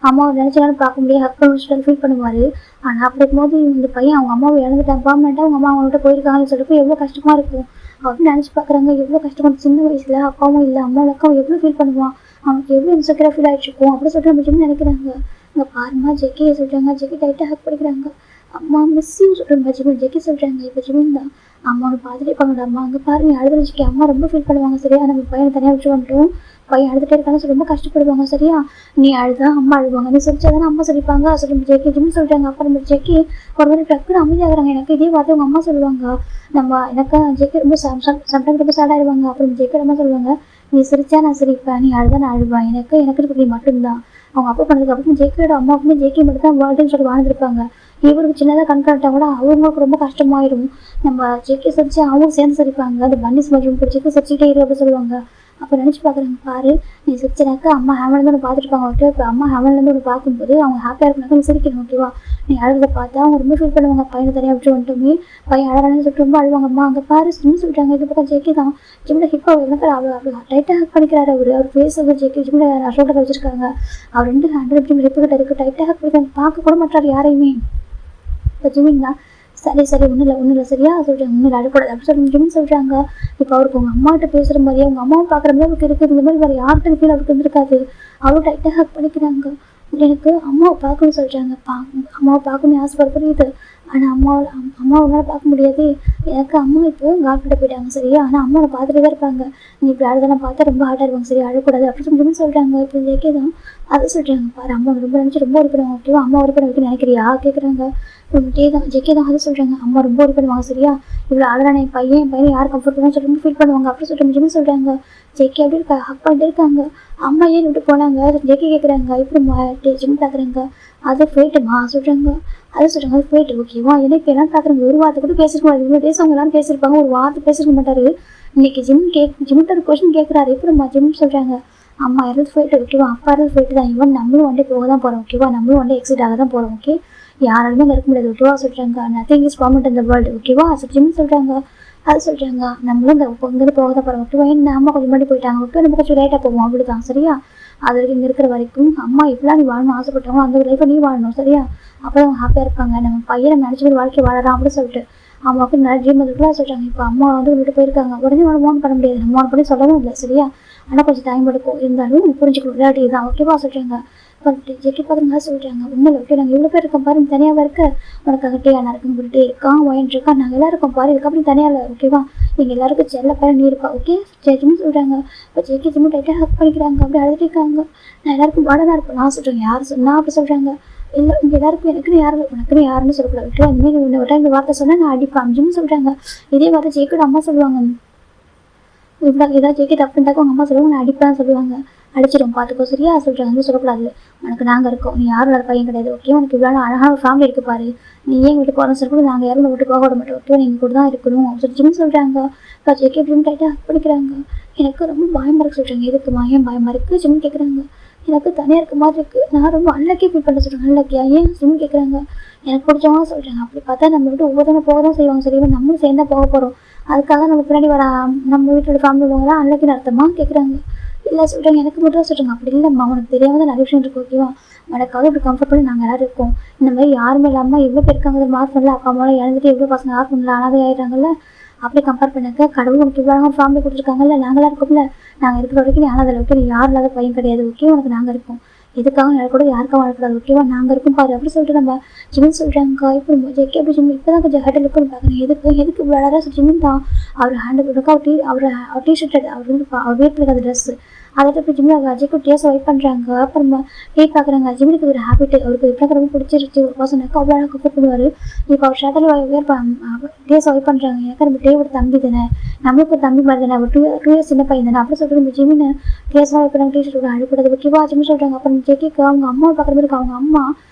அம்மாவை நினச்சாலும் பார்க்க முடியாது ஹக் பண்ணி ஃபீல் பண்ணுவார். ஆனால் அப்படி இருக்கும்போது இந்த பையன் அவங்க அம்மாவை இழந்துட்டான் பர்மனெண்ட்டாக அவங்க அம்மா அவங்கள்ட்ட போயிருக்காங்கன்னு சொல்லிட்டு எவ்வளோ கஷ்டமாக இருக்கும் அப்படின்னு நினச்சி பார்க்குறாங்க. எவ்வளோ கஷ்டப்பட்டு சின்ன வயசில் அப்பாவும் இல்லை அம்மாவும் அக்காவும் எவ்வளோ ஃபீல் பண்ணுவான், அவனுக்கு எவ்வளோ இன்செக்யூராக ஃபீல் ஆகிட்ருக்கும் அப்படின்னு சொல்லிட்டு நம்ம ஜிம் நினைக்கிறாங்க. இங்கே பாருமா ஜெக்கியை சொல்கிறாங்க. ஜெக்கி டைட்டாக ஹக் பண்ணிக்கிறாங்க. அம்மா மிஸ்ஸிங் சொல்கிறாங்க. ஜெக்கி சொல்கிறாங்க. இப்போ ஜிமின் தான் அம்மாவை பார்த்துட்டே இருப்பாங்கடா. அம்மா அங்கே பாருங்க அழுது வச்சுக்கி அம்மா ரொம்ப ஃபீல் பண்ணுவாங்க. சரியா நம்ம பையனை தனியாக வச்சு வந்துட்டோம் பையன் அழுதுகிட்டே இருக்கான்னு ரொம்ப கஷ்டப்படுவாங்க. சரியா நீ அழுதா அம்மா அழுவாங்க, நீ சொல்லிச்சா தானே அம்மா சொல்லிப்பாங்க சொல்லி ஜெக்கி ஜிம் சொல்கிறாங்க. அப்புறம் நம்ம ஜெக்கி ஒரு மாதிரி டக்குனு அமைதியாகிறாங்க. எனக்கு இதே வார்த்தை அவங்க அம்மா சொல்லுவாங்க. நம்ம எனக்கு ஜெக்கி ரொம்ப சம்டைம் ரொம்ப சேட் ஆகிடுவாங்க. அப்புறம் ஜெக்கி அம்மா சொல்லுவாங்க நீ சிரிச்சா நான் சிரிப்பேன், நீ அழுதா நான் அழுவேன், எனக்கு நீ மட்டும்தான். அவங்க அப்பா பண்ணதுக்கு அப்புறம் ஜெக்கியோட அம்மா அப்படின்னு ஜெக்கி மட்டும் தான் வேர்ல்டுன்னு சொல்லி வாழ்ந்துருப்பாங்க. இவருக்கு சின்னதாக கண்காட்டா கூட அவங்களுக்கு ரொம்ப கஷ்டமாயிடும். நம்ம ஜெக்கி சிரிச்சு அவங்க சேர்ந்து சிரிப்பாங்க. அந்த பன்னி ஸ்மெல் பிடிச்சிட்டு சிரிச்சுட்டே இரு அப்படின்னு சொல்லுவாங்க. அப்போ நினச்சி பார்க்குறாங்க பாரு நீ சிரிச்சனாக்கா அம்மா ஹேமன்லேருந்து ஒன்று பார்த்துருப்பாங்க. ஓகே இப்போ அம்மா ஹேமன்லேருந்து ஒன்று பார்க்கும்போது அவங்க ஹாப்பியாக இருக்குனாக்கா நீ சிரிக்கணும் ஓகேவா. நீ அழுத பார்த்தா அவங்க ரொம்ப ஃபீல் பண்ணுவாங்க. பையனை தனியாக விட்டு வந்துட்டோமே பையன் அழகானு சொல்லிட்டு ரொம்ப அழுவாங்க. அம்மா அங்கே பாரு ஜிம் சொல்லிட்டாங்க. இது பக்கம் ஜெக்கி தான் ஜிம்மில் ஹிப் எனக்கு அவ்வளோ டைட்டாக ஹக் பண்ணிக்கிறாரு. அவர் ஃபேஸ் வந்து ஜெக்கி ஜிம்மில் ஷோல்டர் வச்சிருக்காங்க. அவர் 2 ஹேண்டில் ஜிம் ஹிப்பு கிட்ட இருக்குது. டைட்டாக ஹக் பண்ணிக்கிறாங்க. பார்க்க கூட மாட்டார் யாரையுமே. இப்போ ஜிமின் தான் சரி ஒன்றும் இல்லை சரியா சொல்கிறாங்க. ஒன்றும் இல்லை அழக்கூடாது அப்படி சொல்லி ஜிமின் சொல்கிறாங்க. இப்போ அவருக்கு உங்கள் அம்மாகிட்ட பேசுகிற மாதிரியே அவங்க அம்மாவும் பார்க்குற மாதிரி அவருக்கு இருக்குது. இந்த மாதிரி வேறு யார்கிட்ட ஃபீல் அவருக்கு இருந்திருக்காது. அவரும் டைட்டாக ஹக் பண்ணிக்கிறாங்க. எனக்கு அம்மாவை பார்க்கணும்னு சொல்கிறாங்க. அம்மாவை பார்க்கணும்னு ஆசைப்பட புரியுது. ஆனால் அம்மாவனால பார்க்க முடியாது. எனக்கு அம்மா இப்போ கால்கிட்ட போயிட்டாங்க சரியா. ஆனால் அம்மாவை பார்த்துட்டு தான் இருப்பாங்க. நீ இப்படி அழுதெல்லாம் பார்த்தா ரொம்ப ஹார்ட்டாக இருப்பாங்க சரியா அழக்கூடாது அப்படி சொல்லி சொல்கிறாங்க. இப்போ ஜெக்கே தான் அதை சொல்கிறாங்க. பாரு அம்மா ரொம்ப நினச்சி ரொம்ப உறுப்பிடுவாங்க ஓகேவா. அம்மா உறுப்பிட வைக்க நினைக்கிறியா கேட்குறாங்க. ஜெக்கே தான் அதை சொல்கிறாங்க. அம்மா ரொம்ப உறுப்பிடுவாங்க சரியா. இவ்வளோ அழகான என் பையனை யார் கம்ஃபர்ட் பண்ணுவான்னு சொல்லி ரொம்ப ஃபீல் பண்ணுவாங்க அப்படி சொல்லிட்டு சொல்கிறாங்க. ஜெக்கி அப்படி இருக்கா ஹக் பண்ணிட்டு இருக்காங்க. அம்மா ஏன் விட்டு போனாங்க ஜெக்கி கேட்குறாங்க. இப்படி ஜிம் பார்க்குறாங்க. அதை போயிட்டுமா சொல்கிறாங்க. அதை சொல்கிறாங்க அது போயிட்டு ஓகேவா. எனக்கு எல்லாம் பார்க்குறாங்க. ஒரு வார்த்தை கூட பேசிருக்கோம். இவ்வளோ டேஸ் அவங்க எல்லாரும் பேசியிருப்பாங்க. ஒரு வார்த்தை பேசிருக்க மாட்டாரு. இன்னைக்கு ஜிம்மிட்ட ஒரு கொஸ்டின் கேட்குறாரு. எப்படிம்மா ஜிம் சொல்கிறாங்க. அம்மா இருந்து போயிட்டு ஓகேவா. அப்பா இருந்து போயிட்டு தான் ஈவன் நம்மளும் ஒன்றே போக தான் போகிறோம் ஓகேவா. நம்மளும் ஒன்றே எக்ஸிட் ஆக தான் போகிறோம் ஓகே. யாராலுமே அங்கே இருக்க முடியாது ஓகேவா சொல்கிறாங்க. நத்திங் இஸ் பர்மனெண்ட் இந்த வேர்ல்டு ஓகேவா. ஜிம் சொல்கிறாங்க. அது சொல்கிறாங்க நம்மளும் இங்கேருந்து போக தான் போகிறோம் ஓகேவா. ஏன்னா அம்மா கொஞ்சம் முன்னாடி போயிட்டாங்க ஓகே. நம்ம கொஞ்சம் லேட்டாக போவோம் அப்படி தான் சரியா. அது வரைக்கும் இங்கே இருக்கிற வரைக்கும் அம்மா இப்படிலாம் நீ வாழணும் ஆசைப்பட்டாங்களோ அந்த லைஃப்பை நீ வாழணும் சரியா. அப்போ அவங்க ஹாப்பியாக இருப்பாங்க. நம்ம பையனை நினச்சி ஒரு வாழ்க்கை வாழலாம் அப்படின்னு சொல்லிட்டு அம்மாவுக்கு நிறைய ட்ரீம் வந்துட்டுலாம் சொல்கிறாங்க. இப்போ அம்மா வந்து விட்டு போயிருக்காங்க. உடனே அவனை மோன் பண்ண முடியாது. நம்ம மோன் பண்ணி சொல்லவும் இல்லை சரியா. ஆனால் கொஞ்சம் டைம் எடுக்கும். இருந்தாலும் நீ புரிஞ்சுக்கணும் விளையாட்டு இதுதான் ஓகேவா சொல்கிறாங்க. ஜெக்கி பார்க்குறவங்க சொல்கிறாங்க ஒன்றும் இல்லை ஓகே. நாங்கள் இவ்வளோ பேர் இருக்கோம் பாரு தனியாக இருக்க உனக்காக டே அண்ணா இருக்குன்னு சொல்லிட்டு இருக்கான் ஒயன் இருக்கா. நாங்கள் எல்லோரும் இருக்கோம் பாரு இதுக்கப்புறம் தனியாக இல்லை ஓகேவா. நீங்கள் எல்லாருக்கும் செல்ல பேர் நீ இருக்கா ஓகே. ஜெக்கின்னு சொல்கிறாங்க. இப்போ ஜெக்கி ஜிம்மு டைட்டாக ஹக் பண்ணிக்கிறாங்க. அப்படி அழுதுட்டு இருக்காங்க. நான் எல்லாருக்கும் பாடதான் இருப்பேன் நான் சொல்கிறேன். யார் சொன்னா அப்படி சொல்கிறாங்க. இல்லை இங்கே எல்லாருக்கும் எனக்குன்னு யாரும் உனக்குன்னு யாருன்னு சொல்லக்கூடாது ஓகே. அதுமாரி ஒரு டைம் இந்த வார்த்தை சொன்னால் நான் அடிப்பேன் ஜிம்னு சொல்கிறாங்க. இதே வார்த்தை ஜெக்கியோட அம்மா சொல்லுவாங்க. இவ்வளோ ஏதாவது ஜெக்கி தப்புண்டாக்க அவங்க அம்மா சொல்லுவாங்க நான் அடிப்பேன்னு சொல்லுவாங்க. அடிச்சிடும் பார்த்துக்கோ சரியா சொல்கிறாங்க. வந்து சொல்லக்கூடாது, உனக்கு நாங்கள் இருக்கோம், நீ யாரும் இல்லாத பையன் கிடையாது ஓகே. உனக்கு இவ்வளோ அழகான ஒரு ஃபேமிலி இருக்கு பாரு, நீ ஏன் விட்டு போகிறோம் சொல்லக்கூட நாங்கள் யாரும் விட்டு போக விட மாட்டோம் ஓகே, நீங்கள் கூட தான் இருக்கணும் அப்படின்னு சொல்கிறாங்க. இப்போ ஜேகே எப்படின்னு டைட்டாக பிடிக்கிறாங்க. எனக்கு ரொம்ப பயமாக இருக்கு சொல்கிறாங்க. எதுக்குமா ஏன் பயமாக இருக்குது ஜிம் கேட்குறாங்க. எனக்கு தனியாக இருக்க மாதிரி இருக்குது, நான் ரொம்ப அன்லக்கி ஃபீல் பண்ண சொல்கிறேன். அன்லக்கியா ஏன் ஜிம் கேட்குறாங்க. எனக்கு பிடிச்சவங்க சொல்கிறாங்க. அப்படி பார்த்தா நம்ம விட்டு ஒவ்வொருத்தவங்க போக தான் செய்வாங்க சரியா, நம்மளும் சேர்ந்தா போக போகிறோம், அதுக்காக நம்ம பின்னாடி வர நம்ம வீட்டோட ஃபேமிலி உள்ளவங்களாம் அன்லக்கின்னு அர்த்தமா கேட்குறாங்க. இல்லை சொல்கிறாங்க. எனக்கு மட்டும் தான் சொல்கிறாங்க. அப்படி இல்லைம்மா, உனக்கு தெரியாம தான் நிறைய விஷயம் இருக்கு ஓகேவா, உனக்காக இப்படி கம்ஃபர்ட் பண்ணி நாங்கள் எல்லாரும் இருக்கோம். இந்த மாதிரி யாருமே இல்லாமல் எவ்வளோ பேர் இருக்காங்க மார்க் பண்ணல, அப்பா அம்மாவில் இழந்துட்டு எவ்வளோ பசங்க யார் பண்ணல அனாதை ஆகிடுறாங்கல்ல, அப்படி கம்பேர் பண்ணாக்க கடவுள் உனக்கு இவ்வளோ ஃபேமிலி கொடுத்துருக்காங்கல்ல, நாங்களாம் இருக்கோம்ல, நாங்கள் இருக்கிற வரைக்கும் நீ அனாதை அளவுக்கு நீ யார் இல்லாத பையன் கிடையாது ஓகே, உனக்கு நாங்கள் இருக்கோம், எதுக்காக நடக்கூட யாருக்காக வளர்க்கூடாது ஓகேவா, நாங்கள் இருக்கும் பாரு அப்படி சொல்லிட்டு நம்ம ஜிமின் சொல்கிறாங்க. இப்போ நம்ம ஜெக்கே அப்படி ஜிமின் இப்போ தான் கொஞ்சம் ஹேண்டில் இருக்குன்னு பார்க்குறேன். எதுக்கு இவ்வளோ அழகாக ஜிமின் தான் அவர் ஹேண்டில் கொடுக்க அவர் டிஷர்ட் அவர் வந்து அவர் வீட்டில் இருக்காது ட்ரெஸ்ஸு அதை போய் ஜிம்மில் அஜய்க்கு டேஸ் வைப் பண்ணுறாங்க. அப்புறம் பார்க்குறாங்க. ஜிம்முக்கு ஒரு ஹேபிட் அவருக்கு எப்போ ரொம்ப பிடிச்சிருச்சு ஒரு பர்சனுக்கு அவ்வளோ அழகாக கம்ஃபர்ட் பண்ணுவார். இப்போ அவர் ஷர்ட்டில் டேஸ் வைப் பண்ணுறாங்க. எனக்கு நம்ம டேவோட தம்பி தானே, நம்மளுக்கு ஒரு தம்பி மாதிரி தானே, அவர் 2 years சின்ன பையன் தானே அப்படி சொல்லிட்டு நம்ம ஜிம்மின்னு டேஸ்லாம் வைப் பண்ணுறாங்க. டிஷர்ட் அழுக்கூடாது ஓகேவா ஜிம்மி சொல்கிறாங்க. அப்புறம் ஜெக்கிக்கு அவங்க அம்மாவை பார்க்குற மாதிரி இருக்கு. அவங்க அம்மா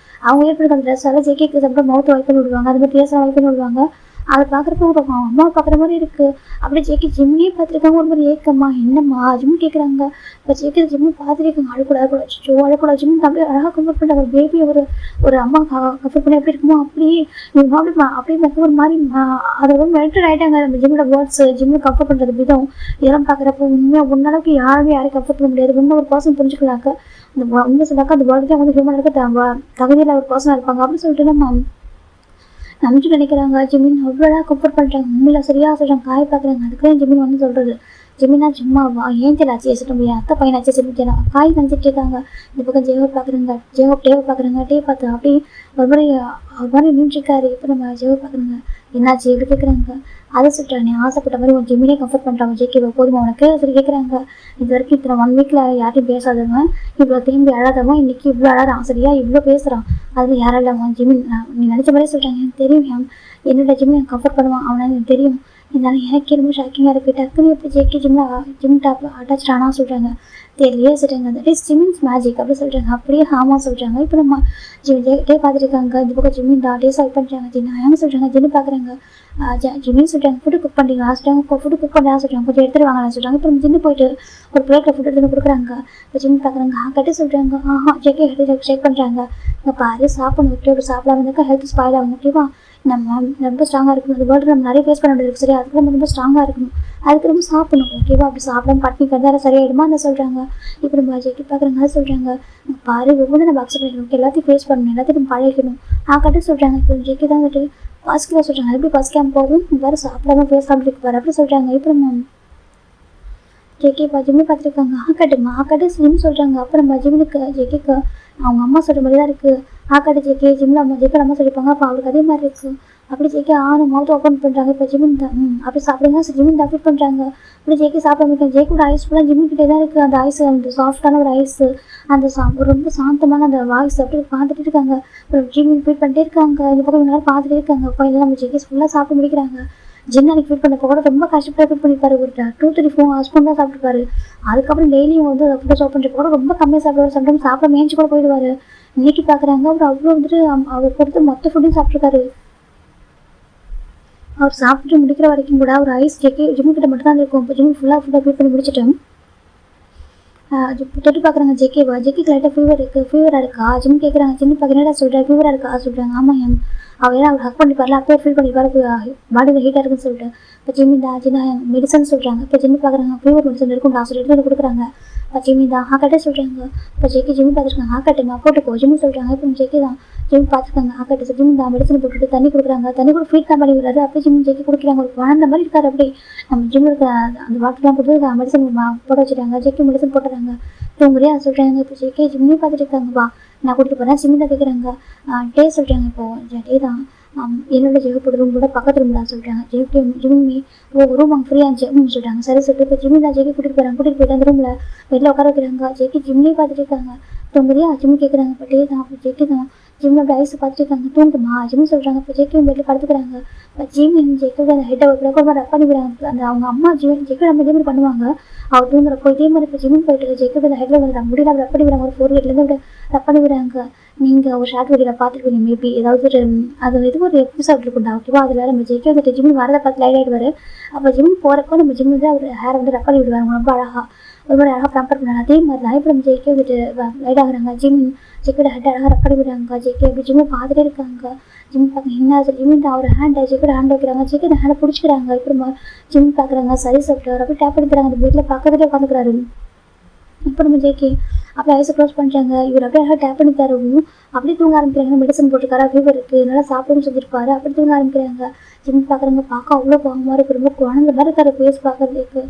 அவங்க ஏற்படுத்த அந்த ட்ரெஸ்ஸால் ஜெக்கிக்கு அப்புறம் மவுத்தை வைப் பண்ணி விடுவாங்க, அது மாதிரி டேஸ்லாம் வைப் பண்ணி விடுவாங்க. அதை பார்க்குறப்ப அவங்க அம்மாவை பார்க்குற மாதிரி இருக்குது. அப்படியே ஜெக்கி ஜிம்மியே பார்த்துருக்காங்க. ஒரு மாதிரி ஏக்கம்மா என்னம்மா ஜிம்மி கேட்குறாங்க. இப்போ ஜெக்கி ஜிம்மி பார்த்துருக்காங்க. அழக்கூடாது ஜிம்மி அப்படியே அழகாக கம்ஃபர்ட் பண்ணுறாங்க. ஒரு பேபி ஒரு அம்மா கம்ஃபர்ட் பண்ணி எப்படி இருக்குமோ அப்படியே இவங்க அப்படியே ஒரு மாதிரி அதை ரொம்ப மெரிட்டட் ஆகிட்டாங்க. நம்ம ஜிம்மோட வேர்ட்ஸ் ஜிம்மில் கம்ஃபர்ட் பண்ணுறது விதம் இதெல்லாம் பார்க்குறப்ப உண்மையாக ஒன்றளவுக்கு யாரையும் கம்ஃபர்ட் பண்ண முடியாது. இன்னும் ஒரு பர்சன் புரிஞ்சுக்கலாக்க அந்த உண்மை சொன்னாக்கா அந்த வேர்ல்டு தான் வந்து ஹியூமன் இருக்க தகுதியில் ஒரு பர்சனாக இருப்பாங்க அப்படின்னு சொல்லிட்டு நம்ம நம்பிட்டு நினைக்கிறாங்க. ஜிமின் அவ்வளோ கம்ஃபர்ட் பண்ணுறாங்க. உண்மையில சரியாக சொல்கிறாங்க. காய பார்க்குறாங்க. அதுக்குதான் ஜிமின் வந்து சொல்கிறது ஜிமினா சும்மாவா ஏன் ஆச்சு சொல்ல முடியாது, அத்தை பையன் ஆச்சு சொல்லிட்டு காய் நினச்சிட்டு இருக்காங்க. இந்த பக்கம் ஜேவப் பார்க்குறாங்க. டேவை பார்க்குறாங்க. டே பார்த்து அப்படி ஒரு மாதிரி நின்றுருக்காரு. இப்போ நம்ம ஜேவப் பார்க்குறாங்க. என்னாச்சு எப்படி கேட்குறாங்க. அதை சொல்கிறாங்க. நீ ஆசைப்பட்ட மாதிரி உன் ஜிம்மினே கம்ஃபர்ட் பண்ணுறாங்க. ஜேகே போதுமா உனக்கு சரி கேட்குறாங்க. இது வரைக்கும் இத்தனை 1 weekல யார்ட்டையும் பேசாதவன் இவ்வளோ திரும்பி அழாதவன் இன்னைக்கு இவ்வளோ அழகான் சரியா, இவ்வளோ பேசுகிறான். அதில் யாரும் இல்லாமல் ஜிமின் நீ நினச்ச மாதிரியே சொல்கிறாங்க. எனக்கு தெரியும் என்னோட ஜிம்மின் எனக்கு கம்ஃபர்ட் பண்ணுவான் அவனை எனக்கு தெரியும். இருந்தாலும் எனக்கே ரொம்ப ஷாக்கிங்காக இருக்குது. டக்குன்னு எப்படி ஜேகே ஜிம் டாப் அட்டாச் ஆனால் சொல்கிறாங்க. தெரியலையே சொல்கிறாங்க. தட் இஸ் ஜிமின்ஸ் மேஜிக் அப்படி சொல்கிறாங்க. அப்படியே ஆமாம் சொல்கிறாங்க. இப்போ நம்ம டே பார்த்துருக்காங்க. இந்த பக்கம் ஜிமின் டேஸ் வைப் பண்ணுறாங்க. ஜின்னு சொல்கிறாங்க. ஜின்னு பார்க்குறாங்க. ஜிமின்னு சொல்கிறாங்க. ஃபுட்டு குக் பண்ணுறீங்களா சொல்கிறாங்க. ஃபுட்டு குக் பண்ணுறா சொல்கிறாங்க. கொஞ்சம் எடுத்துகிட்டு வாங்கலாம் சொல்கிறாங்க. இப்போ நம்ம ஜின்னு போயிட்டு ஒரு பிளேட்டில் ஃபுட் எடுத்து கொடுக்குறாங்க. இப்போ ஜின்னு பார்க்குறாங்க. கட்டி சொல்கிறாங்க. ஜேகே ஹெல்த் செக் பண்ணுறாங்க. இங்கே பாரு சாப்பிடணும் விட்டு சாப்பிடாம இருந்தாக்கா ஹெல்த் ஸ்பாயில் ஆகும் ஓகேவா, நம்ம ரொம்ப ஸ்ட்ராங்காக இருக்கணும். அந்த வேர்ல்டு நம்ம நிறைய ஃபேஸ் பண்ண வேண்டியது சரி, அதுக்கு நம்ம ரொம்ப ஸ்ட்ராங்காக இருக்கணும், அதுக்கு ரொம்ப சாப்பிடணும் ஓகேவா. அப்படி சாப்பிடாம பட்டினி கண்டார சரியாயிடுமா அந்த சொல்கிறாங்க. இப்போ நம்ம ஜெக்கி பார்க்குறாங்க. அது சொல்கிறாங்க. பாரு ஒவ்வொன்றும் நம்ம அக்செப்ட் பண்ணிக்கணும், எல்லாத்தையும் ஃபேஸ் பண்ணணும், எல்லாத்தையும் நம்ம பழகிக்கணும் கட்ட சொல்கிறாங்க. இப்போ ஜெக்கி தான் வந்துட்டு பாசிட்டிவாக சொல்கிறாங்க. எப்படி பசிக்காமல் போதும் வேறு சாப்பிடாம பேசாமல் இருக்கு பாரு அப்படி சொல்கிறாங்க. இப்போ நம்ம ஜெக்கி ஜிம்மி பார்த்துருக்காங்க. கட்டு ஜிம் சொல்கிறாங்க. அப்புறம் நம்ம ஜிம்முக்கு ஜெக்கிக்கு அவங்க அம்மா சொல்கிற மாதிரி தான் இருக்குது. கட்டு ஜெக்கி ஜிம்மில் அம்மா ஜெக்கில் அம்மா சொல்லியிருப்பாங்க. அப்போ அவருக்கு அதே மாதிரி இருக்குது. அப்படி ஜெக்கி மவுத் ஓப்பன் பண்ணுறாங்க. இப்போ ஜிமின் தான் அப்படி சாப்பிடுங்க ஜிமின் தான் அப்டேட் பண்ணுறாங்க. அப்படி ஜெக்கி சாப்பிட முடியும். ஜெக்கியோட ஐஸ் ஃபுல்லாக ஜிம்மிக்கிட்டே தான் இருக்குது. அந்த ஐஸ் அந்த சாஃப்டான ஒரு ஐஸு அந்த ரொம்ப சாந்தமான அந்த வாய்ஸ் அப்படி பார்த்துட்டு இருக்காங்க. அப்புறம் ஜிமின் ஃபீட் பண்ணிட்டே இருக்காங்க. இந்த பக்கம் எல்லாரும் பார்த்துட்டே இருக்காங்க. அப்போ எல்லாம் நம்ம ஜெக்கி ஃபுல்லாக சாப்பிட்டு முடிக்கிறாங்க. ஜின் அன்னைக்கு ஃபீட் பண்ணப்போ கூட ரொம்ப கஷ்டப்பட்டு ஃபீட் பண்ணிப்பாரு. ஒரு 2-3 ஸ்பூன் தான் சாப்பிட்டுப்பாரு. அதுக்கப்புறம் டெய்லியும் வந்து ஃபுட்டை சாப்பிட் பண்ணுறப்ப கூட ரொம்ப கம்மியாக சாப்பிடுவார். சம்டைம் சாப்பிட மேய்ச்சி கூட போயிடுவார். இன்னைக்கு பார்க்குறாங்க. அவர் அவ்வளோ வந்துட்டு அவர் கொடுத்து மொத்த ஃபுட்டையும் சாப்பிட்ருக்காரு. அவர் சாப்பிட்டு முடிக்கிற வரைக்கும் கூட ஒரு ஐஸ் ஜிம்மி கிட்ட மட்டும் தான் இருக்கும். இப்போ ஜிம்மி ஃபுல்லாக ஃபுட்டாக ஃபீட் பண்ணி முடிச்சிட்டேன். தொட்டு பார்க்குறாங்க. ஜெக்கிக்கு லைட்டாக ஃபீவராக இருக்கா ஜிம்மி கேட்குறாங்க. ஜிம்மி பார்க்குறேன் சொல்கிறேன் ஃபீவராக இருக்கா சொல்கிறாங்க. ஆமாம் அவர் அவர் ஹக் பண்ணிப்பார்ல அப்போ ஃபீல் பண்ணிப்பார் பாடியில் ஹீட்டாக இருக்குன்னு சொல்லிட்டு. இப்போ ஜின்னா மெடிசன் சொல்கிறாங்க. இப்போ ஜிம்மி பார்க்குறாங்க. ஃபீவர் மெடிசன் இருக்கும் டாக்டர் எடுத்து கொடுக்குறாங்க. இப்போ ஜிம்மி தான் கட்டே சொல்கிறாங்க. இப்போ ஜிம்மி பார்த்துருக்காங்க. கட்டுமா போட்டுக்கோ ஜிம்மி சொல்கிறாங்க. இப்போ ஜெக்கி தான் ஜிம்மி பார்த்துருக்காங்க. கட்டு ஜிம்மி தான் மெடிசன் போட்டுட்டு தண்ணி கொடுக்குறாங்க. தண்ணி கூட ஃபீட் தான் பண்ணி விடுறாரு. அப்படியே ஜெக்கி கொடுக்குறாங்க. ஒரு குழந்த மாதிரி இருக்காரு. அப்படி நம்ம ஜிம்மில் இருக்க அந்த வாட்டர்லாம் கொடுத்து மெடிசன் போட வச்சுட்டாங்க. ஜெக்கி மெடிசன் போட்டுறாங்க. தூங்குறியா சொல்கிறாங்க. இப்போ ஜிம்மி பார்த்துட்டு இருக்காங்கப்பா நான் கூட்டிட்டு போகிறேன். ஜிம்மி தான் கேட்குறாங்க. டே சொல்கிறாங்க. இப்போ டே தான் என்னோட ஜெகப்போட ரூமோட பக்கத்து ரூம் தான் சொல்கிறாங்க. ஜிம்மி ரூம் அங்கே ஃப்ரீயாக இருந்துச்சு சொல்கிறாங்க. சரி சொல்லிட்டு இப்போ ஜிம்மி தான் ஜெக்கி கூட்டிகிட்டு போயிட்டு அந்த ரூமில் வெளில உட்கார வைக்கிறாங்க. ஜெக்கி ஜிம்மியே பார்த்துட்டு இருக்காங்க. தூங்குறியா ஜிம்மி கேட்குறாங்க. இப்போ டே தான் அப்போ ஜெக்கி தான் ஜிம் அப்படி ஐஸ் பார்த்துட்டு இருக்காங்க. தூங்குமா ஜிம் சொல்கிறாங்க. இப்போ ஜேக்கும் பெட்டில் படுத்துக்கிறாங்க. இப்போ ஜிம் ஜேக்கோட அந்த ஹெட்டை ரப் பண்ணி விடுறாங்க. அந்த அவங்க அம்மா ஜேக்கோ நம்ம இதே மாதிரி பண்ணுவாங்க. அவர் தூங்குறப்போ இதே மாதிரி இப்போ ஜிம்முக்கு போயிட்டு ஜேக்கோட அந்த ஹெட்டில் வந்து முடியல ரப் பண்ணி விடுறாங்க. ஒரு 4 வீட்லேருந்து அப்படி ரப் பண்ணி விடுறாங்க. நீங்கள் ஒரு ஷார்ட் வீடியோவில் பார்த்துருப்பீங்க மேபி ஏதாவது ஒரு அது இது ஒரு எபிசோட் இருக்குண்டா ஓகேவா. அதில் நம்ம ஜேக்கோ வந்துட்டு ஜிம் வரதை பார்த்து லைட் ஆகிடுவார். அப்போ ஜிம் போகிறப்போ நம்ம ஜிம் வந்து அவர் ஹேரை வந்து ரப் பண்ணி விடுவாங்க. ரொம்ப அழகாக ஒரு மாதிரி அழகாக ப்ராம்பர் பண்ணாங்க. அதே மாதிரி தான் இப்போ நம்ம ஜேக்கே வந்துட்டு லைட் ஆகுறாங்க. ஜேக்கோட ஹெட் அழகாக ரப் பண்ணி விடுறாங்க. ஜேக்கே அப்படி ஜிம்மை பார்த்துட்டே இருக்காங்க. ஜிம் பார்க்க என்ன ஜிம் அவர் ஹேண்டை ஜேக்கோட ஹேண்ட் வைக்கிறாங்க. ஜேக்கோ அந்த ஹேண்டை பிடிச்சிக்கிறாங்க. இப்போ ஜிம் பார்க்குறாங்க. சரி சாப்பிட்டு அப்படியே டேப் எடுத்துறாங்க. அந்த வீட்டில் பக்கத்துலேயே உட்காந்துக்கிறாரு. இப்போ நம்ம ஜேகே அப்படியே ஐஸை க்ளோஸ் பண்ணிட்டாங்க. இவர் அப்படியே அழகாக டேப் பண்ணி தரவும் அப்படியே தூங்க ஆரம்பிக்கிறாங்க. மெடிசன் போட்டுருக்காரு. ஃபீவர் இருக்குது நல்லா சாப்பிடணும்னு சொல்லியிருப்பாரு. அப்படி தூங்க ஆரம்பிக்கிறாங்க. ஜிம் பார்க்குறாங்க. பார்க்க அவ்வளோ பாவமாக இருக்குது. ரொம்ப குழந்தை மாதிரி இருக்காரு பேஸ் பார்க்கறதுக்கு.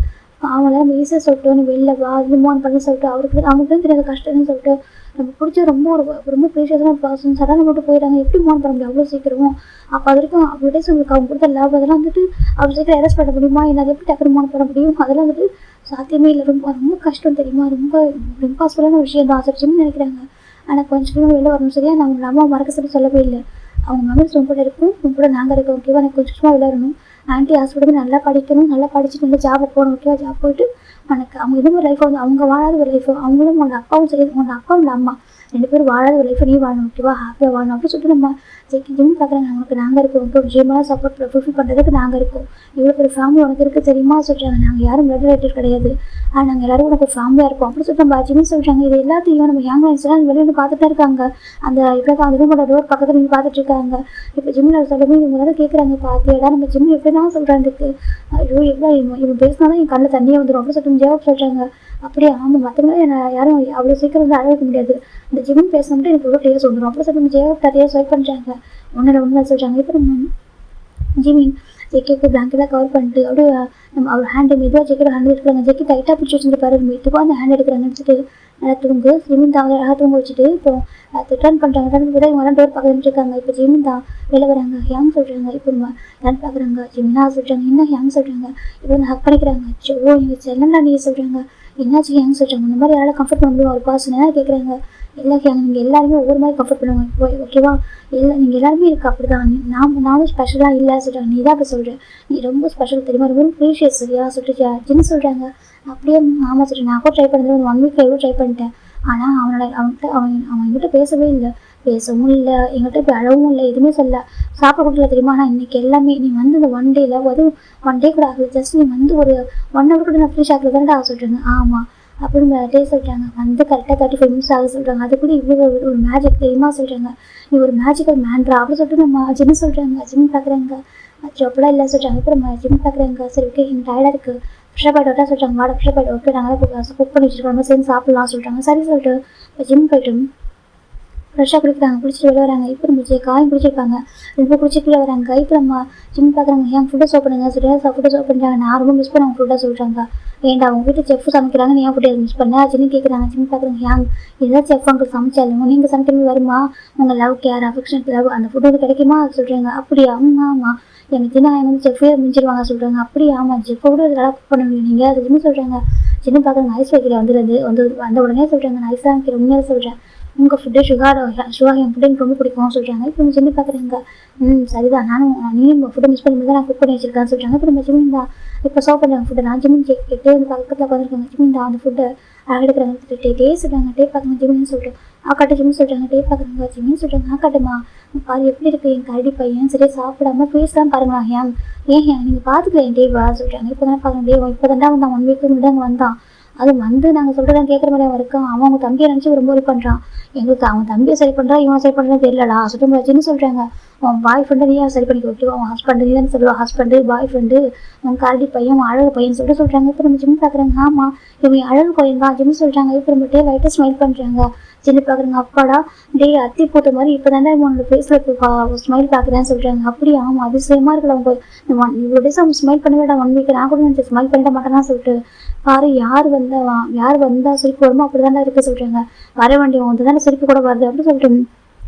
அவங்கள நம்ம ஈஸியாக சொல்லிட்டு நீ வெளில வா இது மூவ் பண்ணி சொல்லிட்டு அவங்களுக்கு தெரியாத கஷ்டம்னு சொல்லிட்டு நம்ம பிடிச்ச ரொம்ப ப்ரீஷியஸான ஒரு பர்சன் சடனாக மட்டும் போயிட்டாங்க. எப்படி மூவ் பண்ண முடியும் அவ்வளோ சீக்கிரமும்? அப்போ அது வரைக்கும் அவங்கள்டே சொல்லிருக்கு அவங்க கொடுத்த லேப் அதெல்லாம் வந்துட்டு அவ்வளோ சீக்கிரம் அரெஸ்ட் பண்ண முடியுமா? என்ன அதை எப்படி டக்குனு மூவ் பண்ண முடியும்? அதெல்லாம் வந்துட்டு சாத்தியமே இல்லை. ரொம்ப கஷ்டம் தெரியுமா? ரொம்ப இம்பாசிபிளான விஷயம் தான் ஆசைச்சுன்னு நினைக்கிறாங்க. ஆனால் கொஞ்சம் கொஞ்சம் வெளில வரணும் சரியா. நான் உங்களை அம்மா மறக்க சொல்லவே இல்லை. அவங்க மெமரிஸ் உங்க கூட இருக்கும். உங்க கூட நாங்கள் இருக்கோம் ஓகேவா. எனக்கு கொஞ்சம் கொஞ்சமாக வெளில வரணும். ஆன்ட்டி ஹாஸ்பிட்டல் நல்லா படிக்கணும். நல்லா படிச்சுட்டு நல்லா ஜாபுக்கு போகணும் ஓகேவா. ஜாப் போயிட்டு உனக்கு அவங்க எதுவும் ஒரு லைஃப் வந்து அவங்க வாழாத ஒரு லைஃப் அவங்களும் உங்கள் அப்பாவும் சரி உங்கள் அப்பா உங்கள் அம்மா 2 பேரும் வாழாத ஒரு லைஃப்பை நீ வாழணும் ஓகேவா. ஹாப்பியாக வாழணும் அப்படின்னு சொல்லிட்டு நம்ம ஜிம் பார்க்குறாங்க. நமக்கு நாங்கள் இருக்கோம் உங்கள் ட்ரீமெல்லாம் சப்போர்ட் ஃபுல்ஃபில் பண்ணுறதுக்கு நாங்கள் இருக்கோம். இவ்வளோ ஒரு ஃபேமிலி உனக்கு இருக்குது தெரியுமா சொல்கிறாங்க. நாங்கள் யாரும் பிளட் ரிலேட்டட் கிடையாது. நாங்கள் எல்லாரும் உனக்கு ஒரு ஃபேமிலியாக இருப்போம் அப்படின்னு சொல்லிட்டு நம்ம ஜிம்னு சொல்கிறாங்க. இது எல்லாத்தையும் நம்ம யங் லைன்ஸ்லாம் வெளியே வந்து பார்த்துட்டு தான் இருக்காங்க. அந்த இப்போ தான் அந்த ரூமோட டோர் பக்கத்தில் நீங்கள் பார்த்துட்டு இருக்காங்க. இப்போ ஜிம்மில் சொல்லும்போது இவங்க தான் கேட்குறாங்க. பார்த்தியாடா நம்ம ஜிம் எப்படி தான் சொல்கிறான்ருக்கு. ஐயோ எவ்வளோ இவன் பேசினா தான் என் கண்ணில் தண்ணியே வந்துடும் அப்படின்னு சொல்லிட்டு ஜவாப் சொல்கிறாங்க. அப்படியே ஆமாம் மற்றவங்களே என்னை யாரும் அவ்வளோ சீக்கிரம் வந்து அழ வைக்க முடியாது. இந்த ஜிம் பேச மட்டும் எனக்கு எவ்வளோ டேஸ் வந்துடும் அப்படின்னு சொல்லிட்டு ஜவாப் நிறைய சொல்ல பண்ணுறாங்க. ஒன்று சொல்கிறாங்க. இப்போ நம்ம ஜிமின் ஜெக்கேக்கு பிளாங்கெல்லாம் கவர் பண்ணிட்டு அப்படியே நம்ம அவர் ஹேண்டு மெதுவாக ஜெக்கோட ஹேண்ட் எடுக்கிறாங்க. ஜெக்கி டைட்டாக பிடிச்சி வச்சுருப்பாரு. மெதுவாக அந்த ஹேண்ட் எடுக்கிறாங்கன்னு எடுத்துட்டு நல்லா தூங்கு. ஜிமின் தான் அழகாக தூங்க வச்சுட்டு இப்போ ரிட்டர்ன் பண்ணுறாங்க. ரிட்டர்ன் போய் இவங்க டோர் பார்க்க இருக்காங்க. இப்போ ஜிமின் தான் வெளில வராங்க. ஹேங் சொல்கிறாங்க. இப்போ நம்ம ரன் பார்க்குறாங்க. ஜிமினா சொல்கிறாங்க. என்ன ஹேங் சொல்கிறாங்க. இப்போ வந்து ஹக் பண்ணிக்கிறாங்க. ஜோ நீங்கள் செல்லண்டா நீங்கள் சொல்கிறாங்க. என்னாச்சு ஹேங் சொல்கிறாங்க. இந்த மாதிரி யாராவது கம்ஃபர்ட் பண்ண முடியும் ஒரு பர்சன் கேட்குறாங்க. இல்லை ஹேங் நீங்கள் எல்லாருமே ஒவ்வொரு மாதிரி கம்ஃபர்ட் பண்ணுவாங்க இப்போ ஓகேவா. நீங்கள் எல்லாருமே இருக்குது அப்படி தான். நானும் ஸ்பெஷலாக இல்லை சொல்கிறாங்க. நீ தான் அப்போ சொல்கிறேன். நீ ரொம்ப ஸ்பெஷல் தெரியுமா ரொம்ப ப்ரீஷியஸ் சரியா சொல்லிட்டு ஜின்னு சொல்கிறாங்க. அப்படியே ஆமாம் சொல்கிறேன். நான் கூட ட்ரை பண்ணுறது 1 வீக்கில் எவ்வளோ ட்ரை பண்ணிட்டேன். ஆனால் அவன் என்கிட்ட பேசவே இல்லை. பேசவும் இல்லை எங்கள்கிட்ட இப்போ அழவும் இல்லை. எதுவுமே சொல்ல சாப்பிட கொடுக்கல தெரியுமா. ஆனால் இன்றைக்கி எல்லாமே நீ வந்து இந்த 1 டேயில் அதுவும் 1 டே கூட ஆகல. ஜஸ்ட் நீ வந்து ஒரு 1 hour கூட நான் ஃப்ரீ ஷாக்கில் தானே ஆக சொல்கிறேங்க. ஆமாம் அப்படின்னு டே சொல்கிறாங்க. வந்து கரெக்டாக 35 minutes ஆக சொல்கிறாங்க. அதுக்குள்ளே இவ்வளோ ஒரு மேஜிக் தெரியுமா சொல்கிறாங்க. நீ ஒரு மேஜிக்கல் மேன்ட்ரா அப்படின்னு சொல்லிட்டு நம்ம ஜிம் சொல்கிறாங்க. ஜிம் பார்க்குறாங்க. அப்படிலாம் இல்லை சொல்கிறாங்க. இப்போ நம்ம ஜிம் பார்க்குறாங்க. சரி ஓகே எனக்கு டயர்டாக இருக்குது ஃப்ரெஷ்ஷாக போய்ட்டு சொல்கிறாங்க. வாடகை ஃப்ரெஷ்ஷாக போய்ட்டு ஓகே நாங்கள் குக் பண்ணி வச்சுருக்கோம் சேர்ந்து சாப்பிட்லாம் சொல்கிறாங்க. சரி சொல்லிட்டு இப்போ ஜிம் போய்ட்டு ஃப்ரெஷ்ஷாக குடிக்கிறாங்க. குடிச்சிட்டு வெளில வராங்க. இப்போ நம்ம காயும் குடிச்சிருப்பாங்க. ரொம்ப குடிச்சு கீழே வராங்க. இப்போ நம்ம ஜிம் பார்க்குறாங்க. ஏன் ஃபுட்டை சோப் பண்ணுங்க சொல்லிட்டு ஃபுட்டை சோப் பண்ணுறாங்க. நான் ரொம்ப மிஸ் பண்ண ஃபுட்டாக சொல்கிறாங்க. வேண்டாம் அவங்க வீட்டு செஃப் சமைக்கிறாங்க. நீ ஏன் ஃபுட்டை மிஸ் பண்ண ஜின்னு கேட்குறாங்க. ஜிம் பார்க்குறாங்க. ஏன் ஏதாவது செஃப் உங்களுக்கு சமைச்சாலும் நீங்கள் சமைக்கிறது வருமா? உங்கள் லவ் கேர் அஃபெக்ஷன் லவ் அந்த ஃபுட்டு வந்து கிடைக்குமா சொல்கிறாங்க. அப்படியா ஆமாம் எனக்கு ஜின்னா வந்து செஃப்பே மிஞ்சிருவாங்க சொல்கிறாங்க. அப்படியே ஆமாம் செஃப்பை கூட நல்லா குக் பண்ண முடியும் நீங்கள் அது ஜின்னு சொல்கிறாங்க. ஜின்னு பார்க்குறாங்க. ஐஸ் வைக்கிற வந்த உடனே சொல்கிறாங்க. நான் ஐஸாக வைக்கிற உண்மையாக சொல்கிறேன். உங்கள் ஃபுட்டு சுகர் என் ஃபுட்டு எனக்கு ரொம்ப பிடிக்கும் சொல்கிறாங்க. இப்போ நம்ம ஜின்னு பார்க்குறாங்க. சரிதான் நீயும் ஃபுட்டை மிஸ் பண்ணும்போது தான் நான் குக் பண்ணி வச்சிருக்கேன்னு சொல்கிறாங்க. இப்போ நம்ம ஜிமின் தான் இப்போ சர்வ் பண்ணுறாங்க ஃபுட்டை. நான் ஜிமின் கேட்டு வந்து பக்கத்தில் உட்காந்துருக்காங்க. ஜிமின் தான் அந்த ஃபுட்டை எடுக்கிறாங்க. டே சொல்கிறாங்க. டே பார்க்குங்க ஜிமின்னு சொல்லிட்டு ஆக்காட்ட ஜிமின் சொல்கிறாங்க. டே பார்க்குறாங்க. ஜிமின்னு சொல்கிறாங்க. ஆக்காட்டமா பாரு எப்படி இருக்குது என் கரடி பையன் சரியாக சாப்பிடாம பேசலாம் பாருங்களா. ஏன் நீங்கள் பார்த்துக்கலாம் என் டேவா சொல்கிறாங்க. இப்போ தானே பார்க்குறேன் டேவா இப்போ தான் வந்தான் 1 week முன்னாடி அங்கே வந்தான். அது வந்து நாங்கள் சொல்கிறதான் கேட்குற மாதிரி அவன் இருக்கான். அவன் அவங்க தம்பியை நினச்சி ரொம்ப இது பண்ணுறான். எங்களுக்கு அவன் தம்பியை சரி பண்ணுறான் இவன் சரி பண்ணுறான்னு தெரியலடா சொல்லிட்டு வச்சுன்னு சொல்கிறாங்க. உன் பாய் ஃப்ரெண்டை நீ சரி பண்ணிக்க ஓகேவா. அவன் ஹஸ்பண்டு நீ தானே சொல்லுவான். ஹஸ்பண்டு பாய் ஃப்ரெண்டு உன் கரடி பையன் உன் அழகு பையன் சொல்லிட்டு சொல்கிறாங்க. இப்போ நம்ம ஜிம் பார்க்குறாங்க. ஆமாம் இவன் அழகு பையன் தான் ஜிம் சொல்கிறாங்க. இப்போ நம்ம டே லைட்டாக ஸ்மைல் பண்ணுறாங்க. ஜின்னு பார்க்குறாங்க. அப்பாடா டே அத்தி போட்ட மாதிரி இப்போ தானே உன்னோட ஃபேஸில் ஸ்மைல் பார்க்குறேன்னு சொல்கிறாங்க. அப்படி ஆமாம் அதிசயமாக இருக்கல அவங்க இவ்வளோ டேஸ் அவன் ஸ்மைல் பண்ணவே 1 week நான் கூட நினச்சி ஸ்மைல் பண்ணிட மாட்டேன்னா சொல்லிட்டு பாரு யார் வந்தால் சிரிப்பு வருமோ அப்படி தானே இருக்க சொல்கிறாங்க. வர வேண்டியவங்க வந்து தானே சிரிப்பு கூட வருது அப்படின்னு சொல்லிட்டு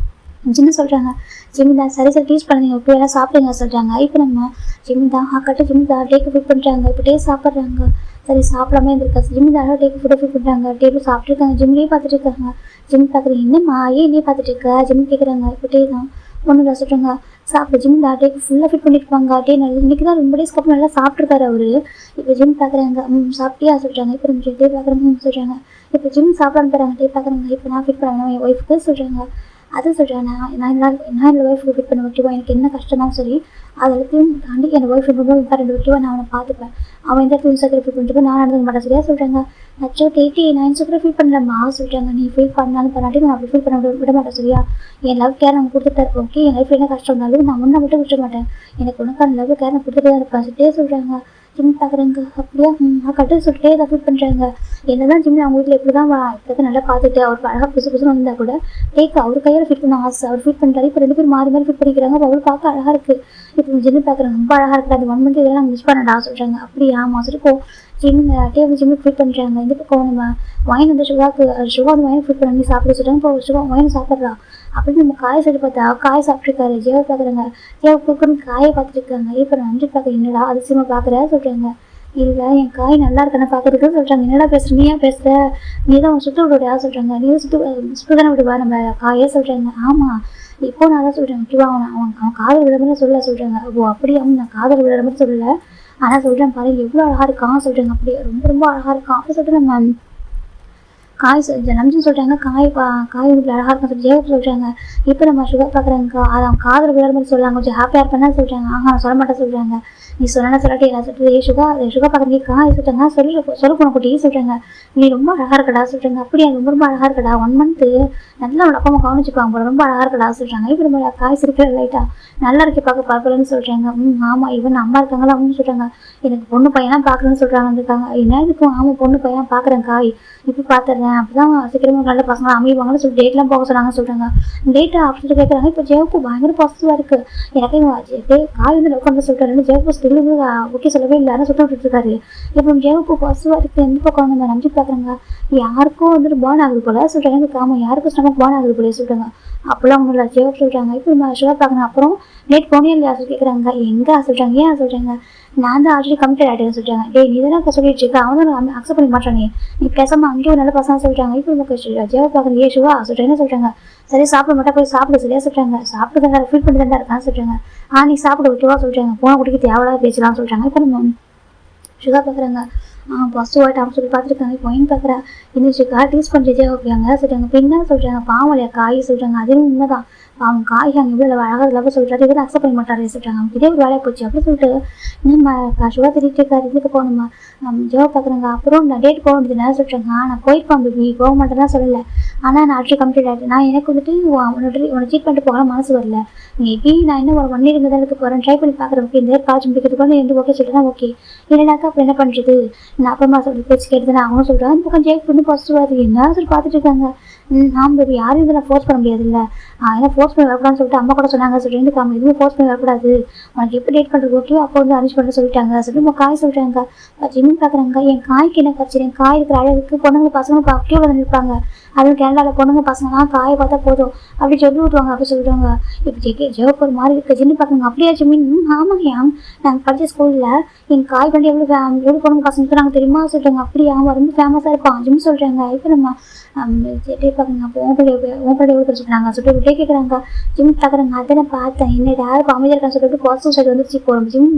ஜிம்மு சொல்கிறாங்க ஜிம்மு தான் சரி டீச் பண்ணுங்க இப்போ எல்லாம் சாப்பிடுங்க சொல்கிறாங்க. இப்போ நம்ம ஜிம்மு தான் கட்டு ஜிம்மு தான் டேக்கு ஃபீட் பண்ணுறாங்க. இப்போ டே சாப்பிட்றாங்க. சரி சாப்பிடாம இருந்திருக்கா ஜிம்மு தான் டேக்கு ஃபுட்டை ஃபீட் பண்ணுறாங்க. டேபிள் சாப்பிட்ருக்காங்க. ஜிம்லேயே பார்த்துட்டு இருக்காங்க. ஜிம் பார்க்குறீங்க என்னம்மா ஏன் என்னையே பார்த்துட்டு இருக்கா ஜிம்மு கேட்குறாங்க. இப்போ டே தான் ஒன்று தான் சொல்கிறாங்க சாப்பிட ஜிம் தான் டேக்கு ஃபுல்லாக ஃபிட் பண்ணியிருப்பாங்க. டே நல்லா இன்றைக்கி தான் ரொம்ப டேஸ்க்கு அப்புறம் நல்லா சாப்பிட்ருக்காரு அவர். இப்போ ஜிம் பார்க்குறாங்க சாப்பிட்டியா சொல்கிறாங்க. இப்போ நம்ம டே பார்க்குறாங்க சொல்கிறாங்க. இப்போ ஜிம் சாப்பிடாம தராங்க. டே பார்க்குறாங்க. இப்போ நான் ஃபிட் பண்ணணும் என் ஒய்ஃபுக்கு சொல்கிறாங்க. அது சொல்கிறேன் நான் என்னோட ஒய்ஃபுக்கு ஃபிட் பண்ண ஓகேவா எனக்கு என்ன கஷ்டம்னாலும் சரி அது எல்லாத்தையும் தாண்டி என் ஒய்ஃப் ரொம்ப இம்பார்ட்டன்ட் ஓகேவா நான் அவனை பார்த்துப்பேன். அவன் எந்த இன்ஸ்டாகிராம் ஃபீல் பண்ணிட்டு நான் நடந்துக்க மாட்டேன் சரியா சொல்கிறாங்க. நச்சோ டேட்டி நான் இன்ஸ்டாகிராம் ஃபீல் பண்ணலம்மா சொல்கிறாங்க. நீ ஃபீல் பண்ணாலும் பண்ணாட்டி நான் அப்படி ஃபீல் பண்ண விட மாட்டேன் சரியா. என் லவ் கேர் நான் கொடுத்துட்டா இருப்பேன் ஓகே. என் லைஃப்பில் என்ன கஷ்டம் இருந்தாலும் நான் முன்னே மட்டும் விட மாட்டேன். எனக்கு உனக்கான லவ் கேர் நான் கொடுத்துட்டு தான் இருப்பேன் சொல்லிட்டே சொல்கிறாங்க. ஜிம் பார்க்குறாங்க அப்படியா கட்டு சொல்லிட்டே இதை ஃபீல் பண்ணுறாங்க. என்னதான் ஜிம்மில் அவங்க வீட்டில் எப்படி தான் இப்போதான் நல்லா பார்த்துட்டு அவர் அழகாக புதுசுன்னு வந்தால் கூட டேக்கு அவர் கையில் ஃபிட் பண்ண ஆசை அவர் ஃபிட் பண்ணுறாரு. இப்போ 2 பேரும் மாறி ஃபிட் பண்ணிக்கிறாங்க. அப்போ அவரு பார்க்க அழகாக இருக்குது. இப்போ ஜிம்மு பார்க்குறாங்க ரொம்ப அழகாக இருக்குது. அது 1 மந்த் இதெல்லாம் நாங்கள் மிஸ் பண்ணடா சொல்கிறாங்க. அப்படியா ஆமாம் சரி இப்போ ஜிம்முக்கு ஃபிட் பண்ணுறாங்க. இந்த பக்கம் நம்ம ஒயின் வந்து சுகாக்கு வந்து ஒயின் ஃபிட் பண்ணி சாப்பிட சொல்கிறாங்க. இப்போ ஒயின் சாப்பிட்றா அப்படின்னு நம்ம காய் சைடு பார்த்தா காய் சாப்பிட்ருக்காரு. ஜேவை பார்க்குறாங்க. ஜேவை கொடுக்குறன்னு காயை பார்த்துட்டு இருக்காங்க. இப்போ நன்றி பார்க்க என்னடா அதிசயமாக பார்க்குற சொல்கிறாங்க. இல்லை என் காய் நல்லா இருக்கானே பார்க்குறதுக்கு சொல்கிறாங்க. என்னடா பேசுகிற நீ ஏன் பேசுகிற நீ தான் சுற்று விடுவியா சொல்கிறாங்க. நீ சுற்று தானே விடுவா நம்ம காயே சொல்கிறாங்க. ஆமாம் இப்போ நான் தான் சொல்கிறேன் ஓகேவா அவன் காதல் விட மாதிரி சொல்ல சொல்கிறாங்க. ஓ அப்படி அவன் நான் காதல் விடுற மாதிரி சொல்லலை ஆனால் சொல்கிறேன் பாரு எவ்வளோ அழகாக இருக்கான் சொல்கிறாங்க. அப்படியே ரொம்ப ரொம்ப அழகாக இருக்கான் அப்படி சொல்லிட்டு நம்ம காய் நம்ஜின்னு சொல்கிறாங்க. காய் வந்து அழகாக இருக்கும் சொல்லி ஜெயப் சொல்கிறாங்க. இப்போ நம்ம சுகர் பார்க்குறாங்க அது அவன் காதல் விளையாட மாதிரி சொல்கிறாங்க. கொஞ்சம் ஹாப்பியாக இருப்பேன்னு சொல்கிறாங்க. நான் சொல்ல மாட்டேன் சொல்கிறாங்க. நீ சொன்னா சொல்லாட்டி என்ன சொல்கிறது சுகா பார்க்குறீங்க காய் சொல்கிறாங்க. சொல்ல போன குட்டி சொல்கிறாங்க. நீ ரொம்ப அழகாக இருக்கடா சொல்கிறாங்க. அப்படியே ரொம்ப ரொம்ப அழகாக இருக்கடா 1 மந்த்து நல்லா அவன் அப்பா அம்மா கவனிச்சுப்பாங்க போல ரொம்ப அழகாக இருக்கடா சொல்கிறாங்க. இப்போ நம்ம காய் சிரிக்கிற லைட்டா நல்லா இருக்கு பார்க்கலன்னு சொல்கிறாங்க. ஆமாம் இவன் அம்மா இருக்காங்களா அப்படின்னு சொல்கிறாங்க. எனக்கு பொண்ணு பையனாக பார்க்கலன்னு சொல்கிறாங்க இருக்காங்க. என்ன இருக்கும் ஆமாம் பொண்ணு பையனாக பார்க்குறேன் காய் இப்போ பார்த்துறேன் அப்படிதான் சீக்கிரமாக நல்ல பசங்க அமைவாங்கன்னு சொல்லி டேட்லாம் போக சொன்னாங்க சொல்கிறாங்க. டேட்டா அப்படின்னு கேட்குறாங்க. இப்போ ஜெயவுக்கு பயங்கர பாசிட்டிவாக இருக்குது. எனக்கு காய் வந்து உட்காந்து சொல்லிட்டாரு. ஜெயப்பு ஸ்டில் வந்து ஓகே சொல்லவே இல்லை ஆனால் சுட்ட விட்டுருக்காரு. இப்போ ஜெயவுக்கு பாசிட்டிவாக இருக்குது. எந்த பக்கம் நம்ம நம்பி பார்க்குறாங்க. யாருக்கும் வந்துட்டு பேர்ன் ஆகுது போல சொல்கிறாங்க. எனக்கு ஆமாம் யாருக்கும் ஸ்டமக் பேர்ன் ஆகுது போல சொல்கிறாங்க. அப்போல்லாம் ஒன்றும் இல்லை ஜெயப் சொல்கிறாங்க. இப்போ நம்ம ஷுகர் பார்க்கணும். அப்புறம் டேட் போனே இல்லையா சொல்லி கேட்குறாங்க. எங்கே சொல்கிறாங்க ஏன் சொல்கிறாங்க. நான் தான் ஆல்ரெடி கமிட்டட் ஆகிட்டேன்னு சொல்கிறாங்க. டே நீ தானே சொல்லிட்டு இருக்க அவன் தான் அக்செப்ட் பண்ணி மாட்டானே நீ பேசாமல் அங்கேயும் நல்ல பசங்க சொல்கிறாங்க. இப்போ நமக்கு ஜெயப் பார்க்குறது ஏ ஷுவா சொல்கிறேன் என்ன சொல்கிறாங்க. சரி சாப்பிட மாட்டா போய் சாப்பிட சரியா சொல்கிறாங்க. சாப்பிட்டு தான் ஃபீல் பண்ணி தான் இருக்கான்னு சொல்கிறாங்க. நீ சாப்பிட ஓகேவா சொல்கிறாங்க. போன குடிக்க தேவையில்லாத பேசலாம் சொல்கிறாங்க. இப்போ நம்ம ஷுகர் பார்க்குறாங்க. ஃபஸ்ட்டு ஒயிட் அப்படின்னு சொல்லி பார்த்துருக்காங்க. இப்போ ஒயின் பார்க்குறா இந்த ஷுகா டீச் பண்ணுறதே ஓகேங்க சொல்கிறாங்க. இப்போ என்ன சொல்கிறாங்க பாவம் இல்லையா காய் சொல்கிறாங்க. அதுவும் உண்மை தான் அவன் காய் அங்கே இவ்வளோ அழகாக லவ் சொல்கிறாரு இவரை அக்செப்ட் பண்ண மாட்டாரு சொல்கிறாங்க. அவனுக்கு இதே ஒரு வேலையை போச்சு அப்படின்னு சொல்லிட்டு நம்ம ஷுகர் திட்டிட்டு இருக்காரு. இதுக்கு போகணுமா ஜெவ பார்க்குறாங்க. அப்புறம் நான் டேட் போக வேண்டியது என்ன சொல்கிறாங்க. நான் போயிருப்பேன் பேபி போக மாட்டேன்னா சொல்லலை. ஆனால் நான் ஆக்சுவலி கம்ப்ளீட் ஆகிட்டேன். நான் எனக்கு வந்துட்டு உன்னை சீட் பண்ணிட்டு போகலாம் மனசு வரல. மேபி நான் இன்னும் ஒரு 1 இயர் இங்கே தான் இருக்க போகிறேன் ட்ரை பண்ணி பார்க்குறேன். ஓகே இந்த காலேஜ் முடிக்கிறதுக்கு எந்த ஓகே சொல்லிட்டேன் ஓகே இல்லைனாக்கா அப்புறம் என்ன பண்ணுறது. நான் அப்புறமா சொல்லி பேச்சு கேட்டு அவனும் சொல்கிறேன். இப்போ கொஞ்சம் ஜெயிக் பண்ணி பாசிட்டிவாக என்ன சொல்லி பார்த்துட்டு இருக்காங்க. பேபி யாரும் இதில் ஃபோர்ஸ் பண்ண முடியாது இல்லை ஏன்னா ஃபோர்ஸ் பண்ணி வரக்கூடாதுன்னு சொல்லிட்டு அம்மா கூட சொன்னாங்க சொல்லிட்டு இருக்காம எதுவுமே ஃபோர்ஸ் பண்ணி வரக்கூடாது உனக்கு எப்படி டேட் பண்ணுறது ஓகே அப்போ வந்து அரேஞ்ச் பண்ண சொல்லிட்டாங்க சொல்லி நம்ம காய் சொல்கிறாங்க. ஜிம்மி பார்க்குறாங்க. என் காய்க்கு என்ன கட்சி என் காய் இருக்கிற அழகுக்கு பொண்ணுங்க பசங்க பார்க்கவே வந்து நிற்பாங்க. அதுவும் கேரளாவில் பொண்ணுங்க பசங்கலாம் காயை பார்த்தா போதும் அப்படி சொல்லி விட்டுவாங்க அப்படி சொல்லிடுவாங்க. இப்போ ஜெவப்பு ஒரு மாதிரி இருக்க ஜிம்மி பார்க்குறாங்க. அப்படியே ஜிம்மி ஆமாங்க நாங்கள் படித்த ஸ்கூலில் என் காய் பண்ணி எவ்வளோ பொண்ணுங்க பசங்க நாங்கள் தெரியுமா சொல்கிறாங்க. அப்படியே அவன் ரொம்ப ஃபேமஸாக இருப்பான் ஜிம்மி சொல்கிறாங்க. இப்போ நம்ம டே பார்க்குறாங்க. அப்போ உன் எவ்வளோ சொல்கிறாங்க சொல்லிட்டு விட்டே கேட்குறாங்க. ஜிம் பார்க்குறாங்க. அதை நான் பார்த்தேன் என்ன யாரும் அமைதியாக இருக்கான்னு சொல்லிட்டு பாசிட்டிவ் சைடு வந்துச்சு போகிறோம். ஜிம்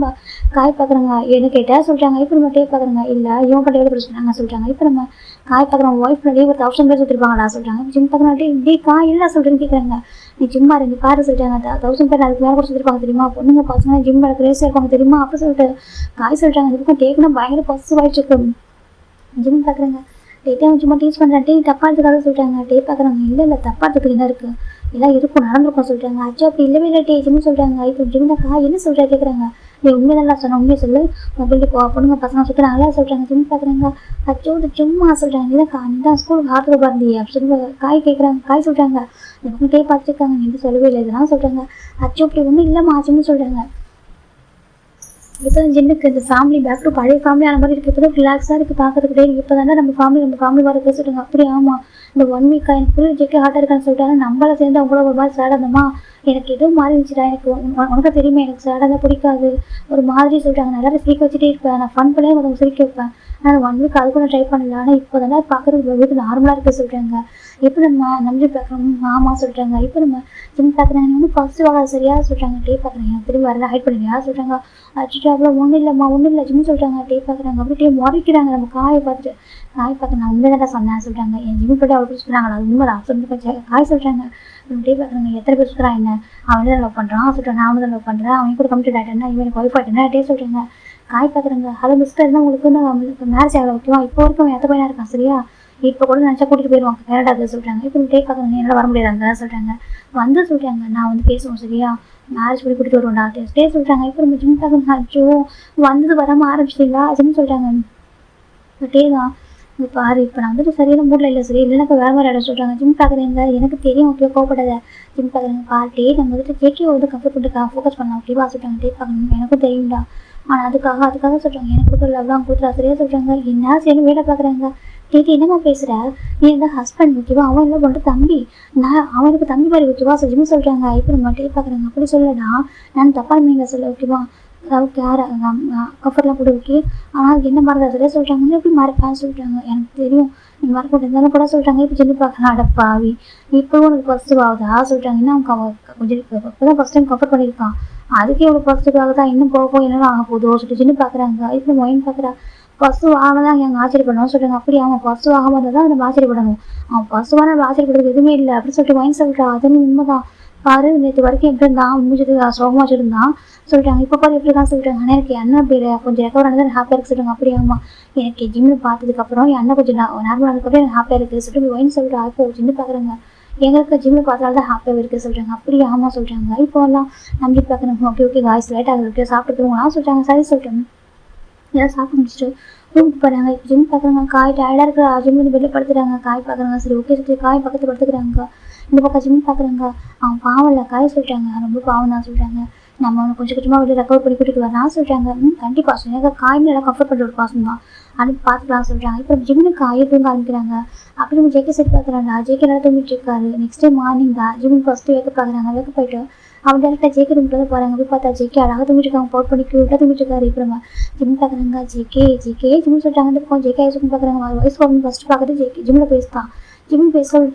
காய் பார்க்குறாங்க. என்ன கேட்டால் சொல்கிறாங்க. இப்போ நம்ம டே பார்க்குறாங்க. இல்லை இவன் பண்ணி எவ்வளோ சொல்கிறாங்க சொல்கிறாங்க. இப்போ நம்ம காய் பார்க்குறோம். ஒய்ஃப் ஒரு 1000 பேர் சுற்றிருப்பாங்களா சொல்கிறாங்க. ஜிம் பார்க்குறாங்க. டே காய் இல்லை சொல்கிறேன்னு கேட்குறாங்க. நீ ஜிம்மா ரெண்டு பாரு சொல்லிட்டாங்க. 1000 பேர் அதுக்கு மேலே கூட சுற்றிருப்பாங்க தெரியுமா பொண்ணுங்க பசங்க ஜிம் கிரேஸாக இருப்பாங்க தெரியுமா அப்போ சொல்லிட்டு காய் சொல்கிறாங்க. இதுக்கும் டேக்குன்னா பயங்கர பாசிட்டிவ் ஆகிட்டு இருக்கு. ஜிம் பார்க்குறாங்க. டேட்டே அவன் சும்மா டீச் பண்ணுறேன் டே தப்பாக இருக்காது சொல்கிறாங்க. டே பார்க்குறாங்க. இல்லை தப்பாக இருக்கிறதுக்கு என்ன இருக்குது எல்லாம் இருக்கும் நடந்திருக்கும் சொல்கிறாங்க. அச்சா அப்படி இல்லவே இல்லை டே ஜிம்னு சொல்கிறாங்க. இப்போ ஜிம்னாக்கா என்ன சொல்கிறா கேட்குறாங்க. நீ உண்மை தான் சொன்ன உண்மையை சொல்லு மொபைல் பொண்ணுங்க பசங்க சுற்றுறாங்களா சொல்கிறாங்க. ஜிம் பார்க்குறாங்க. அச்சோ சும்மா சொல்கிறாங்க. நீ தான் ஸ்கூலுக்கு ஹார்ட் பாருந்தியே அப்படி சொல்லி காய் கேட்குறாங்க. காய் சொல்கிறாங்க. எனக்கு டே பார்த்துருக்காங்க நீ சொல்லவே இல்லை இதெல்லாம் சொல்கிறாங்க. அச்சோ அப்படி ஒன்றும் இல்லைம்மா ஜிம்னு சொல்கிறாங்க. இப்போ ஜின்னுக்கு இந்த ஃபேமிலி பேக் டு பழைய ஃபேமிலி ஆன மாதிரி இருக்குது. இப்போ தான் ரிலாக்ஸாக இருக்குது பார்க்கறதுக்கு. இப்போ தானே நம்ம ஃபேமிலி வர பேசிட்டுங்க. அப்படி ஆமாம், இந்த 1 வீக்காக எனக்கு புரிய ஜெக்கி ஹார்ட்டாக இருக்கான்னு சொல்லிட்டாங்க. நம்மளை சேர்ந்து அவங்கள ஒரு மாதிரி சேடாக இருந்தோமா, எனக்கு எதுவும் மாறி இருந்துச்சுடா. எனக்கு உனக்கு தெரியுமா, எனக்கு சேடாக தான் பிடிக்காது. ஒரு மாதிரி சொல்லிட்டாங்க. நல்லா சிரிக்க வச்சுட்டே இருப்பேன், நான் ஃபன் பண்ணி கொஞ்சம் சிரிக்க வைப்பேன். ஆனால் 1 வீக் அது கூட ட்ரை பண்ணல. ஆனால் இப்போ தானே பார்க்குறதுக்கு வீட்டு நார்மலாக இருக்க சொல்கிறாங்க. இப்போ நம்ம நம்பி பார்க்கணும். ஆமாம் சொல்கிறாங்க. இப்போ நம்ம ஜிம் பார்க்குறாங்க. வந்து ஃபஸ்ட்டு வாங்க சரியா சொல்கிறாங்க. டே பார்க்குறாங்க. திரும்பி வரல ஹைட் பண்ணுறியா சொல்கிறாங்க. அச்சுட்டு அவ்வளோ ஒன்றும் இல்லைம்மா ஒன்றும் இல்லை ஜிம் சொல்கிறாங்க. டே பார்க்குறாங்க. அப்படி டே முறைக்கிறாங்க. நம்ம காயை பார்த்துட்டு காய் பார்க்க நான் உண்மை தான் சொன்னேன் சொல்கிறாங்க. என் ஜிம் போய்ட்டு அவ்வளோ சொல்கிறாங்களா, அது உண்மை தான் சொல்லி காய் சொல்கிறாங்க. டே பார்க்குறாங்க. எத்தனை பேர் சுற்றுறான் என்ன, அவன் தான் லவ் பண்ணுறான் சொல்கிறேன். நான் தான் லவ் பண்ணுறேன், அவன் கூட கம்ப்ளீட் ஆகிட்டேன்னா இவன் எனக்கு ஒய்ஃப் ஆகிட்டேன்னா டே சொல்கிறாங்க. காய் பார்க்குறாங்க. ஹலோ மிஸ்டர் இருந்தால் உங்களுக்கு வந்து அவங்களுக்கு மேரேஜ் ஆகலை ஓகேவா, இப்போ வரைக்கும் அவன் எத்த பையனாக இருக்கான் சரியா, இப்போ கூட நினச்சா கூட்டிகிட்டு போயிடுவாங்க கனடாக்கு சொல்கிறாங்க. இப்போ டே பார்க்குறாங்க. என்னால் வர முடியாது அங்கே சொல்கிறாங்க. வந்து சொல்கிறாங்க நான் வந்து பேசுவோம் சரியா, மேரேஜ் பண்ணி கூட்டிகிட்டு வருவோம்டா டே சொல்கிறாங்க. இப்போ நம்ம ஜிம் பார்க்குறாங்க. அச்சோ வந்தது வராமல் ஆரம்பிச்சிட்டிங்களா ஜிம் சொல்கிறாங்க. டே தான் இப்போ பாரு, இப்போ நான் வந்துட்டு சரியான மூடில் இல்லை சரி இல்லை, எனக்கு வேறு மாதிரி இடம் சொல்கிறாங்க. ஜிம் பார்க்குறீங்க எனக்கு தெரியும் ஓகே கோவப்படாத. ஜிம் பார்க்குறீங்க பார்ட்டி நம்ம வந்துட்டு ஜேகே வந்து கம்ஃபர்ட் பண்ணிட்டு ஃபோக்கஸ் பண்ணலாம் ஓகேவா சொல்கிறாங்க. டே பார்க்கணும் எனக்கும் தெரியும்டா, ஆனால் அதுக்காக சொல்கிறாங்க. எனக்கு கூட லவ்லாம் கொடுத்துறா சரியா சொல்கிறாங்க. என்ன சரி வேலை பார்க்குறாங்க. டேட்டி என்னம்மா பேசுகிற, நீ என்ன ஹஸ்பண்ட் ஓகேவா, அவன் என்ன பண்ணுற தம்பி, நான் அவனுக்கு தம்பி மாதிரி ஓகேவா ஜிம் சொல்கிறாங்க. இப்போ நம்ம டே பார்க்குறாங்க. அப்படி சொல்லடா, நான் தப்பாக நீங்கள் சொல்ல ஓகேவா, அதாவது யார் கஃபர்லாம் போட்டு ஓகே, ஆனால் என்ன மறந்தா சரியா சொல்கிறாங்க. எப்படி மறப்பான்னு சொல்கிறாங்க. எனக்கு தெரியும் நீ மறக்க இருந்தாலும் கூட சொல்கிறாங்க. இப்போ சொல்லி பார்க்குறேன் அடப்பாவி இப்போவும் உனக்கு ஃபஸ்ட்டு ஆகுதா சொல்கிறாங்க. இன்னும் அவன் கொஞ்சம் இப்போ தான் ஃபஸ்ட் டைம் கஃபர் பண்ணியிருக்கான், அதுக்கே இவ்வளோ ஃபஸ்ட்டு ஆகுதா, இன்னும் போக என்னென்ன ஆக போதோ சொல்லிட்டு சொல்லி பார்க்குறாங்க. இப்போ மொயின் பார்க்குறா. ஃபஸ்ட்டு வாங்கினா எங்கள் ஆச்சரியப்படணும் சொல்கிறாங்க. அப்படி அவன் ஃபஸ்ட்டு வாங்காம இருந்தால் தான் நம்ம ஆச்சரியப்படணும், அவன் ஃபஸ்ட்டு வாங்க நம்ம ஆச்சரியப்படுறது எதுவுமே இல்லை அப்படின்னு சொல்லிட்டு மொயின் சொல்கிறா. அதுன்னு உண்மை தான் பாரு, நேற்று வரைக்கும் எப்படி இருந்தான் முடிஞ்சது சோகமாக வச்சுருந்தான் சொல்லிட்டாங்க. இப்போ பாரு எப்படி தான் சொல்லிட்டாங்க. ஆனால் எனக்கு அண்ணன் பேர் கொஞ்சம் ரெக்கவர் ஆனது எனக்கு ஹாப்பியாக இருக்கு சொல்கிறாங்க. அப்படி ஆமாம் எனக்கு ஜிம்மு பார்த்ததுக்கப்புறம் என் அண்ணன் கொஞ்சம் நார்மலாக இருந்ததுக்கப்புறம் எனக்கு ஹாப்பியாக இருக்குது சொல்லிட்டு ஒயின் சொல்லிட்டு இப்போ ஜிம்மு பார்க்குறாங்க. எங்களுக்கு ஜிம்மு பார்த்தாலும் தான் ஹாப்பியாக இருக்குது சொல்கிறாங்க. அப்படி ஆமாம் சொல்கிறாங்க. இப்போல்லாம் நம்பி பார்க்குறாங்க. ஓகே காய்ஸ் லேட் ஆகுது ஓகே சாப்பிட்டு போகலாம் சொல்கிறாங்க. சரி சொல்லிட்டாங்க. எல்லாம் சாப்பிட்டு முடிச்சுட்டு ரூமுக்கு போகிறாங்க. இப்போ ஜிம் பார்க்குறாங்க. காய் டயர்டாக இருக்கிற ஜிம் வந்து வெளில படுத்துறாங்க. காய் பார்க்குறாங்க. சரி ஓகே சொல்லி காய் பக்கத்தில் படுத்துக்கிறாங்க. இந்த பக்கம் ஜிம் பார்க்குறாங்க. அவன் பாவம் இல்லை காய் சொல்லிட்டாங்க. ரொம்ப பாவம் தான் சொல்கிறாங்க. நம்ம அவனை கொஞ்சம் கொஞ்சமாக வெளியே ரெக்கவர் பண்ணி கூட்டிகிட்டு வரலாம் சொல்கிறாங்க. கண்டிப்பாக சொல்லுங்க காய் நல்லா கம்ஃபர்ட் பண்ணுற ஒரு பாசம் தான் அனுப்பி பார்த்துக்கலாம் சொல்கிறாங்க. இப்போ ஜிம்னு காயை தூங்க ஆரம்பிக்கிறாங்க. அப்படி நம்ம ஜேகே சரி பார்க்குறாங்க. ஜேகே நல்லா தூங்கிட்டு இருக்காரு. நெக்ஸ்ட் டே மார்னிங் தான் ஜிம்முக்கு ஃபஸ்ட்டு வேக்க பார்க்குறாங்க. வேக்க போயிட்டு அவன் டேரக்டாக ஜேகே ரூமில் தான் போகிறாங்க. போய் பார்த்தா ஜேகே அழகாக தூங்கிட்டு இருக்காங்க. பவுட் பண்ணி க்யூட்டாக தூங்கிட்டு இருக்காரு. இப்போ நம்ம ஜிம் பார்க்குறாங்க. ஜேகே ஜிம் சொல்லிட்டாங்க. அந்த பக்கம் ஜேகே ஐஸ் பார்க்குறாங்க. வயசு குழந்தை ஃபஸ்ட்டு பார்க்குறது ஜேகே ஜிம்மில் பேசுதான். ஜிம் பேச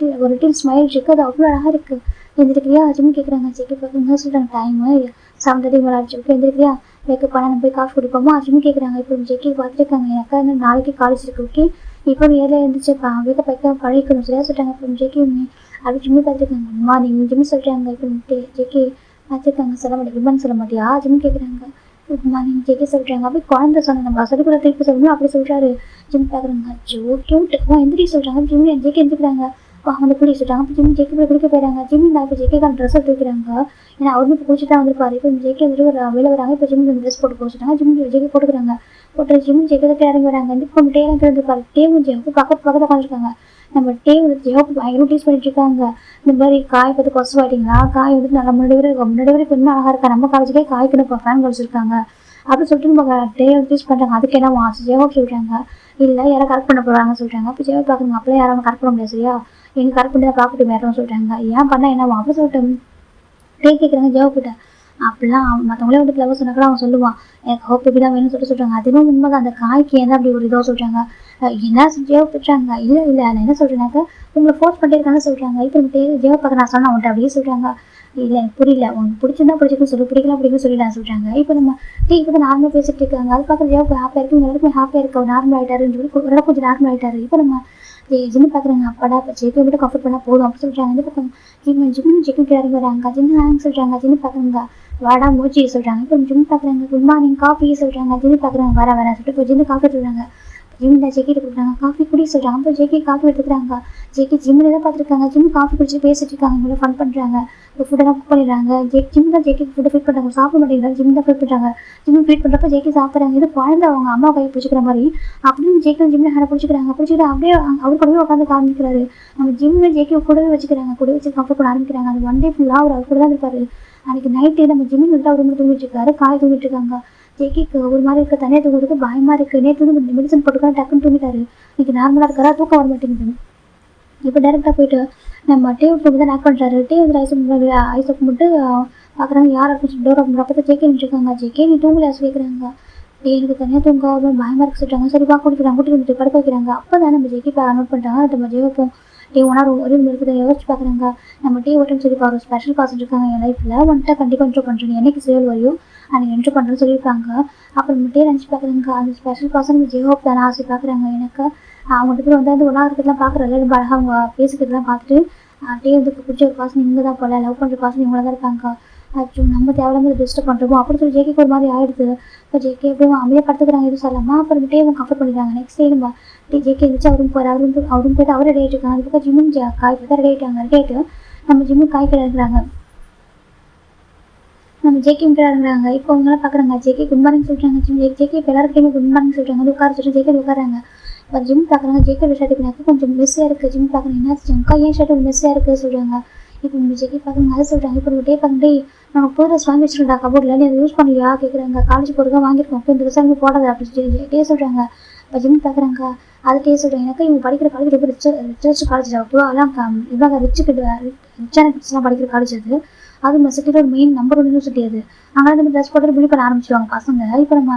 ஒரு டீம் ஸ்மைல் இருக்குது. அது அவ்வளோ அழகாக இருக்குது. எந்திரிக்கிறியா ஜிம் கேட்குறாங்க. ஜேகே பார்க்குறாங்க. சொல்கிறாங்க டைமு 7:30 மேலே ஆச்சு ஓகே எந்திரிக்கிறியா வேக்கப் பண்ண நம்ம போய் காஃபி குடிப்போமா ஜிம் கேட்குறாங்க. இப்போ ஜேகே பார்த்துருக்காங்க. எனக்கு இன்னும் நாளைக்கு காலேஜ் இருக்குது ஓகே இப்போ ஏரியா இருந்துச்சுப்பா வேக்கப் வைக்க பழகிக்கணும் சரியா சொல்லிட்டாங்க. இப்போ ஜேகே அப்படி ஜிம்மி பார்த்துருக்காங்க. அம்மா நீங்கள் ஜிம்மி சொல்கிறாங்க. இப்போ ஜேகே பார்த்துருக்காங்க. சொல்ல மாட்டேன் குட் சொல்ல மாட்டியா ஜிம் கேட்குறாங்க. குட் மார்னிங் ஜேகே சொல்கிறாங்க. அப்படி குழந்தை சொன்ன நம்ம சொல்லி கூட திருப்பி சொல்லணும் அப்படி சொல்கிறாரு. ஜிம் பார்க்குறாங்க. ஜோ கியூட் எந்திரி சொல்கிறாங்க. ஜிம்மி ஜேகே எந்திரிக்கிறாங்க. வந்து குளிக்க சொல்லிட்டாங்க. இப்போ ஜிம் ஜேகே போய் குளிக்க போயிறாங்க. ஜிம்மி நான் இப்போ ஜேகேக்கான ட்ரெஸ் எடுத்துக்கிறாங்க. ஏன்னா அவருமே இப்போ குளிச்சு தான் வந்திருப்பாரு. இப்போ ஜேகே வந்துட்டு ஒரு வெளில வராங்க. இப்போ ஜிம்மி வந்து ட்ரெஸ் போட்டு போச்சுட்டாங்க. ஜிம் ஜேகே போட்டுக்கிறாங்க. போட்டு ஜிம் ஜேகே தான் இறங்கி வராங்க. இப்போ டே இறங்கி வந்துருப்பாரு. டேவும் ஜேவுக்கு பக்கத்தில் உட்காந்துருக்காங்க. நம்ம டே வந்து ஜேவுக்கு பயங்கர டீஸ் பண்ணிட்டு இருக்காங்க. இந்த மாதிரி காய் பார்த்து கொசு ஆகிட்டீங்களா, காய் வந்துட்டு நல்லா முன்னாடி வரை கொஞ்சம் அழகாக இருக்கா, நம்ம காலேஜுக்கே காய்க்குன்னு இப்போ ஃபேன் கழிச்சிருக்காங்க அப்படின்னு சொல்லிட்டு நம்ம டே யூஸ் பண்ணுறாங்க. அதுக்கு என்ன வாசி ஜேவப் சொல்கிறாங்க. இல்லை யாரை கரெக்ட் பண்ண போகிறாங்க சொல்கிறாங்க. அப்போ ஜேவப் பார்க்குறாங்க. அப்படியே யாரும் கரெக்ட் பண்ண முடியாது சரியா, எங்கள் கரெக்ட் பண்ணி தான் ப்ராப்பர்ட்டி மேரணும் சொல்கிறாங்க. ஏன் பண்ணால் என்ன அப்படி சொல்லிட்டு டே கேட்குறாங்க. ஜேவப் கிட்ட அப்படிலாம் மற்றவங்களே வந்து கிளவர் சொன்னாக்கூட அவன் சொல்லுவான் எனக்கு ஹோப் இப்படி தான் வேணும்னு சொல்லிட்டு சொல்கிறாங்க. அதுவும் உண்மை தான். அந்த காய்க்கு ஏன் அப்படி ஒரு இதோ சொல்கிறாங்க. என்ன ஜேவப் பெற்றாங்க. இல்லை நான் என்ன சொல்கிறேன்னாக்கா உங்களை ஃபோர்ஸ் பண்ணியிருக்காங்கன்னு சொல்கிறாங்க. இப்போ ஜேவப் பார்க்க நான் சொன்னேன் அவன்கிட்ட அப்படியே சொல்கிறாங்க. இல்லை எனக்கு புரியல, உனக்கு பிடிச்சிருந்தா பிடிச்சிருக்குன்னு சொல்லி பிடிக்குன்னு சொல்லி நான் சொல்கிறாங்க. இப்போ நம்ம இப்போ தான் நார்மலாக பேசிட்டு இருக்காங்க. அது பார்க்குற ஜேவப் ஹாப்பியாக இருக்குது. எல்லாருக்குமே ஹாப்பியாக இருக்கு. அவர் நார்மல் ஆகிட்டாருன்னு சொல்லி ஓரளவு கொஞ்சம் நார்மல் ஆகிட்டாரு. இப்போ நம்ம ஜிம்மி பார்க்குறாங்க. அப்பாடா இப்போ ஜேகே விட்டு கம்ஃபர்ட் பண்ணால் போதும் அப்படி சொல்கிறாங்க. இந்த பக்கம் ஜிம்மி ஜிக்கு இறங்கி வராங்க. ஜிம்மி ஹேங் சொல்கிறாங்க. ஜிம்மி பார்க்குறாங்க. வாடா மூச்சி சொல்கிறாங்க. இப்போ ஜிம்மி பார்க்குறாங்க. குட் மார்னிங் காஃபி சொல்கிறாங்க. ஜிம்மி பார்க்குறாங்க. வரேன் சொல்லிட்டு இப்போ ஜிம்மி காஃபி சொல்கிறாங்க. ஜிம்மி ஜேகே கொடுக்குறாங்க. காஃபி குடி சொல்கிறாங்க. அப்போ ஜேகே காஃபி எடுத்துக்கிறாங்க. ஜேகே ஜிம்மில் தான் பார்த்துருக்காங்க. ஜிம்மி காஃபி குடிச்சு பேசிட்டு இருக்காங்க. இவ்வளோ ஃபன் பண்ணுறாங்க. இப்போ ஃபுட்டெல்லாம் குக் பண்ணிடுறாங்க. ஜிம் தான் ஜேகே ஃபுட்டை ஃபீட் பண்ணுறாங்க. சாப்பிட மாட்டேங்கிறாங்க. ஜிம் தான் ஃபீட் பண்ணுறாங்க. ஜிம்மி ஃபீட் பண்ணுறப்ப ஜேகே சாப்பிட்றாங்க. இது குழந்தை அவங்க அம்மா கையை பிடிச்சிக்கிற மாதிரி அப்படின்னு ஜேகே ஜிம்மில் ஹேண்டை பிடிச்சிக்கிட்டு அப்படியே அவர் கூடவே உட்காந்து காமிக்கிறாரு. நம்ம ஜிம்மில் ஜேகே கூடவே வச்சுக்கிறாங்க. கூட வச்சு கம்ஃபர்ட் பண்ண ஆரம்பிக்கிறாங்க. அது ஒன் டே ஃபுல்லாக அவர் கூட தான் இருப்பார். அன்றைக்கி நைட்டு நம்ம ஜிம்மின் வந்துட்டு அவர் வந்து தூங்கிட்டு இருக்காரு, காய் தூங்கிட்டு இருக்காங்க. ஜேகேக்கு ஒரு மாதிரி இருக்க, தனியாக தூங்குறதுக்கு பயமாக இருக்குது. நேற்று வந்து மெடிசன் போட்டுக்கலாம் டக்குன்னு தூங்கிட்டாரு. இன்னைக்கு நார்மலாக இருக்காரா, தூக்கம் வர மாட்டேங்குது. இப்போ டேரெக்டாக போயிட்டு நம்ம டேவ் போட்டு தான் ஆட் பண்ணுறாரு. டேவ் வந்து ஐஸை கும்பிட்டு பார்க்குறாங்க யார் அப்படின்னு டோர் ஓப்பன் அப்போ தான் ஜேகே நின்றுருக்காங்க. ஜேகே நீ தூங்கலையா கேட்குறாங்க. டே எனக்கு தனியாக தூங்க ஒரு பயமாக இருக்கு சொல்லிட்டாங்க. சரி வா கூட்டிக்கிறாங்க, கூட்டிட்டு வந்துட்டு படுக்க வைக்கிறாங்க. அப்போ தான் நம்ம ஜேகே நோட் பண்ணிட்டாங்க. நம்ம ஜேவப்போம் டே ஒன்றா ஒரே இருக்குது யோசிச்சு பார்க்குறாங்க. நம்ம டே ஓட்டுன்னு சொல்லி ஒரு ஸ்பெஷல் பர்சன் இருக்காங்க என் லைஃப்பில் வந்துட்டு கண்டிப்பாக என்ட்ரு பண்ணுறேன், என்னைக்கு சேவல் வரையும் அன்றைக்கி என்ட்ரு பண்ணுறேன்னு சொல்லியிருக்காங்க. அப்புறம் நம்ம டே நினச்சி பார்க்குறாங்க அந்த ஸ்பெஷல் பர்சன் நம்ம ஜேஹோப் தானே ஆசை பார்க்குறாங்க. எனக்கு அவங்க கிட்ட வந்து ஒன்றா இருக்கிறதுலாம் பார்க்குறதுல ரொம்ப அழகாக அவங்க பேசிக்கிறதுலாம் பார்த்துட்டு டே வந்து பிடிச்ச ஒரு பர்சன் இவங்க தான் போல, லவ் பண்ணுற பர்சன் இவங்க தான் இருக்காங்க. அச்சோ நம்ம தேவையில்லாம டிஸ்டர்ப் பண்ணுறோமோ அப்படின்னு சொல்லி ஜேகேக்கு ஒரு மாதிரி ஆகிடுது. இப்போ ஜேகே எப்படியும் அமைதியாக படுத்துக்கிறாங்க எதுவும் சொல்லாமல். அப்புறம் டேவும் கம்ஃபர்ட் பண்ணிடுறாங்க. நெக்ஸ்ட் டே நம்ம ஜேகே இருந்துச்சு அவரும் போகிறார், அவரும் போய்ட்டு அவரே ரெடி ஆகிட்டு இருக்காங்க. அதுக்கப்புறம் ஜிம்மும் காய் தான் ரெடி ஆகிட்டாங்க. ரெடி ஆகிட்டு நம்ம ஜிம்மும் காய் கடை இருக்கிறாங்க. நம்ம ஜேகே கிட்ட இருக்கிறாங்க. இப்போ அவங்களாம் பார்க்குறாங்க ஜேகே குட் மார்னிங் சொல்கிறாங்க. ஜேகே இப்போ எல்லாருக்குமே குட் மார்னிங் சொல்கிறாங்க. வந்து உட்கார சொல்லிட்டு ஜேகே உட்காராங்க. இப்போ ஜிம் பார்க்குறாங்க. ஜேகே ஷர்ட் பின்னாக்க கொஞ்சம் மெஸ்ஸியாக இருக்குது. ஜிம் பார்க்குறேன் என்னாச்சு அக்கா ஏன் ஷர்ட் ஒரு மெஸ்ஸியாக இருக்குது சொல்கிறாங்க. இப்போ நம்ம ஜேகே பார்க்குறாங்க அதை சொல்கிறாங்க. இப்போ டே பார்க்குறே நாங்கள் புது ட்ரெஸ் வாங்கி வச்சுருக்கா கபோர்டில், நீ அதை யூஸ் பண்ணலையா கேட்குறாங்க. காலேஜ் போகிறதா வாங்கியிருக்கோம், இப்போ இந்த ட்ரெஸ் எனக்கு போடாது அப்படின்னு சொல்லி டே சொல்கிறாங்க. இப்போ ஜிம் பார்க்குறாங்க. அது டே சொல்கிறாங்க எனக்கு இவங்க படிக்கிற காலேஜ் ரொம்ப ரிச்சஸ்ட் காலேஜ் ஓகேவா, அதெல்லாம் இவங்க ரிச்சான கிட்ஸ்லாம் படிக்கிற காலேஜ் அது நம்ம சிட்டியில் ஒரு மெயின் நம்பர் 1 யூனிவர்சிட்டி அது. அங்கே நம்ம ட்ரெஸ் போட்டு பிலீவ் பண்ண ஆரம்பிச்சிடுவாங்க பசங்க. இப்போ நம்ம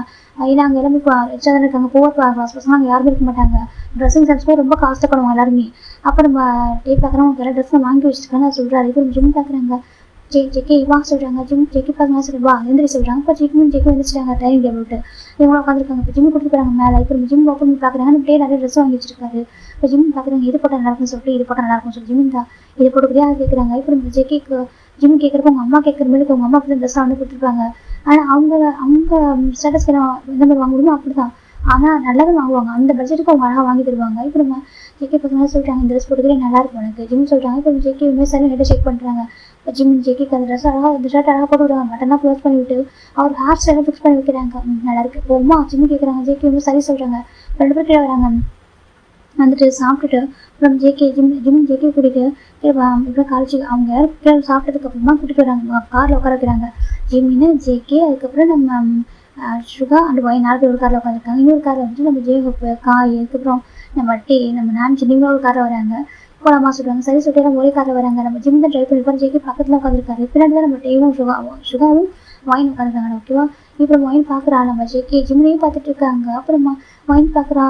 நாங்கள் எல்லாமே இப்போ ரிச்சாக தான் இருக்காங்க, போவர் கிளாஸ் பசங்க அங்கே யாருமே இருக்க மாட்டாங்க. ட்ரெஸ்ஸிங் சென்ஸ்மே ரொம்ப காஸ்ட்டப்படுவாங்க எல்லாருமே. அப்போ நம்ம டே பார்க்குறவங்க எல்லா ட்ரெஸ்ஸும் வாங்கி வச்சுருக்காங்க சொல்கிறாரு. இப்போ ஜிம் பார்க்குறாங்க. ஜேகே வா சொல்கிறாங்க. ஜிம் ஜேகே பார்க்குறாங்க. சரி வா எந்திரி சொல்கிறாங்க. இப்போ ஜேகே எழுந்திரிச்சிட்டாங்க டைனிங் டேபிள்ட்டு. இவங்க உட்காந்துருக்காங்க. இப்போ ஜிம் கொடுத்து போகிறாங்க மேலே. இப்போ ஜிம் ஓப்பன் பண்ணி பார்க்குறாங்க. டே நிறைய ட்ரெஸ் வாங்கி வச்சிருக்காரு. இப்போ ஜிம் பார்க்குறாங்க இது போட்டால் நல்லாயிருக்குன்னு சொல்லிட்டு இது போட்டால் நல்லாயிருக்குன்னு சொல்லி ஜிம் தான் இது போட்டுக்கிறியா கேட்குறாங்க. இப்போ நம்ம ஜேகேக்கு ஜிம் கேட்குறப்ப உங்கள் அம்மா கேட்குற மாதிரி உங்கள் அம்மா அப்படி தான் ட்ரெஸ்ஸாக வந்து கொடுத்துருப்பாங்க. ஆனால் அவங்க ஸ்டேட்டஸ்க்கு எந்த மாதிரி வாங்க முடியுமோ அப்படி தான், ஆனால் நல்லதாக வாங்குவாங்க. அந்த பட்ஜெட்டுக்கு அவங்க அழகாக வாங்கி தருவாங்க. இப்போ நம்ம ஜேகே பசங்க சொல்லிட்டாங்க இந்த ட்ரெஸ் போட்டுக்கிறே நல்லாயிருக்கும் எனக்கு ஜிம் சொல்கிறாங்க. இப்போ ஜேகே சரி ஹெட்டை செக் பண்ணுறாங்க. இப்போ ஜிம் ஜேகேக்கு அந்த ட்ரெஸ் அழகாக இந்த ஷர்ட் அழகாக போட்டு விடுவாங்க. பட்டனாக க்ளோஸ் பண்ணி விட்டு அவர் ஹேர் ஸ்டைலாக ஃபிக்ஸ் பண்ணி வைக்கிறாங்க. நல்லாயிருக்கு. இப்போ அம்மா ஜிம் கேட்குறாங்க. ஜேகே சரி சொல்கிறாங்க. 2 பேர் கீழே வராங்க. வந்துட்டு சாப்பிட்டுட்டு அப்புறம் ஜேகே ஜேகே கூட்டிகிட்டு இப்போ காலேஜ் அவங்க யாரும் சாப்பிட்டதுக்கு அப்புறமா கூட்டிகிட்டு வராங்க. காரில் உட்கார வைக்கிறாங்க. ஜிம்மின்னு ஜேகே அதுக்கப்புறம் நம்ம சுகா அண்ட் ஒயின் 4 பேர் ஒரு காரில் உட்காந்துருக்காங்க. இன்னொரு காரில் வந்துட்டு நம்ம ஜேஹோப்பு காய் அதுக்கப்புறம் நம்ம டே நம்ம நான்சி நீங்களும் ஒரு காரில் வராங்க. போலாமா சொல்கிறாங்க. சரி சொல்லிட்டு நம்ம ஒரே காரில் வராங்க. நம்ம ஜிம் தான் ட்ரைவ் பண்ணிருக்கோம். ஜேகே பக்கத்தில் உட்காந்துருக்காரு. பின்னாடி தான் நம்ம டேவும் சுகாவும் ஒயின் உட்காந்துருக்காங்க ஓகேவா. இப்போ ஒயின் பார்க்குறா நம்ம ஜேகே ஜிம்லேயும் பார்த்துட்டு இருக்காங்க. அப்புறமா ஒயின் பார்க்குறா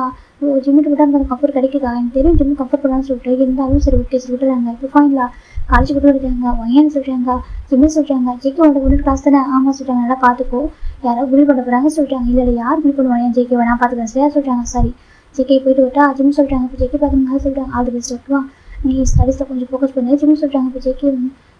ஜிம்மிட்டு விட்டு அந்த கம்ஃபர்ட் கிடைக்குதா எனக்கு தெரியும் ஜிம் கம்ஃபர்ட் பண்ணலான்னு சொல்லிட்டு இருந்தாலும் சரி ஓகே சொல்லி விட்டுறாங்க. இப்போ ஃபைனலா காலேஜ் விட்டு விடுறாங்க. ஒயன்னு சொல்கிறாங்க. ஜிம்மு சொல்கிறாங்க. ஜேகே உனக்கு ஒன்று கிளாஸ் தானே ஆமாம் சொல்கிறாங்க. நல்லா பார்த்துக்கோ யாராவது பில் பண்ண போகிறாங்க சொல்லிட்டாங்க. இல்லை யார் பில் பண்ணுவாங்க ஜேகே வேணா பார்த்துக்கிறேன் சரியா சொல்கிறாங்க. சரி ஜேகே போயிட்டு விட்டா ஜிம் சொல்கிறாங்க. இப்போ ஜேகே பார்க்குறாங்க சொல்கிறாங்க. ஆல் தி பெஸ்ட் ஓகேவா, நீ ஸ்டடீஸில் கொஞ்சம் ஃபோக்கஸ் பண்ணி ஜிம் சொல்கிறாங்க. இப்போ ஜேகே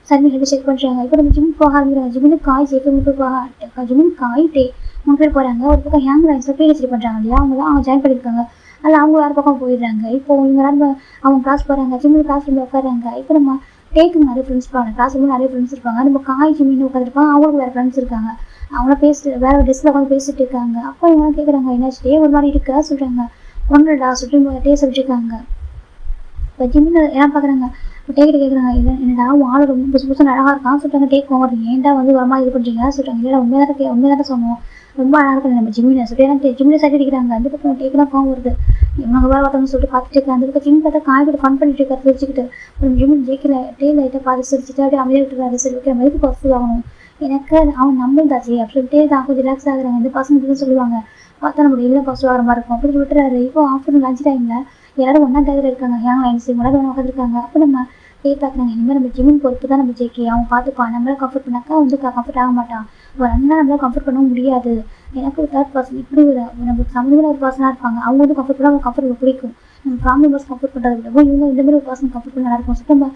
சரி ஹெட் செக் பண்ணுறாங்க. இப்போ நம்ம ஜிம் போக ஆரம்பிக்கிறாங்க. ஜிம்முன்னு காய் ஜேகே 3 பேர் போக ஜிம்முன்னு காய் டே 3 பேர் போகிறாங்க. ஒரு பக்கம் ஹேங் லைன்ஸில் பிஹெச்டி பண்ணுறாங்க இல்லையா, அவங்க ஜாயின் பண்ணியிருக்காங்க. அதில் அவங்க வேறு பக்கம் போயிடுறாங்க. இப்போ இவங்க அவங்க கிளாஸ் போகிறாங்க. ஜிம்மில் கிளாஸ் ரூமில் உட்காராங்க. இப்போ நம்ம டேக்கு நிறைய ஃப்ரெண்ட்ஸ் இருப்பாங்க. கிளாஸ் ரூமில் நிறைய ஃப்ரெண்ட்ஸ் இருப்பாங்க. நம்ம காய் ஜிம்மின்னு உட்காந்துருப்பாங்க. அவங்களுக்கு வேறு ஃப்ரெண்ட்ஸ் இருக்காங்க. அவங்கள பேசிட்டு வேறு டெஸ்ட்டில் உட்காந்து பேசிட்டு இருக்காங்க. அப்போ இவங்களாம் கேட்குறாங்க என்னாச்சு டே ஒரு மாதிரி இருக்கா சொல்கிறாங்க. ஒன்றுடா சொல்லிட்டு டே சொல்லிட்டுருக்காங்க. இப்போ ஜிம்மில் என்ன பார்க்குறாங்க. இப்போ டேக்கிட்ட கேட்குறாங்க என்னடா ஆள் ரொம்ப புதுசு புதுசாக அழகாக இருக்கான்னு சொல்கிறாங்க. டேக் போங்க ஏன்டா வந்து ஒரு மாதிரி இது பண்ணுறீங்க சொல்கிறாங்க. இல்லை உண்மையாக தான் சொன்னோம் ரொம்ப அழகாக இருக்குது நம்ம ஜிம்மில் சொல்லிட்டு ஜிம்மில் சைட் அடிக்கிறாங்க. அந்த பக்கம் டேக்கு தான் கோவம் வருது. இவங்க வேறு ஒருத்தவங்க சொல்லிட்டு பார்த்துட்டு இருக்காங்க. அந்த பக்கம் ஜிம் பார்த்தா காய்கறி ஃபன் பண்ணிட்டு இருக்காரு சிரிச்சுக்கிட்டு. அப்புறம் ஜிம்மில் ஜேக்கில் டே லைட்டாக பார்த்து சிரிச்சுட்டு அப்படியே அமைதியாக விட்டுருக்காரு. சரி ஓகே நம்ம எதுக்கு பர்ஃபுல் ஆகணும் எனக்கு அவன் நம்பந்தாச்சு அப்படி சொல்லிட்டு தான் கொஞ்சம் ரிலாக்ஸ் ஆகுறாங்க. இந்த பசங்க தான் சொல்லுவாங்க பார்த்தா நம்ம டெய்லியும் பர்ஃபுல் ஆகிற மாதிரி இருக்கும் அப்படின்னு விட்டுறாரு. இப்போ ஆஃப்டர்நூன் லஞ்ச் டைமில் எல்லாரும் ஒன்றா கேதர் இருக்காங்க. ஹேங் லைன்ஸ் முன்னாடி ஒன்றா உட்காந்துருக்காங்க. அப்போ நம்ம டே பார்க்குறாங்க. இனிமேல் நம்ம ஜிம்மின் பொறுப்பு தான் நம்ம ஜேகே அவன் பார்த்துப்பான். நம்மளால் கம்ஃபர்ட் பண்ணாக்கா வந்து கம்ஃபர்ட் ஆக மாட்டான். ஒரு அண்ணா நம்மளால் கம்ஃபர்ட் பண்ண முடியாது. எனக்கு ஒரு 3rd பர்சன் இப்படி ஒரு நம்மளுக்கு சம்மந்தமான ஒரு பர்சனாக இருப்பாங்க. அவங்க வந்து கம்ஃபர்ட் பண்ணால் அவங்க கம்ஃபர்ட் பிடிக்கும். நம்ம ஃபேமிலி மெம்பர்ஸ் கம்ஃபர்ட் பண்ணுறது விடவும் இவங்க இந்த மாதிரி ஒரு பர்சன் கம்ஃபர்ட் பண்ண நல்லாயிருக்கும். ஸோ நம்ம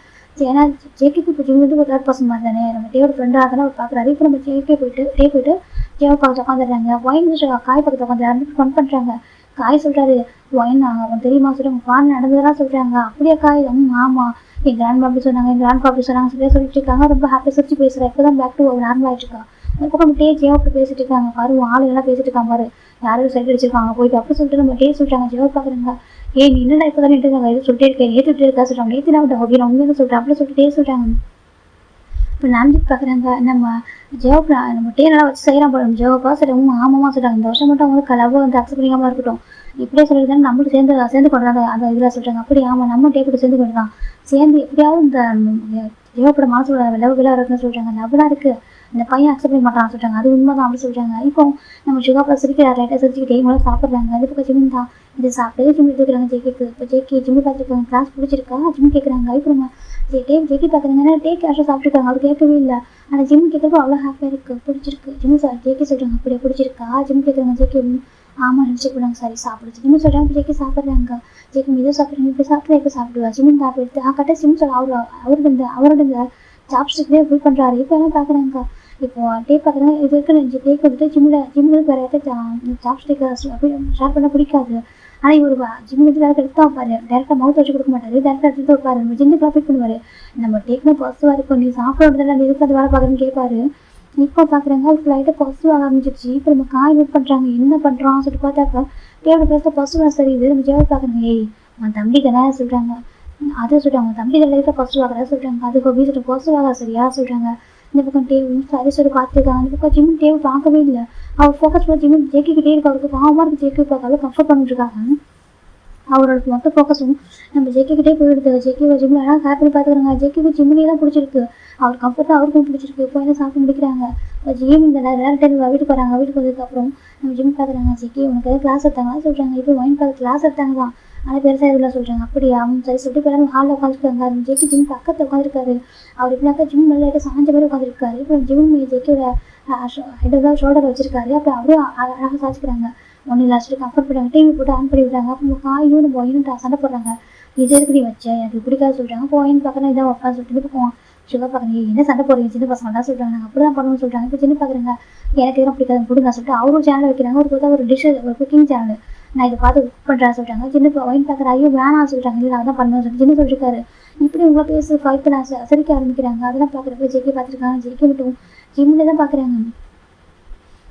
ஏன்னா ஜேகேக்கு இப்போ ஜிம் வந்து ஒரு 3rd பர்சன் மாதிரி தானே நம்ம டேவோட ஃப்ரெண்டாக தானே அவர் பார்க்குறாரு. இப்போ நம்ம ஜேகே போயிட்டு ஜேவோ பக்கத்தில் உட்காந்துடுறாங்க. ஒயின் காய் பக்கத்தில் உட்காந்து ஃபன் பண்ணுறாங்க. காய் சொல்கிறாரு ஒயின் அவன் தெரியுமா சொல்கிறாங்க. ஃபான் நடந்ததெல்லாம் சொல்கிறாங்க. அப்படியே காய் ஆமாம் என் கிராண்ட் அப்படி சொன்னாங்க என் கிராண்ட் அப்படி சொன்னாங்க சொல்லிட்டு இருக்காங்க. ரொம்ப ஹாப்பியாக சிரிச்சு பேசுகிறேன். இப்போ தான் பேக் டு நார்மல் ஆகிட்டு இருக்கா. அதுக்கப்புறம் டே ஜேவோ அப்படி பேசிட்டு இருக்காங்க. பாரு ஆள் எல்லாம் பேசிட்டு இருக்காங்க பாரு யாரும் சைட் அடிச்சிருக்காங்க போயிட்டு அப்படி சொல்லிட்டு நம்ம டே சொல்கிறாங்க. ஜேவோ பார்க்குறாங்க. நீ என்னடா இப்போ தானே இருக்காங்க எது சொல்லிட்டே இருக்கேன் நேற்று இருக்கா சொல்கிறாங்க. நேற்று நான் உண்மையாக சொல்கிறேன் அப்படி சொல்லிட்டு டே சொல்கிறாங்க. இப்போ நம்பிட்டு பார்க்குறாங்க நம்ம நம்ம டேனெல்லாம் வச்சு செய்கிறான் போல ஜோப்பா சரி ஆமாம்மா சொல்கிறாங்க இந்த வருஷம் மட்டும் அவங்க லவ் வந்து அக்செப்ட் பண்ணிக்காமல் இருக்கட்டும் இப்படியே சொல்லிட்டு தான் நம்மளும் சேர்ந்து கொண்டு தான் அந்த இதில் சொல்கிறாங்க அப்படி ஆமாம் நம்ம டே கூட சேர்ந்து கொண்டு தான் சேர்ந்து எப்படியாவது இந்த ஜோப்போட மனசோட லவ் விளையாடுறதுன்னு சொல்கிறாங்க லவ்லாம் இருக்குது இந்த பையன் அக்செப்ட் பண்ண மாட்டான்னு சொல்கிறாங்க அது உண்மை தான் அப்படி சொல்கிறாங்க இப்போ நம்ம சுகாப்பா சிரிக்கிறார் லைட்டாக சிரிச்சுக்கிட்டே இவங்களும் சாப்பிட்றாங்க அது பக்கம் ஜிம் தான் இதை சாப்பிட்டு ஜிம் எடுத்துக்கிறாங்க ஜெய்க்கு இப்போ ஜெய்க்கு ஜிம்மி பார்த்துருக்காங்க கிளாஸ் பிடிச்சிருக்கா ஜிம் கேட்குறாங்க இப்போ நம்ம ஜெய்க்கு பார்க்குறாங்கன்னா டே கேஷாக சாப்பிட்ருக்காங்க அவர் கேட்கவே இல்லை ஆனால் ஜிம் கேட்குறப்போ அவ்வளோ ஹாப்பியாக இருக்குது பிடிச்சிருக்கு ஜிம் சார் ஜெய்க்கு சொல்கிறாங்க அப்படியே பிடிச்சிருக்கா ஜிம் கேட்குறாங்க ஜெய்க்கு ஆமாம் நினச்சி போடுறாங்க சரி சாப்பிடுச்சு ஜிம் சொல்கிறாங்க ஜெய்க்கு சாப்பிட்றாங்க ஜெய்க்கு மீது சாப்பிட்றாங்க இப்போ சாப்பிட்டு எப்போ சாப்பிடுவா ஜிம் சாப்பிட்டு கரெக்டாக ஜிம் சொல்ல அவரோட இந்த சாப்ஸ்டிக்லேயே ஃபுல் பண்ணுறாரு இப்போ எல்லாம் பார்க்குறாங்க இப்போ டே பார்க்குறாங்க இது இருக்கு டேக்கு வந்துட்டு ஜிம்மில் வேறு யார்ட்ட சாப்ஸ்டிக்கை ஷேர் பண்ண பிடிக்காது ஆனால் இவர் ஜிம் வந்து டேரக்ட் எடுத்து வைப்பார் டேரெக்டாக மவுத் வச்சு கொடுக்க மாட்டார் டேரெக்டாக எடுத்து வைப்பார் நம்ம ஜிம்முக்குலாம் ஃபிட் பண்ணுவார் நம்ம டேக்னா பாசிட்டிவாக இருக்கும் நீ சாப்பிட்றதுல அந்த இதுக்கு அது வேலை பார்க்குறேன்னு கேட்பாரு இப்போ பார்க்குறாங்க அவருக்கு லைட்டாக பாசிட்டிவ் ஆக ஆரம்பிச்சிருச்சு இப்போ நம்ம காய் வெயிட் பண்ணுறாங்க என்ன பண்ணுறான்னு சொல்லிட்டு பார்த்தாக்கா டேவோட பேச பாசிட்டிவாக சரி இது நம்ம ஜேவை பார்க்குறாங்க ஏய் அவன் தம்பி தானே சொல்கிறாங்க அதை சொல்கிறாங்க தம்பி தான் லைட்டாக பாசிட்டிவ் ஆகிறதா சொல்கிறாங்க அதுக்கு வீசிட்டு பாசிட்டிவ் ஆக சரியா சொல்கிறாங்க இந்த பக்கம் டேவ் சரி சொல்லி பார்த்துருக்காங்க அந்த பக்கம் ஜிம் டேவ் பார்க்கவே இல்லை அவர் ஃபோக்கஸ் பண்ணி ஜிம் ஜெயிக்கிட்டே இருக்கு அவருக்கு பாவமாக இருக்குது ஜெயிக்க பார்க்க கம்ஃபர்ட் பண்ணிட்டு இருக்காங்க அவரோட மொத்த ஃபோக்கஸும் நம்ம ஜெய்க்கிட்டே போயிடுது ஜெய்க்கு ஜிம்மில் எல்லாம் ஹேர் பண்ணி பார்த்துக்கிறாங்க ஜெய்க்கு ஜிம்மிலே தான் பிடிச்சிருக்கு அவர் கம்ஃபர்ட்டாக அவருக்கும் பிடிச்சிருக்கு இப்போ என்ன சாப்பிட்டு முடிக்கிறாங்க ஜிம் இந்த நேரம் டைம் வீட்டுக்கு வராங்க வீட்டுக்கு வந்ததுக்கப்புறம் நம்ம ஜிம் பார்க்குறாங்க ஜெய்க்கு உனக்கு எதாவது கிளாஸ் எடுத்தாங்களா சொல்கிறாங்க இப்போ ஒயின் பார்த்து கிளாஸ் எடுத்தாங்க தான் ஆனால் பெருசாக இதில் சொல்கிறாங்க அப்படியா அவன் சரி சொல்லிட்டு இப்போ எல்லாரும் ஹாலில் உட்காந்துருக்காங்க ஜெய்க்கு ஜிம் பக்கத்தில் உட்காந்துருக்காரு அவர் எப்படினாக்கா ஜிம் நல்லா சாஞ்ச மாதிரி உட்காந்துருக்காரு இப்போ ஜிம் ஜெய்க்கியோட ஹெட்டோட ஷோல்டர் வச்சிருக்காரு அப்போ அப்படியே அழகாக சாதிக்கிறாங்க ஒன்றும் இல்லை சொல்லிட்டு கம்ஃபர்ட் பண்ணுறாங்க டிவி போட்டு ஆன் பண்ணி விடுறாங்க அப்போ காயும் நம்ம ஒயினும் சண்டை போடுறாங்க இது எப்படி வச்ச எனக்கு பிடிக்காது சொல்கிறாங்க இப்போ ஒயின் பார்க்குறேன் இதான் வைப்பா சொல்லிட்டு இப்போ சுகர் பார்க்குறீங்க என்ன சண்டை போடுறீங்க சின்ன பசங்க தான் சொல்கிறாங்க அப்படி தான் பண்ணணும்னு சொல்கிறாங்க இப்போ சின்ன பார்க்குறாங்க எனக்கு எதுவும் பிடிக்காது கொடுங்க சொல்லிட்டு அவரும் சேனல் வைக்கிறாங்க ஒரு பார்த்தா ஒரு டிஷ் ஒரு குக்கிங் சேனல் நான் இதை பார்த்து குக் பண்ணுறேன் சொல்கிறாங்க சின்ன ஒயின் பார்க்குற ஐயோ வேணாம் சொல்கிறாங்க இல்லை நான் தான் பண்ணுவேன் சொல்லிட்டு சின்ன சொல்லியிருக்காரு இப்படி உங்களை பேச ஃபைட் நான் சிரிக்க ஆரம்பிக்கிறாங்க அதெல்லாம் பார்க்குறப்ப ஜெய்க்கி பார்த்துருக்காங்க ஜெய்க்கி மட்டும் ஜிம்மில் தான் பார்க்குறாங்க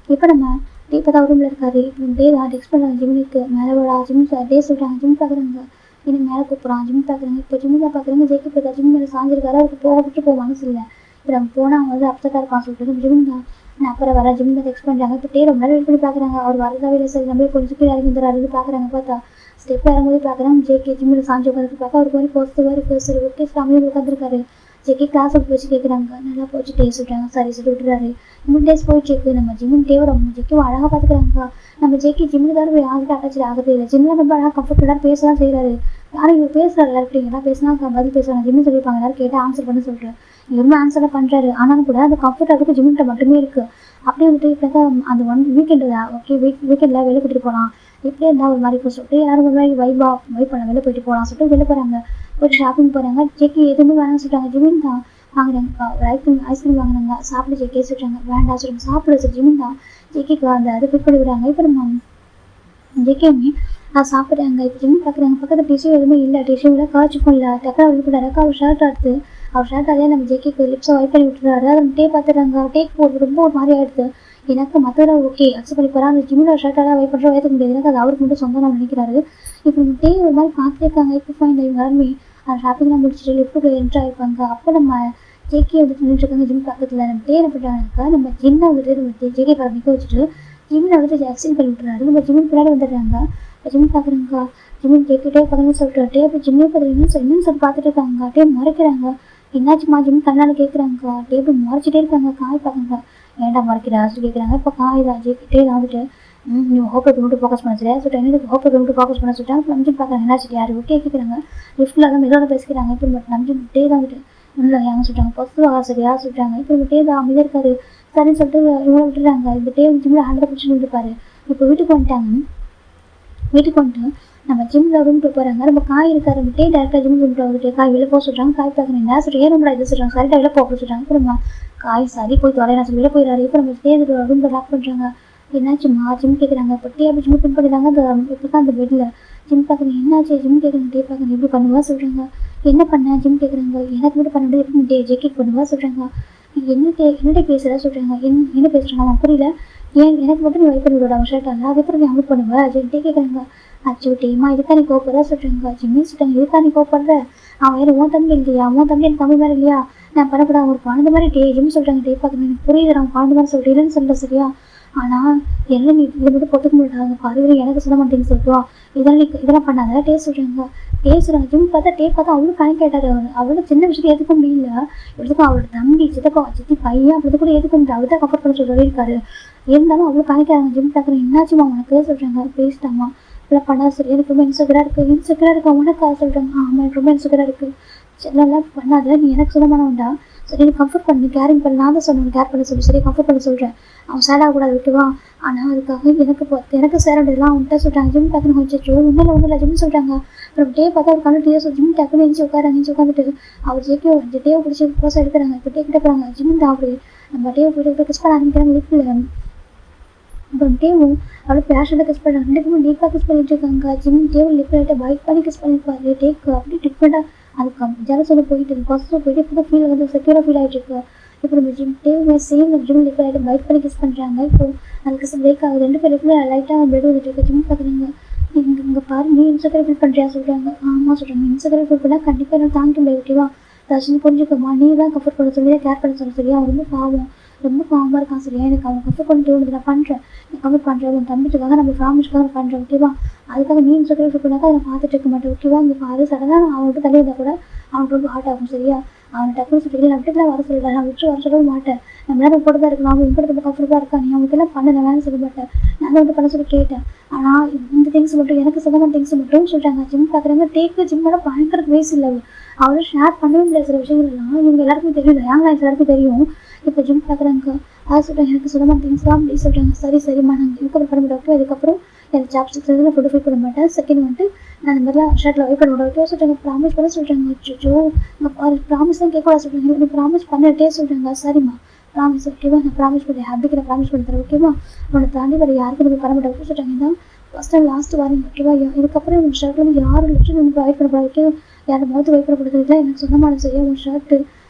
இப்போ நம்ம டே பார்த்தா ரூமில் இருக்காரு டே தான் டெக்ஸ்ட் பண்ணுறாங்க ஜிம்முக்கு மேலே விடா ஜிம் டே சொல்கிறாங்க ஜிம் பார்க்குறாங்க இன்னும் மேலே கூப்பிட்றான் ஜிம் பார்க்குறாங்க இப்போ ஜிம்மில் பார்க்குறாங்க ஜெய்க்கி பார்த்தா ஜிம் மேலே சாஞ்சிருக்காரு அவருக்கு விட்டு போக மனசு இல்லை இப்போ நம்ம போனால் அவங்க வந்து அப்செட்டாக இருப்பான்னு சொல்லிட்டு ஜிம் தான் நான் அப்புறம் வர ஜிம் தான் டெக்ஸ்ட் பண்ணுறாங்க இப்போ டே ரொம்ப நேரம் வெயிட் பண்ணி பார்க்குறாங்க அவர் வரதாவே இல்லை சரி நம்மளே கொஞ்சம் கீழே இறங்கி தராரு பார்க்குறாங்க பார்த்தா ஸ்டெப் இறங்கும்போது பார்க்குறாங்க ஜேகே ஜிம்மில் சாஞ்சி உட்காந்து பார்க்க அவருக்கு வந்து பாசிட்டிவாக இருக்குது சரி ஓகே ஃபேமிலியில் உட்காந்துருக்காரு ஜெய்க்கி கிளாஸ் விட்டு வச்சு கேட்குறாங்க நல்லா போச்சு டே சொல்கிறாங்க சரி சொல்லி விட்டுறாரு 3 டேஸ் போயிட்டு நம்ம ஜிம்மின் டேவை ரொம்ப ஜெய்க்கும் அழகாக பார்த்துக்கிறாங்க நம்ம ஜெய்க்கி ஜிம்மில் தான் யார்கிட்ட அட்டாச்சு ஆகுது இல்லை ஜிம்மில் ரொம்ப அழகாக கம்ஃபர்டபுளாக பேச தான் செய்கிறாரு யாரும் இவர் பேசுகிறாரு எல்லாருக்கிட்டையும் எல்லாம் பேசினா பதில் பேசுகிறாங்க ஜிம்மில் சொல்லியிருப்பாங்க எல்லாரும் கேட்டால் ஆன்சர் பண்ண சொல்லிட்டு இவருமே ஆன்சராக பண்ணுறாரு ஆனாலும் கூட அந்த கம்ஃபர்ட்டாக ஜிம்மிட்ட மட்டுமே இருக்குது அப்படியே வந்துட்டு இப்போ அந்த வீக்கெண்டு ஓகே வீக்கெண்டில் வெளியே கூட்டிகிட்டு போகலாம் இப்படியே இருந்தால் ஒரு மாதிரி போய் சொல்லிட்டு எல்லாரும் ஒரு மாதிரி வைப் பண்ண வெளியே போயிட்டு போகலாம் சொல்லிட்டு வெளியே போகிறாங்க போய்ட்டு ஷாப்பிங் போகிறாங்க ஜெய்க்கி எதுவுமே வேணாம்னு சொல்லிட்டாங்க ஜிம்மின் தான் வாங்குறாங்க ஐஸ்கிரீம் வாங்கினாங்க சாப்பிட ஜெய்க்கே சொல்கிறாங்க வேண்டாம் சொல்லுங்க சாப்பிட சொல்லி ஜிம்மின் தான் ஜெய்க்கிக்கு அந்த அதை ஃபிட் பண்ணி விடுறாங்க இப்போ நம்ம ஜெய்க்கியுமே சாப்பிட்றாங்க இப்போ ஜிம் பார்க்குறாங்க பக்கத்தில் டிஷ்யூ எதுவுமே இல்லை டிஷ்யூ இல்லை காய்ச்சிக்கும் இல்லை டக்கா விழுப்புடாருக்கா அவர் ஷர்ட் எடுத்து அவர் ஷர்ட் அதே நம்ம ஜெய்க்கிக்கு லிப்ஸை வைப் பண்ணி விட்டுறாரு அதை டே பார்த்துறாங்க டேக் போட்டு ரொம்ப ஒரு மாதிரி ஆகிடுது எனக்கு மற்றதெல்லாம் ஓகே அக்செப்ட் பண்ணி போகிறா அந்த ஜிம்மில் ஷர்ட்டெல்லாம் வைப் பண்ணுறோம் வைக்க முடியாது எனக்கு அது அவருக்கு மட்டும் சொந்தம் நான் நினைக்கிறாரு இப்போ நம்ம டே ஒரு மாதிரி பார்த்துருக்காங்க இப்போ ஃபைன் இவங்க எல்லாருமே அந்த ஷாப்பிங்லாம் முடிச்சுட்டு லிஃப்ட்டுக்குள்ளே என்ட்ரு ஆகிருப்பாங்க அப்போ நம்ம ஜேகே வந்துட்டு நின்றுருக்காங்க ஜிம் பக்கத்தில் நம்ம டே என்ன பண்ணுறாங்கக்கா நம்ம ஜிம்மை வந்துட்டு நம்ம ஜேகே பக்கம் நிற்க வச்சுட்டு ஜிம்மில் வந்துட்டு எக்ஸ்டெண்ட் பண்ணி விட்டுறாரு நம்ம ஜிம்மின் பின்னாடி வந்துடுறாங்க ஜிம் பார்க்குறாங்க ஜிம்மின் கேட்டுகிட்டே பார்க்கணும்னு சொல்லிட்டு டே அப்போ ஜிம்மே பார்த்துருக்கீங்கன்னு சொல்லி பார்த்துட்டு இருக்காங்க டே மறைக்கிறாங்க என்னாச்சுமா ஜிம் கண்ணால் கேட்குறாங்க டேபிள் மறைச்சிட்டே இருக்காங்க காய் பார்க்குங்க ஏன்டா மறைக்கிறா சொல்லி கேட்குறாங்க இப்போ காய் தான் ஜெய்க்கிட்டே தான் வந்துட்டு நீ ஹோப்பர் ரூம் ஃபோக்கஸ் பண்ண சொல்லியா சொல்லிட்டு எனக்கு ஹோப்பர் ரூம் ஃபோக்கஸ் பண்ண சொல்லிட்டாங்க நம்பி பார்க்குறாங்க என்ன சொல்லி யார் ஓகே கேட்குறாங்க லிஃப்ட்டில் தான் மெதோட பேசிக்கிறாங்க இப்போ நம்பி டே தான் வந்துட்டு இல்லை யாங்க சொல்லிட்டாங்க பொசுவாக சரியா சொல்லிட்டாங்க இப்போ டே தான் அமைதியாக இருக்காரு சரின்னு சொல்லிட்டு இவ்வளோ விட்டுறாங்க இந்த டே ஜிம்மில் ஹேண்டில் பிடிச்சிட்டு இருப்பாரு இப்போ வீட்டுக்கு வந்துட்டாங்க வீட்டுக்கு வந்துட்டு நம்ம ஜிம்மில் ரூம்க்கு போகிறாங்க நம்ம காய் இருக்காரு நம்ம டே டேரெக்டாக ஜிம் ரூம்க்கு வந்துட்டு காய் வெளில போக சொல்கிறாங்க காய் பார்க்குறேன் என்ன சொல்லிட்டு ரூமில் இது சொல்கிறாங்க சரிட்டாக வெளில போக சொல்கிறாங்க இப்போ நம்ம காய் சரி போய் தொலைனா சொல்லி வெளில போயிடாரு இப்போ நம்ம டே ரூமில் லாக் பண்ணுறாங்க என்னாச்சுமா ஜிம் கேட்குறாங்க இப்போ டே அப்படி ஜிம் பின் பண்ணிடுறாங்க அந்த இப்போ தான் அந்த பெட்டில் ஜிம் பார்க்குறேன் என்னாச்சு ஜிம் கேட்குறாங்க டே பார்க்குறேன் எப்படி பண்ணுவா சொல்கிறாங்க என்ன பண்ண ஜிம் கேட்குறாங்க எனக்கு மட்டும் பண்ண முடியாது எப்படி டே ஜெக்கெட் பண்ணுவா சொல்கிறாங்க என்னடே பேசுகிறா சொல்கிறாங்க என்ன பேசுகிறாங்க அவன் புரியல ஏன் எனக்கு மட்டும் நீ வைப் பண்ணி விடுற அவன் ஷர்ட் அல்ல அதே அப்புறம் நீ அமுட் பண்ணுவேன் ஜென்டே கேட்குறாங்க அச்சு டேமா இதுக்காக நீ கோப்படுறா சொல்கிறாங்க ஜிம்மே சொல்கிறாங்க இதுக்காக நீ கோப்படுற அவன் வேறு உன் தம்பி இல்லையா உன் தம்பி எனக்கு தம்பி மாதிரி இல்லையா நான் பண்ணக்கூடாது ஒரு குழந்த மாதிரி டே ஜிம் சொல்கிறாங்க டே பார்க்கணும் எனக்கு புரியுது நான் குழந்த மாதிரி சொல்கிறேன் இல்லைன்னு சொல்கிறேன் சரியா. ஆனால் எல்லாம் நீ இதை மட்டும் பொத்துக்க முடியாது பாரு எனக்கு சொல்ல மாட்டேன்னு சொல்லுவா. இதெல்லாம் பண்ணாத டே சொல்கிறாங்க. டே சொல்கிறாங்க ஜிம் பார்த்தா டே பார்த்தா அவளும் கணக்கு கேட்டார். அவளோட சின்ன விஷயத்தை ஏற்றுக்க முடியல. எதுக்கும் அவளோட தம்பி சித்தி பையன் அப்படி கூட ஏற்றுக்க முடியாது. அவர் தான் கம்ஃபர்ட் பண்ண சொல்லியிருக்காரு. இருந்தாலும் அவ்வளோ கணக்காங்க ஜிம் பார்க்குறேன் என்னாச்சுமா உனக்கு சொல்கிறாங்க. பேசிட்டாமா இதெல்லாம் பண்ணாத சரி எனக்கு ரொம்ப இன்செக்யூராக இருக்குது உனக்கா சொல்கிறாங்க. ஆமாம் எனக்கு ரொம்ப இன்செக்யூராக இருக்குது. எல்லாம் பண்ணாத நீ எனக்கு சொல்லமானவன்டா. சரி எனக்கு கம்ஃபர்ட் பண்ணி கேரிங் பண்ண நான் தான் சொன்னேன் கேர் பண்ண சொல்லி சரி கம்ஃபர்ட் பண்ண சொல்கிறேன். அவன் சேடாகக்கூடாது விட்டுவா. ஆனால் அதுக்காக எனக்கு சேர வேண்டியதுலாம் அவன்கிட்ட சொல்கிறாங்க. ஜிம் டக்குன்னு வச்சுச்சோ ஒன்றும் இல்லை ஜிம் சொல்கிறாங்க. அப்புறம் டே பார்த்தா அவர் கண்ணு டே ஜிம் டக்குன்னு உட்காந்துட்டு அவர் டேவை பிடிச்சி கோசம் எடுக்கிறாங்க. இப்போ டே கிட்ட போகிறாங்க ஜிம் தான் அப்படி நம்ம டேவை போய்ட்டு கிஸ் பண்ண ஆரம்பிக்கிறாங்க லிப்பில். அப்புறம் டேவும் அவ்வளோ பேஷனாக கிஸ் பண்ணுறாங்க. 2 பேரும் டீப்பாக கிஸ் பண்ணிட்டு இருக்காங்க. ஜிம் டேவும் லிப் லைட்டாக பைக் பண்ணி கிஸ் பண்ணியிருப்பாரு. டேக்கு அப்படி டிஃப்ரெண்டாக அதுக்கு ஜலசோட போயிட்டு பஸ்ஸில் போயிட்டு இப்போ தான் ஃபீல் வந்து செக்யூராக ஃபீல் ஆகிட்டு இருக்கு. இப்போ நம்ம ஜிம் டேவுமே சேம் ஜிம் லிப் லைட்டாக பைக் பண்ணி கிஸ் பண்ணுறாங்க. இப்போ அது கிஸ் பிரேக் ஆகுது. 2 பேருக்குள்ள லைட்டாக பெட் வந்துட்டு இருக்கு. ஜிம் பார்க்குறீங்க இங்கே பாரு நீ இன்ஸ்டாகிராம் ஃபீல் பண்ணுறியா சொல்கிறாங்க. ஆமாம் சொல்கிறாங்க இன்ஸ்டாகிராம் ஃபீல் பண்ணால் கண்டிப்பாக என்ன தாங்கிக்க முடியாது ஓகேவா. தர்ஷன் புரிஞ்சுக்கோமா நீ தான் கம்ஃபர்ட் பண்ண சொல்லி கேர் பண்ண சொல்ல சரியா. அவன் ரொம்ப பாவமாக இருக்கான் சரியா. எனக்கு அவன் கம்ஃபர்ட் பண்ணி தோணுது நான் பண்ணுறேன் நீ கம்ஃபர்ட் பண்ணுறேன் உன் தம்பிக்காக நம்ம ஃபேமிலிக்காக நான் பண்ணுறேன் ஓகேவா. அதுக்காக நீ இன்ஸ்டாகிராம் ஃபீல் பண்ணாக்கா அதை பார்த்துட்டு இருக்க மாட்டேன் ஓகேவா. இங்கே பாரு சடனாக அவன்கிட்ட தள்ளி இருந்தால் கூட அவனுக்கு ரொம்ப ஹார்ட் ஆகும் சரியா. அவனை டக்குனு சொல்லிட்டு நான் விட்டுலாம் வர சொல்லிட்டேன் நான் விட்டு வர சொல்ல மாட்டேன். நம்ம நேரம் போட்டு தான் இருக்கணும். அவன் இப்படி ரொம்ப கம்ஃபர்ட்டாக இருக்கான் நீ அவனுக்கு எல்லாம் பண்ண நான் வேணும் சொல்ல மாட்டேன். நான் வந்து பண்ண சொல்லி கேட்டேன். ஆனால் இந்த திங்ஸ் மட்டும் எனக்கு சொந்தமான திங்ஸ் மட்டும் சொல்லிட்டாங்க. ஜிம் பார்க்குறாங்க டேக்கு ஜிம்மோட பயங்கர வேஸ் இல்லை. அவளை ஷேர் பண்ணவே முடியாது சில விஷயங்கள்லாம். இவங்க எல்லாருக்குமே தெரியும் யங் லைன்ஸ் எல்லாருக்கும் தெரியும். இப்போ ஜிம் பார்க்குறாங்க அதை சொல்கிறாங்க எனக்கு சொந்தமான திங்ஸ் தான் அப்படி சொல்கிறாங்க. சரிம்மா நாங்கள் இதுக்கப்புறம் பண்ண முடியாது. இதுக்கப்புறம் எனக்கு சாப்ஸ்டிக்ஸ் இதில் ஃபுட்டு ஃபீல் பண்ண மாட்டேன். செகண்ட் வந்துட்டு நான் இந்த மாதிரிலாம் ஷர்ட்டில் வைப் பண்ண முடியாது சொல்கிறாங்க. ப்ராமிஸ் பண்ண சொல்கிறாங்க. அச்சோ ப்ராமிஸ் தான் கேட்கக்கூடாது சொல்கிறாங்க. நீ ப்ராமிஸ் பண்ணிட்டே சொல்கிறாங்க. சரிம்மா ப்ராமிஸ் ஓகேவா நான் ப்ராமிஸ் பண்ணி ஹாப்பிக்கு நான் ப்ராமிஸ் பண்ணி தரேன் ஓகேவா. அவனை தாண்டி வேறு யாருக்கும் நீங்கள் பண்ண மாட்டேன் சொல்கிறாங்க. இதான் ஃபஸ்ட் டைம் லாஸ்ட் வாரிங் ஓகேவா. இதுக்கப்புறம் உங்கள் ஷர்ட்டில் வந்து யாரும் லிப்ஸ்டிக் வந்து வைப் பண்ணக்கூடாது ஓகேவா. யாரும் முகத்து வைப் பண்ணக்கூடாது. இதெல்லாம் எனக்கு சொந்தமான சரியா உன் ஷர்ட்டு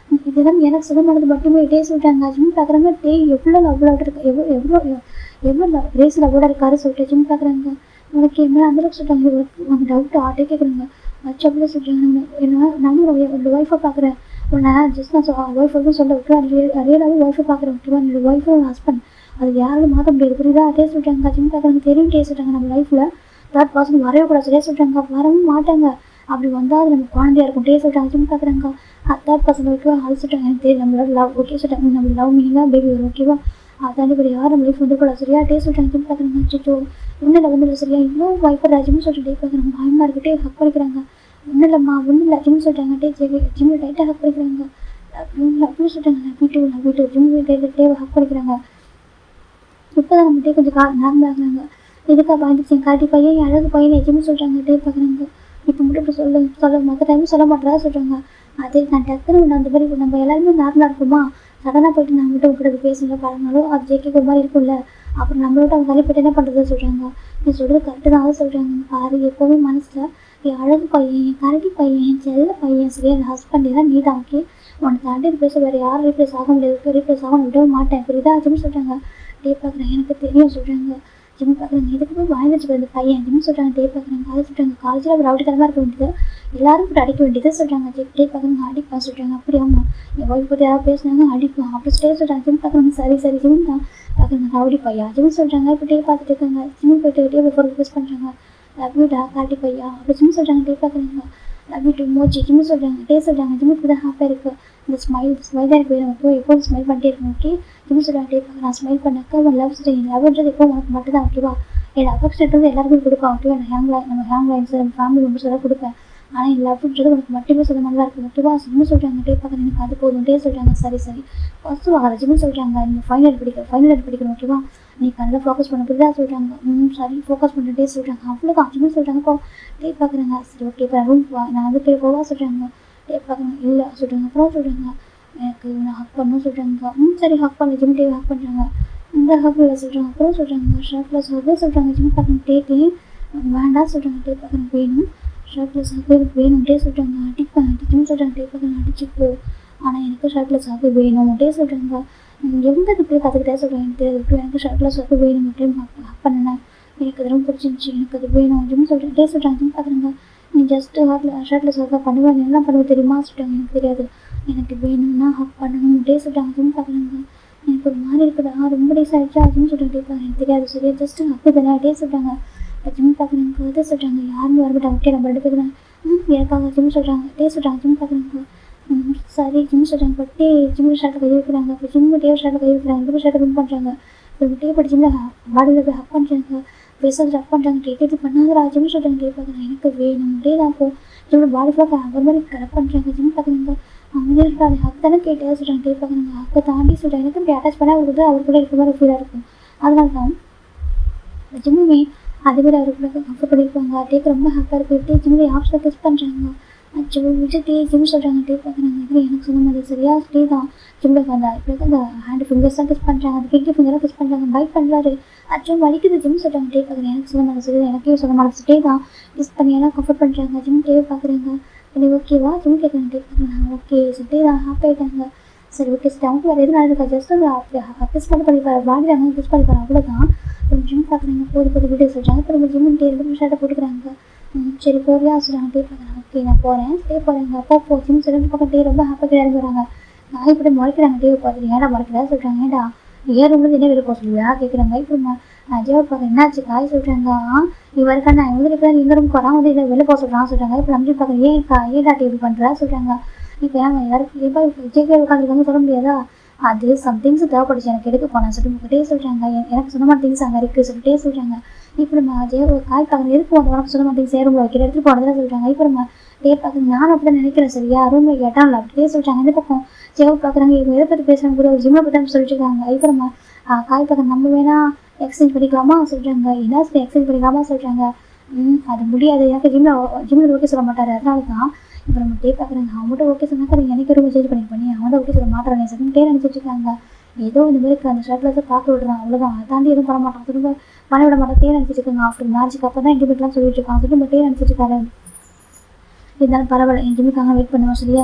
இதெல்லாம் எனக்கு சொந்தமானது மட்டுமே டே சொல்லிட்டாங்க. ஜிம் பார்க்குறாங்க டே எவ்வளோ லவ்வோட இருக்கு எவ்வளோ ரேஸ் லவ்வோட இருக்காரு சொல்லிட்டு ஜிம் பார்க்குறாங்க. உனக்கு என்ன அந்தளவுக்கு சொல்லிட்டாங்க. உனக்கு டவுட்டு ஆட்டே கேட்குறாங்க. வச்சு அப்படியே சொல்கிறாங்க. என்ன நானும் ஒரு ஒய்ஃபை பார்க்குறேன் உன்னை ஜஸ்ட் நான் ஒய்ஃபை சொல்ல விட்டுருவேன் ரியலாகவே ஒய்ஃபை பார்க்குறேன் ஓகேவா. என்னோட ஒய்ஃபு ஹஸ்பண்ட் அது யாரும் மாற்ற முடியாது புரியுதா. அதே சொல்லிட்டாங்க. ஜிம் பார்க்குறாங்க தெரியும் டே சொல்கிறாங்க நம்ம லைஃப்பில் தேர்ட் பர்சன் வரவே கூடாது சரியா சொல்கிறாங்க. வரவும் மாட்டாங்க அப்படி வந்தால் அது நம்ம குழந்தையா இருக்கும் டே சொல்கிறாங்க. ஜிம் பார்க்குறாங்க தேர்ட் பர்சன் ஓகேவா. அது சொல்லிட்டாங்க எனக்கு தெரியும் நம்மளோட லவ் ஓகே சொல்லிட்டாங்க. நம்ம லவ் மீனிங்காக பேபி வரும் ஓகேவா. அதாண்டி இப்படி யார் நம்ம லைஃப் வந்து கூட சரியா டே சொல்லிட்டாங்க. ஜிம் பார்க்குறாங்க அச்சோ ஒன்றும் இல்லை சரியா இவ்வளோ பயப்படுறா ஜிம் சொல்லிட்டு டே பார்க்குறாங்க. பயமாக இருக்கட்டே ஹக் பண்ணிக்கிறாங்க. ஒன்றும் இல்லை ஜிம் சொல்லிட்டாங்க. டே ஜிம்மில் டைட்டாக ஹக் பண்ணிக்கிறாங்க. லவ்னு சொல்லிட்டாங்க. லவ் டூ ஜிம் டேவை ஹக் பண்ணிக்கிறாங்க. இப்போ தான் நம்ம டே கொஞ்சம் நார்மல் ஆகுறாங்க. இதுக்காக பயந்துச்சு காட்டி பையன் அழகு பையனை ஜிம் சொல்லிட்டாங்க. டே பார்க்குறாங்க. இப்போ மட்டும் இப்படி சொல்ல மற்ற டைம் சொல்ல மாட்டேறா சொல்கிறாங்க. அதே நான் டக்குன்னு அந்த மாதிரி நம்ம எல்லாருமே நார்மலாக இருக்குமா சடனாக போயிட்டு நான் மட்டும் உங்கள்கிட்ட பேசுங்க பாருங்களும் அது ஜேக்கு ஒரு மாதிரி இருக்கும்ல. அப்புறம் நம்மளோட அவங்க தள்ளி போய்ட்டு என்ன பண்ணுறது சொல்கிறாங்க. நீ சொல்கிறது கரெக்டு தான் அதை சொல்கிறாங்க. பாரு எப்போவுமே மனசில் என் அழகு பையன் என் கரடி பையன் என் செல்ல பையன் சரியா என் ஹஸ்பண்ட் எல்லாம் நீ தான் ஓகே. உனக்கு தாண்டி இது பேச வேறு யாரும் ரீப்ளேஸ் ஆக முடியாது ரீப்ளேஸ் ஆக விடவே மாட்டேன் புரியுதா ஜிம் சொல்கிறாங்க. டே பார்க்குறேன் எனக்கு தெரியும் சொல்கிறாங்க. ஜிம் பார்க்குறாங்க இதுக்கு போய் பயந்துச்சு இந்த பையன் ஜிம் சொல்கிறாங்க. டே பார்க்குறாங்க அதை சொல்கிறாங்க. காலேஜில் ஒரு ரவுடித்தனமாக இருக்க வேண்டியது எல்லாரும் போட்டு அடிக்க வேண்டியது சொல்கிறாங்க. டே பார்க்குறாங்க அடிப்பா சொல்கிறாங்க. அப்படி ஆமா என் ஒய்ஃப் பற்றி யாராவது பேசினாங்க அடிப்போம் அப்படி ஸ்டே சொல்கிறாங்க. ஜிம் பார்க்குறாங்க சரி ஜிம் தான் பார்க்குறாங்க ரவுடி பையா ஜிம் சொல்கிறாங்க. இப்போ டே பார்த்துட்டு இருக்காங்க. ஜிம் போய்ட்டு டே ஃபோர் ரிக்வெஸ்ட் பண்ணுறாங்க. லவ் யூடா காட்டி பையா அப்படி ஜிம் சொல்கிறாங்க. டே பார்க்குறாங்க லவ் யூ டூ மோச்சி ஜிம் சொல்கிறாங்க. டே சொல்கிறாங்க ஜிம்முக்கு தான் ஹாப்பியாக இருக்குது இந்த ஸ்மைல் தான் எனக்கு வேணும் ஓகே எப்போதும் ஸ்மைல் பண்ணிட்டே இருக்கணும் ஓகே. ஜிம் சொல்கிறாங்க. டே பார்க்க நான் ஸ்மைல் பண்ணாக்கா உன் லவ் சொல்கிறேன் லவ்ன்றது எப்போ உனக்கு மட்டும் தான் ஓகேவா. என் அஃபெக்ஷன் வந்து எல்லாருக்கும் கொடுப்பேன் ஓகேவா. நம்ம ஹேங் லைன்ஸ் நம்ம ஃபேமிலி மெம்பர்ஸ் எல்லாம் கொடுப்பேன். ஆனால் என் லவ்ன்றது உனக்கு மட்டுமே சொல்ல மாதிரி தான் இருக்கும் ஓகேவா. ஜிம் சொல்கிறாங்க. டே பார்க்க எனக்கு அது போதும் டே சொல்கிறாங்க. சரி ஃபஸ்ட்டு வாங்க ஜிம் சொல்கிறாங்க. நீங்கள் ஃபைனல் படிக்கணும் ஓகேவா. நீ நல்லா ஃபோக்கஸ் பண்ண புரியுதா சொல்கிறாங்க. சரி ஃபோக்கஸ் பண்ணிட்டே சொல்கிறாங்க. அவ்வளோதான் ஜிம் சொல்கிறாங்க. இப்போ டே பார்க்குறாங்க. சரி ஓகே இப்போ ரூம் நான் வந்து போய் போவா சொல்கிறாங்க. டே பார்க்குறாங்க இல்லை சொல்கிறாங்க. அப்புறம் சொல்கிறாங்க எனக்கு நான் ஹக் பண்ணணும் சொல்கிறாங்க. சரி ஹக் பண்ண ஜிம் டே ஹக் பண்ணுறாங்க. இந்த ஹக்கில் சொல்கிறாங்க. அப்புறம் சொல்கிறாங்க ஷர்ட்லெஸ் ஹக்கு சொல்கிறாங்க. ஜிம் பார்க்குறாங்க. டேக்கு வேண்டாம் சொல்கிறாங்க. டே பார்க்குறாங்க வேணும் ஷர்ட்லெஸ் ஹக்கு வேணும் டே சொல்கிறாங்க. அடிப்பேன் ஜிம் சொல்கிறாங்க. டே பார்க்குறாங்க அடிச்சுக்கோ ஆனால் எனக்கு ஷர்ட்லெஸ் ஹக்கு வேணும் டே சொல்கிறாங்க. எந்த இப்படியே கற்றுக்கிட்டே சொல்கிறேன் எனக்கு ஷர்ட்லெஸ் ஹக்கு வேணும் அப்படின்னு ஹக் பண்ணினேன். எனக்கு அது ரொம்ப பிடிச்சிருந்துச்சி எனக்கு அது வேணும் ஜிம் சொல்கிறேன். டே சொல்கிறாங்க. ஜிம் பார்க்குறாங்க நீ ஜஸ்ட்டு ஷர்ட்லெஸ் ஹக்காக பண்ணுவேன் என்ன பண்ணுவேன் தெரியுமா சொல்கிறாங்க. எனக்கு தெரியாது எனக்கு வேணும்னா ஹக் பண்ணணும் டே சொல்கிறாங்க ஜிம் பார்க்குறாங்க. எனக்கு ஒரு மாதிரி இருக்குடா ரொம்ப டேஸ் ஆகிடுச்சா அப்படின்னு சொல்லிட்டு கேட்பாங்க. எனக்கு தெரியாது சரியா ஜஸ்ட் ஹக்கு தானே டே சொல்கிறாங்க. ஜிம் பார்க்குறாங்க அதை சொல்கிறாங்க யாருன்னு வரமாட்டாங்க. ஓகே நம்ம 2 பேரும் எனக்காக ஜிம் சொல்கிறாங்க டே சொல்கிறாங்க ஜிம் பார்க்குறாங்க. சரி ஜிம் சொல்கிறாங்க டே ஜிம் ஷர்ட்டை கை வைக்கிறாங்க. அப்போ ஜிம் டே ஷர்ட்டை கை வைக்கிறாங்க. 2 ஷர்ட்டை வின் பண்ணுறாங்க. டே படி ஜிம்மில் பாடியில் போய் ஹக் பண்ணுறாங்க. பேசுறது ஹக் பண்ணுறாங்க. இது பண்ணாதரா ஜிம் சொல்கிறாங்க டே பார்க்குறாங்க. எனக்கு வேணும் டே தான் அப்போ ஜிம்மில் பாடி ஃபுல்லாக ஒரு மாதிரி கரெக்ட் பண்ணுறாங்க. ஜிம் பார்க்குறாங்க அவங்க இருக்காது ஹக் தானே கேட்டே சொல்கிறாங்க டே பார்க்குறாங்க. ஹக்கை தாண்டி சொல்கிறாங்க எனக்கு இப்படி அட்டாச் பண்ணால் அவருக்கு அவர் கூட இருக்கிற மாதிரி ஃபீலாக இருக்கும். அதனால தான் ஜிம்முமே அதே மாதிரி அவருக்கு கூட கம்ஃபர்ட் பண்ணியிருப்பாங்க. டேக்கு ரொம்ப ஹாப்பியாக இருக்குது. ஜிம்மில் ஆப்ஷனில் கிஸ் பண்ணுறாங்க. அச்சோ விஜய் டே ஜிம் சொல்கிறாங்க டே பார்க்குறாங்க. இது எனக்கு சொன்ன மாதிரி சரியா டே தான் ஜிம்மில் வந்தா இப்படி அந்த ஹேண்ட் ஃபிங்கர்ஸ் தான் கிஸ் பண்ணுறாங்க. அந்த பிங்கர் ஃபிங்கராக கிஸ் பண்ணுறாங்க. பைட் பண்ணுறாரு. அச்சோ வலிக்குது ஜிம் சொல்கிறாங்க டே பார்க்குறேன். எனக்கு சொன்ன மாதிரி சரி எனக்கே சொன்ன மாதிரி டே தான் கிஸ் பண்ணி எல்லாம் கம்ஃபர்ட் பண்ணுறாங்க. ஜிம் டே பார்க்குறாங்க. எனக்கு ஓகேவா ஜிம் கேட்குறாங்க டே பார்க்குறாங்க. ஓகே டே தான் ஹாப்பி ஆகிட்டாங்க. சரி ஓகே சார் அவங்களுக்கு வேறு எதுவும் நடந்துருக்கா ஜஸ்ட் அந்த கிஸ் பண்ணி பண்ணிப்பாரு பாடி நாங்கள் கிஸ் பண்ணிப்பாரு அவ்வளோதான். ஜிம் பார்க்குறாங்க போது வீடியோ சொல்கிறாங்க. அப்புறம் ஜிம் டே 2 ஷர்ட்டை போட்டுக்கிறாங்க. சரி போறியா சொல்கிறாங்க டே பார்க்குறாங்க. ஓகே நான் போகிறேன் டே போகிறேங்க அப்போ ஜிம் 2 பக்கம் டே ரொம்ப ஹாப்பியாக இறங்கி வராங்க. நான் இப்படி முறைக்கிறாங்க டே பார்த்துட்டு ஏன்டா முறைக்கிறா சொல்கிறாங்க. ஏன்டா ஏன் ரூம்லேருந்து என்ன வெளியே போக சொல்லுவியா கேட்குறாங்க. இப்போ ஜேவை பார்க்க என்னாச்சு காய் சொல்கிறாங்க. இவருக்கா நான் எங்களுக்கு எங்கள் ரூமுக்கு வரான் வந்து இதை வெளில போக சொல்கிறாங்க. இப்போ நம்பி பார்க்க ஏன்டா டே இப்படி பண்ணுறா சொல்கிறாங்க. இப்போ ஏங்க யாருக்கு எப்போ ஜேகே உட்காந்துருக்காங்க சொல்ல முடியாதா. அது சம்திங்ஸ் தேவைப்படுச்சு எனக்கு எடுக்க போனேன் சொல்லிட்டு டே சொல்கிறாங்க. எனக்கு சொன்ன மாதிரி திங்ஸ் அங்கே இருக்குது சொல்லிட்டே சொல்கிறாங்க. இப்போ நம்ம காய் பார்க்குறது எதுக்கு வந்து உனக்கு சொன்ன மாதிரி ரூமில் வைக்கிற எடுத்துகிட்டு போனதில் சொல்கிறாங்க. இப்போ நம்ம டே பார்க்குறது நானும் அப்படி தான் நினைக்கிறேன் சரியா ரூமில் கேட்டால் அப்படியே சொல்கிறாங்க. இந்த பக்கம் ஜேவை பார்க்குறாங்க. இவங்க எதை பற்றி பேசுகிறாங்க கூட ஒரு ஜிம்மை பற்றி தான் சொல்லிட்டு இருக்காங்க. இப்போ நம்ம காய் பார்க்க நம்ம வேணா எக்ஸ்சேஞ்ச் பண்ணிக்கலாமா சொல்கிறாங்க. என்ன சொல்லி எக்ஸ்சேஞ்ச் பண்ணிக்கலாமா சொல்கிறாங்க. அது முடியாது எனக்கு ஜிம்மில் ஓகே சொல்ல மாட்டார். அதனால தான் இப்போ நம்ம டே பார்க்குறாங்க. அவன் மட்டும் ஓகே சொன்னாக்கா எனக்கு ரூம் சேஞ்ச் பண்ணி அவன் தான் ஓகே சொல்ல மாட்டானே சொல்லி டே நினச்சிட்டு இருக்காங்க. ஏதோ இந்த மாதிரி அந்த ஷர்ட்டில் தான் பார்க்க விடுறான் அவ்வளோதான். அதை தாண்டி எதுவும் பண்ண மாட்டான். திரும்ப பண்ண விட மாட்டான். டே நினச்சிட்டு இருக்காங்க. ஆஃப்டர் மேட்ச்சுக்கு அப்போ தான் இன்டிமேட்லாம் சொல்லிட்டு இருக்காங்க. சொல்லிட்டு டே நினச்சிட்டு இருக்காரு. இருந்தாலும் பரவாயில்ல என் ஜிம்முக்காக வெயிட் பண்ணுவோம் சரியா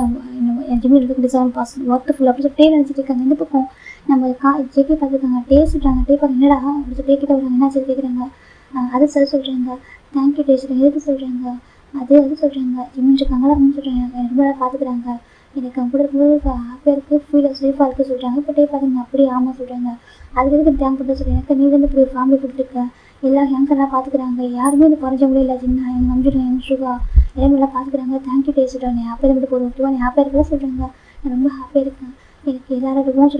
என் ஜிம்மி எடுத்து $7 ஒர்த்து அப்படின்னு சொல்லி டே நினச்சிட்டு இருக்காங்க. இந்த பக்கம் நம்ம ஜேகே பார்த்துருக்காங்க. டே சொல்கிறாங்க டே பார்க்க என்னடா அப்படி சொல்லி டே கிட்ட வராங்க. என்ன சரி கேட்குறாங்க. அது சரி சொல்கிறாங்க. தேங்க்யூ டே சொல்கிறாங்க. எதுக்கு சொல்கிறாங்க. அது சொல்கிறாங்க ஜிம்மின்னு இருக்காங்களா அப்படின்னு சொல்கிறாங்க. எனக்கு ரொம்ப பார்த்துக்கிறாங்க. எனக்கு அவங்க கூட இருக்கும்போது ஹாப்பியாக இருக்குது ஃபீலாக சேஃபாக இருக்குது சொல்கிறாங்க. இப்போ டே பார்க்குங்க அப்படியே ஆமாம் சொல்கிறாங்க. அதுக்கு எதுக்கு தேங்க் பண்ண சொல்கிறேன். எனக்கு நீ வந்து இப்படி ஃபேமிலி கொடுத்துருக்க எல்லாம் எங்கெல்லாம் பார்த்துக்கிறாங்க. யாருமே இந்த குறைஞ்சவங்களே இல்லை சின்ன எங்கள் நம்பிடுவேன் எங்கள் ஷுகா எல்லாமே எல்லாம் பார்த்துக்கிறாங்க. தேங்க்யூ டே சொல்கிறாங்க. நீ ஹாப்பியாக மட்டும் போதும் ஓகேவா நீ ஹாப்பியாக இருக்கா சொல்கிறாங்க. நான் ரொம்ப ஹாப்பியாக இருக்கேன். எனக்கு எல்லாரோடவும்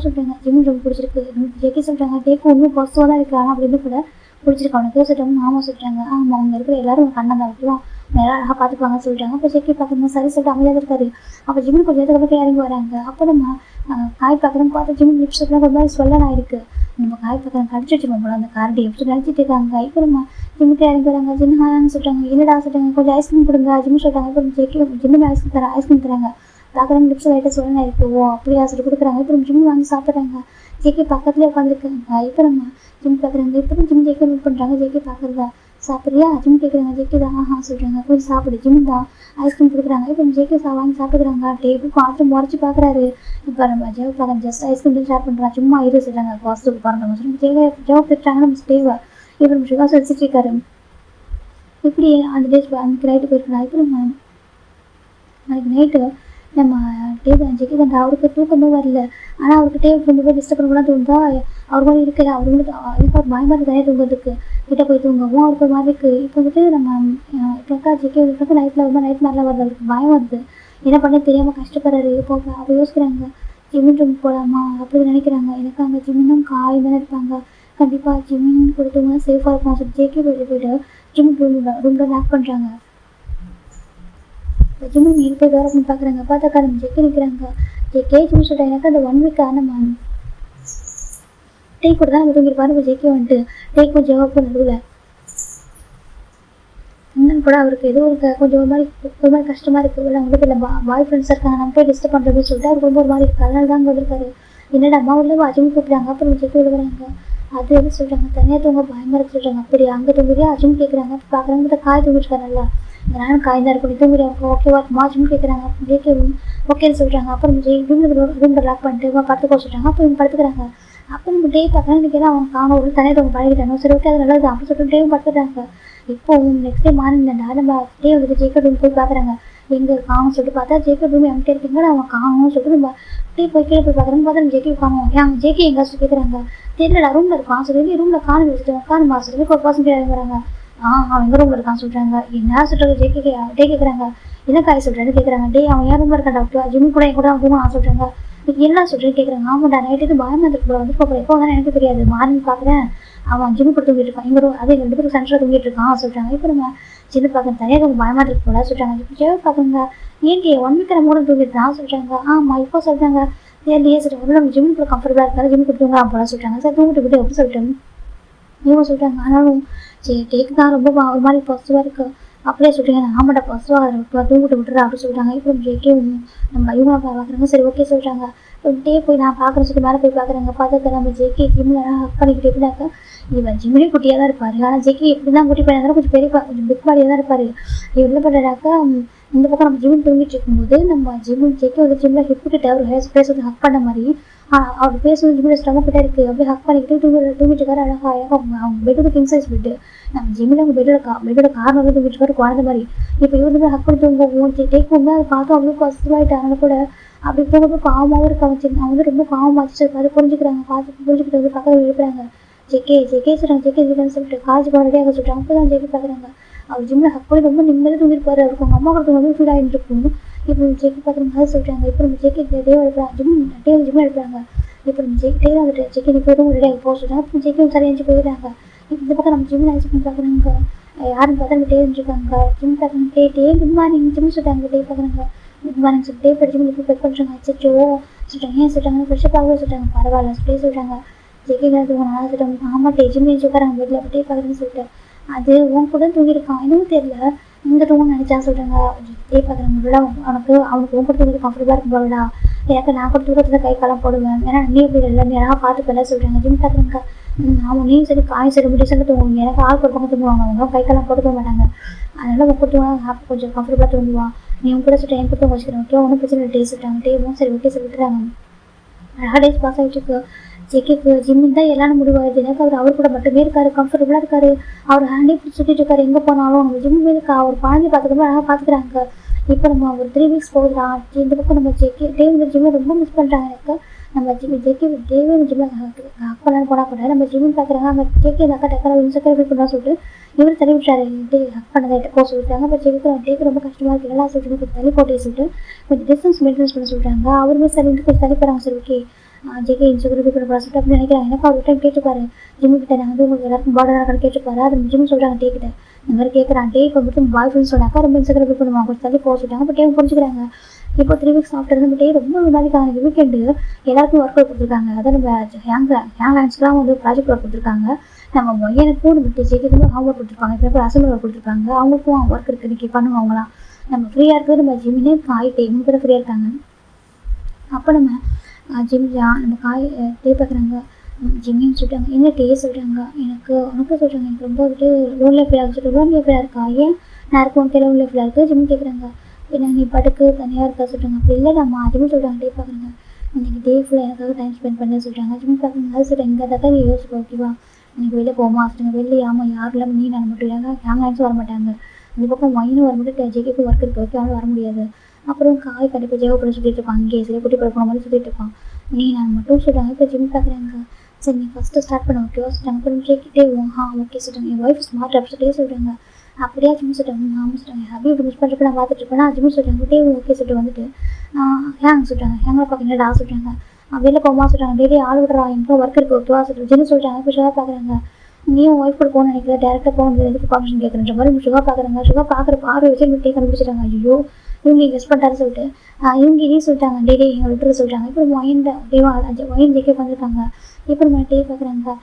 சொல்கிறாங்க. ஜிம் ரொம்ப பிடிச்சிருக்கு. ஜேகே சொல்கிறாங்க. டேக்கு ஒன்றும் பாசிட்டிவாக தான் இருக்குது. ஆனால் அப்படின்னு கூட பிடிச்சிருக்கு அவனுக்கு சொல்கிறாங்க. ஆமாம் சொல்கிறாங்க. ஆமாம் அவங்க இருக்கிற எல்லாரும் கண்ணன் தான் ஓகேவா நல்லா அழகாக பார்த்துப்பாங்க சொல்கிறாங்க. அப்போ ஜேகே பார்க்குறேன் சரி சொல்லிட்டு அமைதியாக இருக்காரு. அப்போ ஜிம்மில் கொஞ்சம் நேரத்துக்கு இறங்கி வராங்க. அப்போ நம்ம காய் பார்க்குறோம் பார்த்து ஜிம் லிப்ஸ்லாம் ரொம்ப மாதிரி சொல்லலாம் இருக்குது. நம்ம காய் பார்க்குறோம் கடிச்சு வச்சுருவோம் போல அந்த காரடி எப்படி நினச்சிட்டு இருக்காங்க. இப்போ நம்ம ஜிம்முக்கு இறங்கி வராங்க. ஜின்னு சொல்கிறாங்க. என்னடா சொல்கிறாங்க கொஞ்சம் ஐஸ்கிரீம் கொடுங்க ஜிம் சொல்கிறாங்க. இப்போ ஜேகே ஜிம்மில் ஐஸ்கிரீம் தராங்க. பார்க்குறாங்க லிப்ஸ் லைட்டாக சொல்லலாம் இருக்குது. ஓ அப்படியா சொல்லி கொடுக்குறாங்க. இப்போ ஜிம் வாங்கி சாப்பிட்றாங்க. ஜேகே பக்கத்துலேயே உட்காந்துருக்காங்க. இப்போ நம்ம ஜிம் பார்க்குறாங்க. இப்போ ஜிம் ஜேகே மீட் பண்ணுறாங்க. ஜேகே பார்க்குறதா சாப்பிட்றியா ஜிம் கேட்குறாங்க. ஜேகே தான் ஆஹா சொல்கிறாங்க. கொஞ்சம் சாப்பிடு ஜிம் தான் ஐஸ்கிரீம் கொடுக்குறாங்க. இப்போ ஜேகே வாங்கி சாப்பிட்டுக்கிறாங்க. டேபிள் பார்த்து முறைச்சி பார்க்குறாரு. இப்போ நம்ம ஜேவை பார்க்க ஜஸ்ட் ஐஸ்கிரீம் ஷேர் பண்ணுறாங்க. சும்மா சொல்கிறாங்க பாசிட்டிவ் பாருங்க சொல்லி ஜேவை திட்டாங்க. நம்ம ஸ்டேவை இப்போ நம்ம சுகா வச்சுட்டு இருக்காரு. இப்படி அந்த டேஸ் அன்றைக்கி நைட்டு போயிருக்காங்க. இப்போ நம்ம நாளைக்கு நைட்டு நம்ம ஜேகே தான் அவருக்கு தூக்கமே வரல. ஆனால் அவருக்கு ரொம்ப போய் டிஸ்டர்ப் பண்ணலாம் தோணுதா அவர் மாதிரி இருக்கல. அவர் வந்து எனக்கு ஒரு பயமாக இருக்குது தனியாக தூங்குறதுக்கு கிட்டே போய் தூங்கவும் அவருக்கு ஒரு மாதிரி இருக்குது. இப்போ வந்துட்டு நம்ம இப்போ ஜேகே நைட்டில் ரொம்ப நைட் மாதிரிலாம் வருது. அவருக்கு பயம் வருது. என்ன பண்ண தெரியாமல் கஷ்டப்படுறாரு. இப்போ அப்போ யோசிக்கிறாங்க ஜிம்மின் ரூம் போகலாமா அப்படி நினைக்கிறாங்க. எனக்கு அங்கே ஜிம்மினும் காய் தானே இருப்பாங்க. கண்டிப்பாக ஜிம்மின் கொடுத்தவங்க சேஃபாக இருக்கும் சொல்லி ஜேகே போயிட்டு ஜிம்மின் ரூமில் லாக் பண்ணுறாங்க. ஜிம்மி மீன் போய் வேறு பண்ணி பார்க்குறாங்க. பார்த்தாக்கா நம்ம ஜெக்கி நிற்கிறாங்க. ஜெக்கே ஜிம் சொல்கிறாங்க. எனக்கு அந்த 1 வீக் நம்ம டே கூட தான் நம்ம தூங்கிருப்பாரு. இப்போ ஜெக்கே வந்துட்டு டேக்கும் ஜவாப்பும் நடுவில் இன்னும் கூட அவருக்கு ஏதோ கொஞ்சம் ஒரு மாதிரி கஷ்டமாக இருக்குது. இல்லை அவங்க இல்லை பாய் ஃப்ரெண்ட்ஸாக இருக்காங்க நம்ம போய் டிஸ்டர்ப் பண்ணுறதுன்னு சொல்லிட்டு அவருக்கு ரொம்ப ஒரு மாதிரி இருக்குது. அதனால தான் அங்கே வந்திருக்காரு. என்னடா அம்மா உள்ள அஜிம் கூப்பிட்றாங்க. அப்புறம் ஜெக்கி விழுகிறாங்க. அது எது சொல்கிறாங்க தனியாக தூங்க பயமாக இருக்கு சொல்கிறாங்க. அப்படி அங்கே தூங்குறியா அஜிம் கேட்குறாங்க. பார்க்குறாங்க காய் தூங்கிருக்காரு. நல்லா நானும் காய் தான் இருக்கும் தூங்குறியா ஓகேவா மாஜிம் கேட்குறாங்க. ஜேகே ஓகேன்னு சொல்கிறாங்க. அப்புறம் ரூமில் லாக் பண்ணிட்டு படுத்துக்கோ சொல்கிறாங்க. அப்போ இவங்க படுத்துக்கிறாங்க. அப்போ நம்ம டே பார்க்கலாம் இன்றைக்கி தான் அவங்க காண ஒரு தனியாக அவங்க பழகிட்டாங்க. சரி ஓகே அது நல்லது அப்படி சொல்லிட்டு டேவும் படுத்துட்டாங்க. இப்போ நெக்ஸ்ட் டே மார்னிங் தான்டா நம்ம டே வந்துட்டு ஜேகே ரூம் போய் பார்க்குறாங்க. எங்கே காணும் சொல்லிட்டு பார்த்தா ஜேகே ரூம் எம்டி இருக்கீங்க அவன் காணும்னு சொல்லிட்டு நம்ம அப்படியே போய் கீழே போய் பார்க்குறேன்னு பார்த்தா நம்ம ஜேகே காணும் ஏன் ஜேகே எங்காச்சும் கேட்குறாங்க தெரியலடா ரூமில் இருக்கான் சொல்லி ரூமில் காணும் வச்சுட்டு காணுமா சொல்லி ஒரு பர்சன் கேட்குறாங்க அவன் எங்கள் ரூமில் இருக்கான்னு சொல்கிறாங்க என்ன சொல்கிறது ஜேகே கேட்குறாங்க என்ன காய் சொல்கிறேன்னு கேட்குறாங்க அவன் ஏன் ரூமில் இருக்கான் டாக்டர் ஜிம்மி கூட என் கூட அவன் நான் சொல்கிறாங்க என்ன சொல்கிறேன்னு கேட்குறாங்க ஆமாண்டா நைட்டு பயமாக இருந்துட்டு வந்து போகிறேன் எப்போ வந்தாலும் எனக்கு தெரியாது மார்னிங் பார்க்குறேன் அவன் ஜிம்மி கூட தூங்கிட்டு இருக்கான் எங்க அதே 2 பேருக்கு சென்டரில் தூங்கிட்டு இருக்கான் சொல்கிறாங்க இப்போ நம்ம சின்ன பார்க்க தனியாக கொஞ்சம் பயமாக இருக்கு போல சொல்கிறாங்க இப்போ பார்க்குங்க ஏன்டி 1 வீக் மூட தூங்கிட்டு தான் சொல்கிறாங்க ஆமாம் இப்போ சொல்கிறாங்க தெரியலையே சொல்கிறாங்க நம்ம ஜிம்மி கூட கம்ஃபர்டபுளாக இருக்காது ஜிம்மி கூட தூங்க போல சொல்கிறாங்க சார் தூங்கிட்டு விட்டு எப்படி சொல்லிட்டேன் இவங்க சொல்கிறாங்க ஆனாலும் சரி டேக்கு தான் ரொம்ப ஒரு மாதிரி பாசிட்டிவாக இருக்குது அப்படியே சொல்கிறீங்க ஆமாட்டா பாசிட்டிவாக தூங்கிட்டு விட்டுறா அப்படின்னு சொல்கிறாங்க இப்போ ஜேகே நம்ம இவங்க பார்க்குறாங்க சரி ஓகே சொல்கிறாங்க டே போய் நான் பார்க்குறேன் சொல்லிட்டு மேலே போய் பார்க்குறாங்க பார்த்தா நம்ம ஜேகே ஜிம்மில் ஹக் பண்ணிக்கிட்டு எப்படினாக்கா இவன் ஜிம்மிலே குட்டியாக தான் இருப்பார் ஆனால் ஜேகே எப்படி தான் குட்டி பையனாக கொஞ்சம் பெரிய கொஞ்சம் பிக் பாடியாக தான் இருப்பார் இவர் என்ன பண்ணுறாக்கா இந்த பக்கம் நம்ம ஜிம்மில் தூங்கிட்டு இருக்கும்போது நம்ம ஜேகே வந்து ஜிம்மில் ஹிப் கிட்ட அவர் ஃபேஸ் வந்து ஹக் பண்ண மாதிரி அவர் பேச வந்து ஜிம்மில் ஸ்டமக் கிட்ட இருக்குது அப்படியே ஹக் பண்ணிக்கிட்டு தூங்கிட்டு இருக்காரு அழகாக அவங்க பெட் வந்து கிங் சைஸ் பெட்டு நம்ம ஜிம்மில் அவங்க பெட்டோட காரணம் வந்து தூங்கிட்டு இருக்காரு குழந்தை மாதிரி இப்போ இவர் வந்து ஹக் பண்ணி தூங்குவோம் டேக் வந்து அதை பார்த்து அவ்வளோ பாசிட்டிவாகிட்டு அதனால கூட அப்படி போகிறப்ப பாவமாகவும் இருக்க அவன் வந்து ரொம்ப பாவமாச்சு அது புரிஞ்சுக்கிறாங்க புரிஞ்சுக்கிட்டு வந்து பக்கத்தில் எழுப்புறாங்க ஜேகே சொல்கிறாங்க ஜேகே இல்லைன்னு சொல்லிட்டு காலேஜ் போக ரெடியாக சொல்கிறாங்க அப்போ தான் ஜேகே பார்க்குறாங்க அவர் ஜிம்மில் ஹக் பண்ணி ரொம்ப நிம்மதியாக தூங்கிருப்பாரு அவருக்கு அவங்க அம்மா கொடுத்து வந்து ஃபீல் ஆகிட்டு இருக்கும் இப்போ ஜேகே பார்க்குறாங்க அது சொல்கிறாங்க இப்போ நம்ம ஜேகே டேவ் எழுப்புறாங்க ஜிம்மில் எழுப்புறாங்க இப்போ நம்ம ஜேகே வந்துட்டு ஜேகே நீ போய்டும் ரெடியாக போக சொல்கிறாங்க இப்போ ஜேகே சரி எழுந்து போயிடுறாங்க இப்போ இந்த பக்கம் நம்ம ஜிம்மில் அழைச்சி பண்ணி பார்க்குறாங்க யாரும் பார்த்தா டே இருந்துருக்காங்க ஜிம் பார்க்குறாங்க டே குட் மார்னிங் ஜிம் சொல்கிறாங்க டே பார்க்குறாங்க குட் மார்னிங் சொல்லி டே படிச்சு இப்போ பெக் பண்ணுறாங்க அச்சோ சொல்கிறாங்க ஏன் சொல்கிறாங்க ஃப்ரெஷ்ஷாக பார்க்க சொல்கிறாங்க பரவாயில்ல சொல்லி சொல்கிறாங்க ஜேகே நல்லா சொல்கிறாங்க ஆமாம் டே ஜிம் எழுந்து உட்காராங்க வீட்டில் டே பார்க்குறேன்னு சொல்லிட்டு அது உன் கூட தூங்கியிருக்கான் இன்னும் தெரியல இந்த தூங்கன்னு நினச்சா சொல்கிறாங்க டே பார்க்குறாங்க அவனுக்கு உன் கூட தூங்கிட்டு கம்ஃபர்டபுளாக இருக்கும் போலடா எனக்கு நான் கூட தூக்கத்தில் கை காலம் போடுவேன் ஏன்னா நீ எப்படி இல்லை யாராக பார்த்து போல சொல்கிறாங்க ஜிம் பார்க்குறாங்க ஆமாம் நீ சரி காய் சரி முடி சொல்லி தூங்குவீங்க எனக்கு ஆள் ஒரு பக்கம் தூங்குவாங்க அவங்க கை காலம் போட்டு தூங்க மாட்டாங்க அதனால உன் கூட தூங்க கொஞ்சம் கம்ஃபர்டபுளாக தூங்குவான் நீ உன் கூட சொல்லிட்டு என் கூட தூங்க வச்சுக்கிறேன் ஓகே ஒன்றும் பிரச்சனை இல்லை டே சொல்கிறாங்க டேவும் சரி ஓகே சொல்லி விட்டுறாங்க அழகாக டேஸ் பாஸ் ஆகிட்டு ஜேகேக்கு ஜிம்மின் தான் எல்லாரும் முடிவாகுது எனக்கு அவர் கூட மட்டுமே இருக்காரு கம்ஃபர்டபுளாக இருக்காரு அவர் ஹேண்டே பிடிச்சி சுட்டிட்டு இருக்காரு எங்கே போனாலும் நம்ம ஜிம்மில் இருக்கா அவர் குழந்தை பார்த்துக்கணும் அழகாக பார்த்துக்கிறாங்க இப்போ நம்ம ஒரு 3 வீக்ஸ் போகலாம் இந்த பக்கம் நம்ம டே இந்த ஜிம்மை ரொம்ப மிஸ் பண்ணுறாங்க எனக்கு நம்ம டேவே இந்த ஜிம்மில் ஹக் பண்ணலான்னு போனால் கூட நம்ம ஜிம்மில் பார்க்குறாங்க அங்கே ஜேகே இந்த அக்கா டக்கரை இன்சக்கரை ஃபீல் பண்ணா சொல்லிட்டு இவர் தள்ளி விட்டுறாரு டே ஹக் பண்ணதை போக சொல்லிட்டாங்க இப்போ டேக்கு ரொம்ப கஷ்டமாக இருக்குது எல்லாம் சொல்லிட்டு கொஞ்சம் தள்ளி போட்டே சொல்லிட்டு கொஞ்சம் டிஸ்டன்ஸ் மெயின்டென்ஸ் பண்ண சொல்கிறாங்க அவருமே சரின்ட்டு கொஞ்சம் தள்ளி போகிறாங்க சரி ஓகே ஜேகே இன்ஸ்டாகிராம் கூட சொல்லிட்டு அப்படி நினைக்கிறாங்க எனக்கு அவர் டைம் கேட்டுப்பாரு ஜிம்மு கிட்ட நான் வந்து உங்களுக்கு எல்லாருக்கும் பார்டர் கேட்டுப்பாரு அது ஜிம்மு சொல்கிறாங்க டே கிட்ட இந்த மாதிரி கேட்குறான் டே இப்போ மட்டும் பாய் ஃப்ரெண்ட்ஸ் சொன்னாக்கா ரொம்ப இன்ஸ்டாகிராம் பண்ணுவாங்க கொஞ்சம் தள்ளி போக சொல்லிட்டாங்க இப்போ டேம் புரிஞ்சுக்கிறாங்க இப்போ 3 வீக்ஸ் ஆஃப்டர் நம்ம டே ரொம்ப நாளைக்கு வீக்கெண்டு எல்லாருக்கும் ஒர்க் கொடுத்துருக்காங்க அதான் நம்ம ஹேங்ஸ்லாம் வந்து ப்ராஜெக்ட் ஒர்க் கொடுத்துருக்காங்க நம்ம எனக்கும் நம்ம ஜேகேக்கும் ஹோம் ஒர்க் கொடுத்துருக்காங்க இப்போ அசம்பிள் ஒர்க் கொடுத்துருக்காங்க அவங்களுக்கும் ஒர்க் இருக்குது இன்றைக்கி பண்ணுவோம் அவங்களாம் நம்ம ஃப்ரீயாக இருக்குது நம்ம ஜிம்மினே ஆகிட்டே இவங்க கூட ஃப்ரீயாக இருக்காங்க அப்போ நம்ம ஜிம் நம்ம டே பார்க்குறாங்க ஜிம்மின்னு சொல்லிட்டாங்க என்ன டே சொல்கிறாங்க உனக்கு சொல்கிறாங்க எனக்கு ரொம்ப வந்துட்டு லோன்லேயே ஃபீலாக சொல்லிட்டு லோன்லேயே ஃபீலாக இருக்கா ஏன் நான் இருக்கும் உனக்கு லோன்லேயே ஃபீலாக இருக்குது ஜிம் கேட்குறாங்க என்ன நீ படுக்கு தனியாக இருக்கா சொல்கிறாங்க அப்படி இல்லை நம்ம ஜிம் சொல்கிறாங்க டே பார்க்குறாங்க இன்றைக்கி டே ஃபுல்லாக எனக்காக டைம் ஸ்பெண்ட் பண்ண சொல்கிறாங்க ஜிம் பார்க்குறாங்க அது சொல்கிறேன் இங்கே தான் நீ யோசிப்பா ஓகேவா எனக்கு வெளியே போமா சொல்லுங்க வெளியே ஆமாம் யாரும் இல்லாமல் நீ நான் மட்டும் இல்லைங்க ஹேங்ஸ் வர மாட்டாங்க இந்த பக்கம் ஒயினும் வர மட்டும் ஜேகேக்கு ஒர்க் இருக்குது ஓகே அவனும் வர முடியாது அப்புறம் காய் கண்டிப்பாக ஜேகப்பட சுற்றிட்டு இருப்பான் இங்கே சரி குட்டி பட போன மாதிரி சுற்றிட்டு இருப்பான் நீ நான் மட்டும் சொல்கிறாங்க இப்போ ஜிம் பார்க்குறாங்க சரி நீ ஃபஸ்ட்டு ஸ்டார்ட் பண்ண ஓகேவா சொல்கிறாங்க அப்புறம் ஜேக்கிட்டே ஓகே சொல்கிறாங்க என் ஒய்ஃப் ஸ்மார்ட் அப்படியே சொல்கிறாங்க அப்படியே ஜிம் சொல்கிறாங்க ஆமாம் சொல்கிறாங்க ஹாப்பி இப்படி மிஸ் பண்ணுறப்ப நான் பார்த்துட்டு இருப்பேன் ஜிம் சொல்கிறாங்க டே ஓகே சொல்லிட்டு வந்துட்டு ஹேங் சொல்கிறாங்க ஹேங்கில் பார்க்குறீங்களா சொல்கிறாங்க வெளில போமா சொல்கிறாங்க டெய்லி ஆள் விடுறா எனக்கு ஒர்க் இருக்குது ஓகேவா சொல்லிட்டு ஜிம் சொல்கிறாங்க இப்போ ஷுகா பார்க்குறாங்க நீயும் ஒய்ஃப் கூட போகணும்னு நினைக்கிறேன் டேரெக்டாக போகணும் எதுக்கு பர்மிஷன் கேட்குறன்ற மாதிரி ஷுகா பார்க்குறாங்க ஷுகா பார்க்குற பார்வை வச்சு டே கண்டுபிடிச்சிட்டாங்க ஐயோ இவங்க கெஸ்ட் பண்ணிட்டாரு சொல்லிட்டு இவங்க இதே சொல்லிட்டாங்க டே எங்களை விட்டுற சொல்கிறாங்க இப்போ ஒயின் ஜேகே வந்திருக்காங்க இப்போ நம்ம டே பார்க்குறாங்க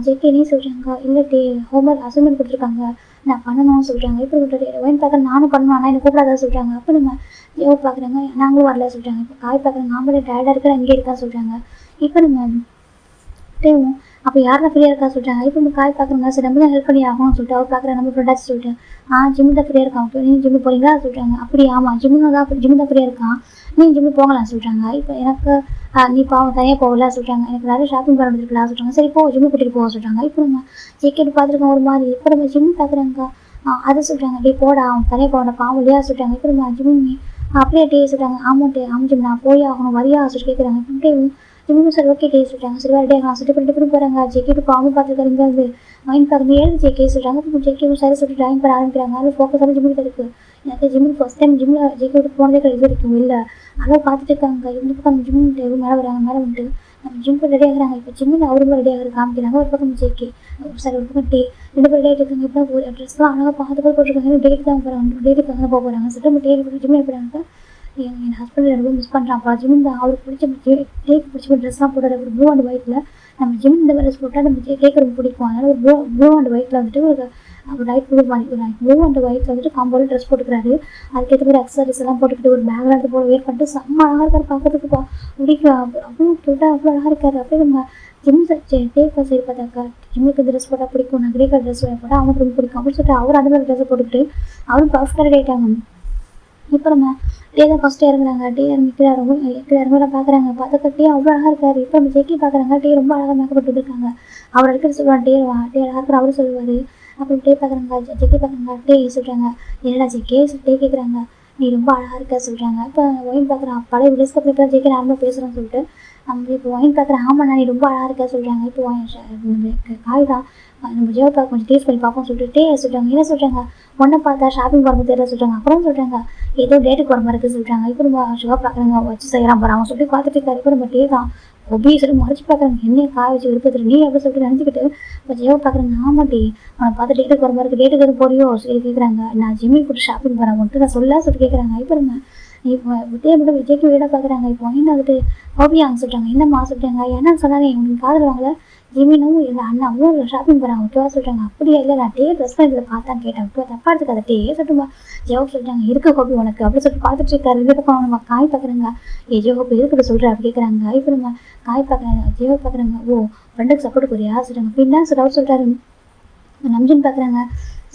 ஜேகே நீ சொல்கிறாங்க இல்லை டே ஹோம்ஒர்க் அசைன்மெண்ட் கொடுத்துருக்காங்க நான் பண்ணணும்னு சொல்கிறாங்க இப்போ ஒயின் பார்க்குற நானும் பண்ணணும் ஆனால் எனக்கு கூப்பிடாத சொல்கிறாங்க அப்போ நம்ம ஜேவோ பார்க்குறாங்க நாங்களும் வரல சொல்கிறாங்க இப்போ காய் பார்க்குறாங்க நாமளே டேடாக இருக்கிற அங்கே இருக்கா சொல்கிறாங்க இப்போ நம்ம டேவும் அப்போ யாரெல்லாம் ஃப்ரீயாக இருக்கா சொல்கிறாங்க இப்போ நம்ம காய் பார்க்குறாங்க சரி நம்ம தான் ஹெல்ப் பண்ணி ஆகணும்னு சொல்லிட்டு அவர் பார்க்குற நம்ம ஃப்ரெண்டாச்சு சொல்லிட்டு ஜிம்மு தான் ஃப்ரீயாக இருக்கான் ஓகே நீங்கள் ஜிம்மு போகிறீங்களா சொல்கிறாங்க அப்படி ஆமாம் ஜிம்மு தான் ஃப்ரீயாக இருக்கான் நீங்கள் ஜிம்மு போகலாம் சொல்கிறாங்க இப்போ எனக்கு நீ பாவம் தனியாக போகல சொல்கிறாங்க எனக்கு நிறைய ஷாப்பிங் பண்ண வந்துருக்கலாம் சொல்கிறாங்க சரி போ ஜிம்மு கூட்டிகிட்டு போக சொல்கிறாங்க இப்போ நம்ம ஜேகேட்டு பார்த்துருக்கோம் ஒரு மாதிரி இப்போ நம்ம ஜிம்மு பார்க்குறாங்க அதை சொல்கிறாங்க. டே போடா அவன் தனியாக போன பாவம் இல்லையா சொல்கிறாங்க. இப்போ ஜிம்மி அப்படியே டே சொல்கிறாங்க. ஆமாம் ஜிம் நான் போய் ஆகணும் வரியா சொல்லிட்டு கேட்குறாங்க. இப்போ ஜிம்மி சார் ஓகே டே சொல்கிறாங்க. சரி வேறு டே சொல்லிட்டு ரெண்டு பேரும் போகிறாங்க. ஜெக்கிட்டு பாவம் பார்த்துருக்காரு இங்கே வந்து மைண்ட் பார்க்கணும் ஏழு ஜெக்கே சொல்கிறாங்க. இப்போ ஜெக்கி சரி சொல்லிட்டு ட்ராயிங் பண்ண ஆரம்பிக்கிறாங்க. அதில் ஃபோக்கஸ் ஆகி ஜிம்மில் இருக்குது. எனக்கு ஜிம்மில் ஃபஸ்ட் டைம் ஜிம்மில் ஜெக்கி விட்டு போனதே கிடையாது இருக்கும் இல்லை. அதெல்லாம் பார்த்துட்டு இருக்காங்க. இந்த பக்கம் ஜிம் மேலே வராங்க. மேலே வந்துட்டு நம்ம ஜிம்க்கு ரெடி ஆகிறாங்க. இப்போ ஜிம்மில் அவரும் ரெடி ஆகிற காமிக்கிறாங்க. ஒரு பக்கம் ஜெக்கி சார் ஒரு பக்கம் டே ரெண்டு பேர் டேட் இருக்காங்க. இப்போ ஒரு ட்ரெஸ்லாம் அழகாக பார்த்து போட்டுருக்காங்க. டேட் தான் போகிறாங்க. டேட்டுக்கு வந்து போக போகிறாங்க. சொல்லிட்டு நம்ம டேட் போட்டு ஜிம்மில் போகிறாங்க. என் ஹஸ்பண்ட் ரொம்ப மிஸ் பண்ணுறான். ஜிம் தான் அவருக்கு பிடிச்ச டேக்கு பிடிச்ச ட்ரெஸ்லாம் போடுற ஒரு ப்ளூ அண்ட் ஒயிட்டில் நம்ம ஜிம் இந்த ட்ரெஸ் போட்டால் நம்ம கேட்க ரொம்ப பிடிக்கும். அதனால் ஒரு ப்ளூ அண்ட் ஒயிட்டில் வந்துட்டு ஒரு லைட் ப்ளூ அண்ட் ஒயிட்டில் வந்துட்டு காம்போட ட்ரெஸ் போட்டுக்கிறாரு. அதுக்கேற்ற மாதிரி அக்சசரிஸ் எல்லாம் போட்டுக்கிட்டு ஒரு பேக்லாம் எடுத்து போட வேர் பண்ணிட்டு செம்ம அழகாக இருக்காரு பார்க்கறதுக்கு. அப்படிக்கு அவ்வளோ க்யூட்டாக அவ்வளோ அழகாக இருக்காரு. அப்படியே நம்ம ஜிம் டேக்கா சரி பார்த்தாக்கா ஜிம்முக்கு இந்த ட்ரெஸ் போட்டால் பிடிக்கும். நான் கிரே கலர் ட்ரெஸ் போட்டால் அவனுக்கு ரொம்ப பிடிக்கும் அப்படின்னு சொல்லிட்டு அவர் அந்த மாதிரி ட்ரெஸ்ஸை போட்டுக்கிட்டு அவரும் பர்ஃபெக்டாக ரெடி ஆகிட்டாங்க. இப்போ நம்ம டே தான் ஃபஸ்ட்டு இறங்குறாங்க. டே இறங்குறா பார்க்குறாங்க. பார்த்துக்க டே அவ்வளோ அழகாக இருக்காரு. இப்போ நம்ம ஜெக்கி பார்க்குறாங்க. டே ரொம்ப அழகாக மேக்கப் போட்டுருக்காங்க. அவர் இருக்கிற சொல்லுவாங்க டே அழகாக இருக்கிற அவரும் சொல்லுவார். அப்புறம் டே பார்க்குறாங்க. ஜெக்கி பார்க்குறாங்க. டே சொல்கிறாங்க என்னடா ஜெக்கே டே கேட்குறாங்க. நீ ரொம்ப அழகாக இருக்க சொல்கிறாங்க. இப்போ ஒயின் பார்க்குறான். பழைய விலேஜ்க்கு அப்புறம் இப்போ ஜெக்கி நார்மலாக பேசுகிறேன்னு சொல்லிட்டு நம்ம இப்போ ஒயின் பார்க்குறேன். ஆமாண்ணா நீ ரொம்ப அழகாக இருக்க சொல்கிறாங்க. இப்போ காய் தான் நம்ம ஜியோ பார்க்க கொஞ்சம் டேஸ்ட் பண்ணி பார்ப்போம் சொல்லிட்டு சொல்கிறாங்க. என்ன சொல்கிறாங்க ஒன்றை பார்த்தா ஷாப்பிங் போகிற தெரியல சொல்கிறாங்க. அப்புறம் சொல்கிறாங்க ஏதோ டேட்டுக்கு வர மாதிரி இருக்குது சொல்கிறாங்க. இப்போ நம்ம ஷுவா பார்க்குறாங்க வச்சு செய்யலாம் போகிறாங்க சொல்லிட்டு பார்த்துட்டு இருக்காரு. இப்போ நம்ம டே தான் ஒபி சொல்லி மறைச்சி பார்க்குறாங்க. என்னைய காய வச்சு விருப்பத்தில் நீ அப்படி சொல்லிட்டு நினச்சிக்கிட்டு இப்போ ஜியோ பார்க்குறாங்க. ஆமாம் டே அவனை பார்த்து டேட்டுக்கு வர மாதிரி இருக்குது. டேட்டுக்கு எதுவும் போறியோ சரி கேட்குறாங்க. நான் ஜிம்மி போட்டு ஷாப்பிங் போகிறேன் மட்டும் நான் சொல்ல சொல்லிட்டு கேட்குறாங்க. இப்போ நம்ம இப்போ விஜய் மட்டும் விஜய்க்கு வீடாக பார்க்குறாங்க. இப்போ என்ன வந்துட்டு ஹோபியாங்க சொல்கிறாங்க. என்னம்மா சொல்கிறாங்க என்ன சொன்னாங்க உங்களுக்கு காதல் வாங்கல ஜிமினும் இல்லை அண்ணாவும் ஷாப்பிங் போகிறாங்க ஓகேவா சொல்கிறாங்க. அப்படியே இல்லை நான் டே ட்ரெஸ் பண்ணி இதில் பார்த்தான்னு கேட்டேன். ஓகே தப்பா எடுத்துக்காத டே சொல்லிட்டுமா ஜெவ் சொல்கிறாங்க. இருக்க ஹோபி உனக்கு அப்படி சொல்லிட்டு பார்த்துட்டு இருக்காரு. இந்த பக்கம் நம்ம காய் பார்க்குறாங்க. ஜெவ் ஹோபி எதுக்கிட்ட சொல்கிற அப்படி கேட்குறாங்க. இப்போ நம்ம காய் பார்க்குறாங்க. ஜெவ் பார்க்குறாங்க. ஓ ஃப்ரெண்டுக்கு சப்போர்ட் போறியா சொல்கிறாங்க. பின்னா அவர் சொல்கிறாரு. நம்ஜின் பார்க்குறாங்க.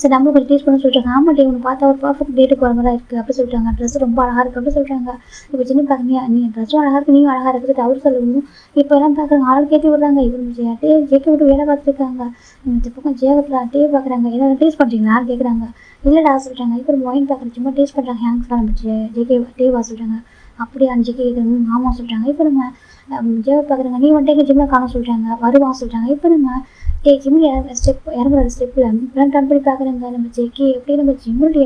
சரி நம்ம கொஞ்சம் டேஸ்ட் பண்ண சொல்கிறாங்க. ஆமாம் டே உனக்கு பார்த்தா ஒரு பர்ஃபெக்ட் டேட்டுக்கு வர மாதிரி இருக்குது அப்படி சொல்லிட்டாங்க. ட்ரெஸ் ரொம்ப அழகாக இருக்குது அப்படி சொல்கிறாங்க. இப்போ சின்ன பார்க்குறீங்க நீ ட்ரெஸ்ஸும் அழகாக இருக்குது நீயும் அழகாக இருக்குது அவர் சொல்லணும். இப்போ எல்லாம் பார்க்குறாங்க. ஆள் கேட்டு விடுறாங்க. இவர் டே ஜேக்கை விட்டு வேலை பார்த்துருக்காங்க. இந்த பக்கம் ஜேகத்தில் டே பார்க்குறாங்க. என்ன டேஸ்ட் பண்ணுறீங்களா கேட்குறாங்க. இல்லைடா சொல்கிறாங்க. இப்போ ஒயின் பார்க்குறேன் சும்மா டேஸ்ட் பண்ணுறாங்க. ஹேங்க்ஸ்லாம் நம்ம ஜேகே டேவா சொல்கிறாங்க. அப்படியே அந்த ஜேகே கேட்குறாங்க. ஆமாம் சொல்கிறாங்க. இப்போ நம்ம ஜேவை பார்க்குறாங்க. நீ வந்துட்டு எங்கள் ஜிம்மில் காண சொல்கிறாங்க. வருவான் சொல்கிறாங்க. இப்போ நம்ம ஜிம்மில் இறங்குற ஸ்டெப்பில் டர்ன் பண்ணி பார்க்குறாங்க. நம்ம ஜெக்கி அப்படியே நம்ம ஜிம்முடைய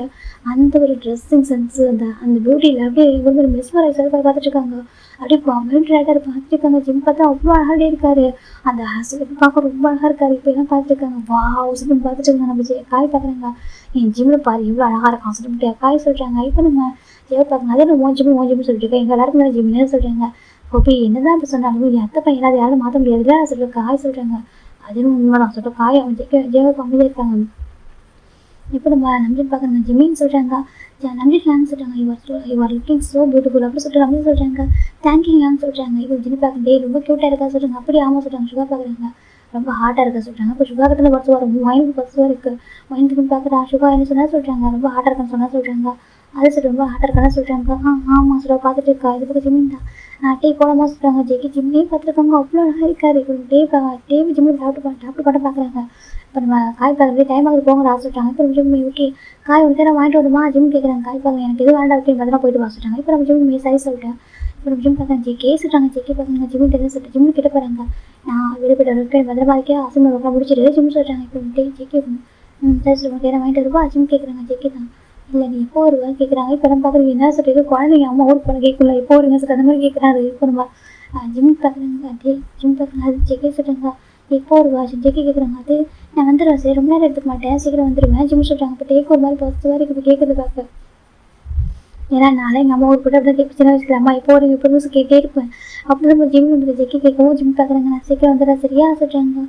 அந்த ஒரு ட்ரெஸ்ஸிங் சென்ஸு அந்த பியூட்டியில் அப்படியே இவங்க ஒரு மெஸ்மரைஸ் பார்த்துட்டு இருக்காங்க. அப்படியே மெயின் ரைடர் பார்த்துட்டு இருக்காங்க. ஜிம் பார்த்தா அவ்வளோ அழகாக இருக்காரு. அந்த ஹேர் பார்க்க ரொம்ப அழகாக இருக்காரு. இப்போ எல்லாம் பார்த்துட்டு இருக்காங்க. வா ஹவுஸ்ன்னு பார்த்துட்டு இருக்காங்க. நம்ம காய் பார்க்குறாங்க. என் ஜிம்மில் பாரு இவ்வளோ அழகாக இருக்கான் சொல்லிட்டு காய் சொல்கிறாங்க. இப்போ நம்ம ஜெய பார்க்குறாங்க. அதே நம்ம ஓஞ்சிமு சொல்லிட்டு இருக்கேன். எங்கள் எல்லாருக்கும் ஜிம் என்ன சொல்கிறாங்க. ஓகே என்னதான் இப்போ சொன்னாலும் என் அத்தை பையன் அதை யாரும் மாற்ற முடியாதுல்ல சொல்லிட்டு காய் சொல்கிறாங்க. அதுவும் உண்மைதான் சொல்லிட்டு காய் அவன் ஜெயவுக்கு அமைதியாக இருக்காங்க. இப்போ நம்ம நம்ஜின் பார்க்குறாங்க. ஜிம்மின்னு சொல்கிறாங்க. நம்ஜின் ஹேங் சொல்கிறாங்க. யுவர் லுக்கிங் ஸோ பியூட்டிஃபுல் அப்படி சொல்லிட்டு நம்ஜின் சொல்கிறாங்க. தேங்க்யூ ஹேங் சொல்கிறாங்க. இப்போ ஜிம்மி பார்க்குறேன். டே ரொம்ப க்யூட்டாக இருக்கா சொல்கிறாங்க. அப்படி ஆமாம் சொல்கிறாங்க. சுகா பார்க்குறாங்க. ரொம்ப ஹார்ட்டாக இருக்கா சொல்கிறாங்க. இப்போ சுகா கிட்ட பஸ் வரும். ஒயினுக்கு பஸ் இருக்குது. ஒயினுக்கு பார்க்குறா. சுகா என்ன சொன்னால் சொல்கிறாங்க. ரொம்ப ஹார்ட்டாக இருக்கான்னு சொன்னால் சொல்கிறாங்க. அது சரி ரொம்ப ஹார்ட்டாக இருக்கான்னு சொல்கிறாங்க. ஆமாம் சொல்ல பார்த்துட்டு இருக்கா. இது பக்கம் ஜிம்மின் தான் டே போலாமா சொல்கிறாங்க. ஜெக்கி ஜிம்மியே பார்த்துருக்காங்க. அவ்வளோ அழகாக இருக்காரு. இப்போ டேவி ஜிம்மில் டாக்டர் பண்ண பார்க்குறாங்க. இப்போ நம்ம காய் பார்க்குறது டைம் ஆகுது போங்க சொல்லிட்டாங்க. இப்போ ஜிம்மி ஓகே காய் ஒரு நேரம் வாங்கிட்டு வருமா ஜிம் கேட்குறாங்க. காய் பார்க்க எனக்கு எது வேண்டாம் அப்படின்னு பார்த்தா போயிட்டு வா சொல்லிட்டாங்க. இப்போ நம்ம ஜிம்மி சரி சொல்லிட்டேன். இப்போ நம்ம ஜிம் பார்க்குறாங்க. ஜெக்கே சொல்கிறாங்க. ஜெக்கி பார்க்குறாங்க. ஜிம்மி தெரிஞ்சு சொல்லிட்டு ஜிம்மி கிட்ட போகிறாங்க. நான் விடுபட்ட இருக்கேன் பத்திரமா இருக்கே அசம்பளம் ரொம்ப முடிச்சிட்டு ஜிம் சொல்கிறாங்க. இப்போ ஜெக்கி சரி சொல்லுவாங்க. நேரம் வாங்கிட்டு வருவா ஜிம் கேட்குறாங்க. ஜெக்கி தான் இல்லை நீ எப்போ வருவா கேட்குறாங்க. இப்போ நம்ம பார்க்குறீங்க என்ன சொல்லிட்டு குழந்தைங்க அம்மா ஊருக்கு போன கேட்கல எப்போ வருங்க சொல்லிட்டு அந்த மாதிரி கேட்குறாரு. இப்போ நம்ம ஜிம் பார்க்குறாங்க. ஜிம் பார்க்குறாங்க. அது ஜெக்கி சொல்கிறாங்க. எப்போ வருவா ஜெக்கி கேட்குறாங்க. அது நான் வந்துடுவேன் சரி ரொம்ப நேரம் எடுத்துக்க மாட்டேன் சீக்கிரம் வந்துடுவேன் ஜிம் சொல்கிறாங்க. இப்போ டேக்கு ஒரு மாதிரி பத்து வரைக்கும் இப்போ கேட்குறது பார்க்க ஏன்னா நாளே எங்கள் அம்மா ஊருக்கு போட்டு அப்படி கேட்பு சின்ன வயசுல அம்மா எப்போ வருங்க இப்போ நியூஸ் கேட்பேன். அப்படி நம்ம ஜிம் வந்துட்டு ஜெக்கி கேட்கவும் ஜிம் பார்க்குறாங்க. நான் சீக்கிரம் வந்துடுறேன் சரியா சொல்கிறாங்க.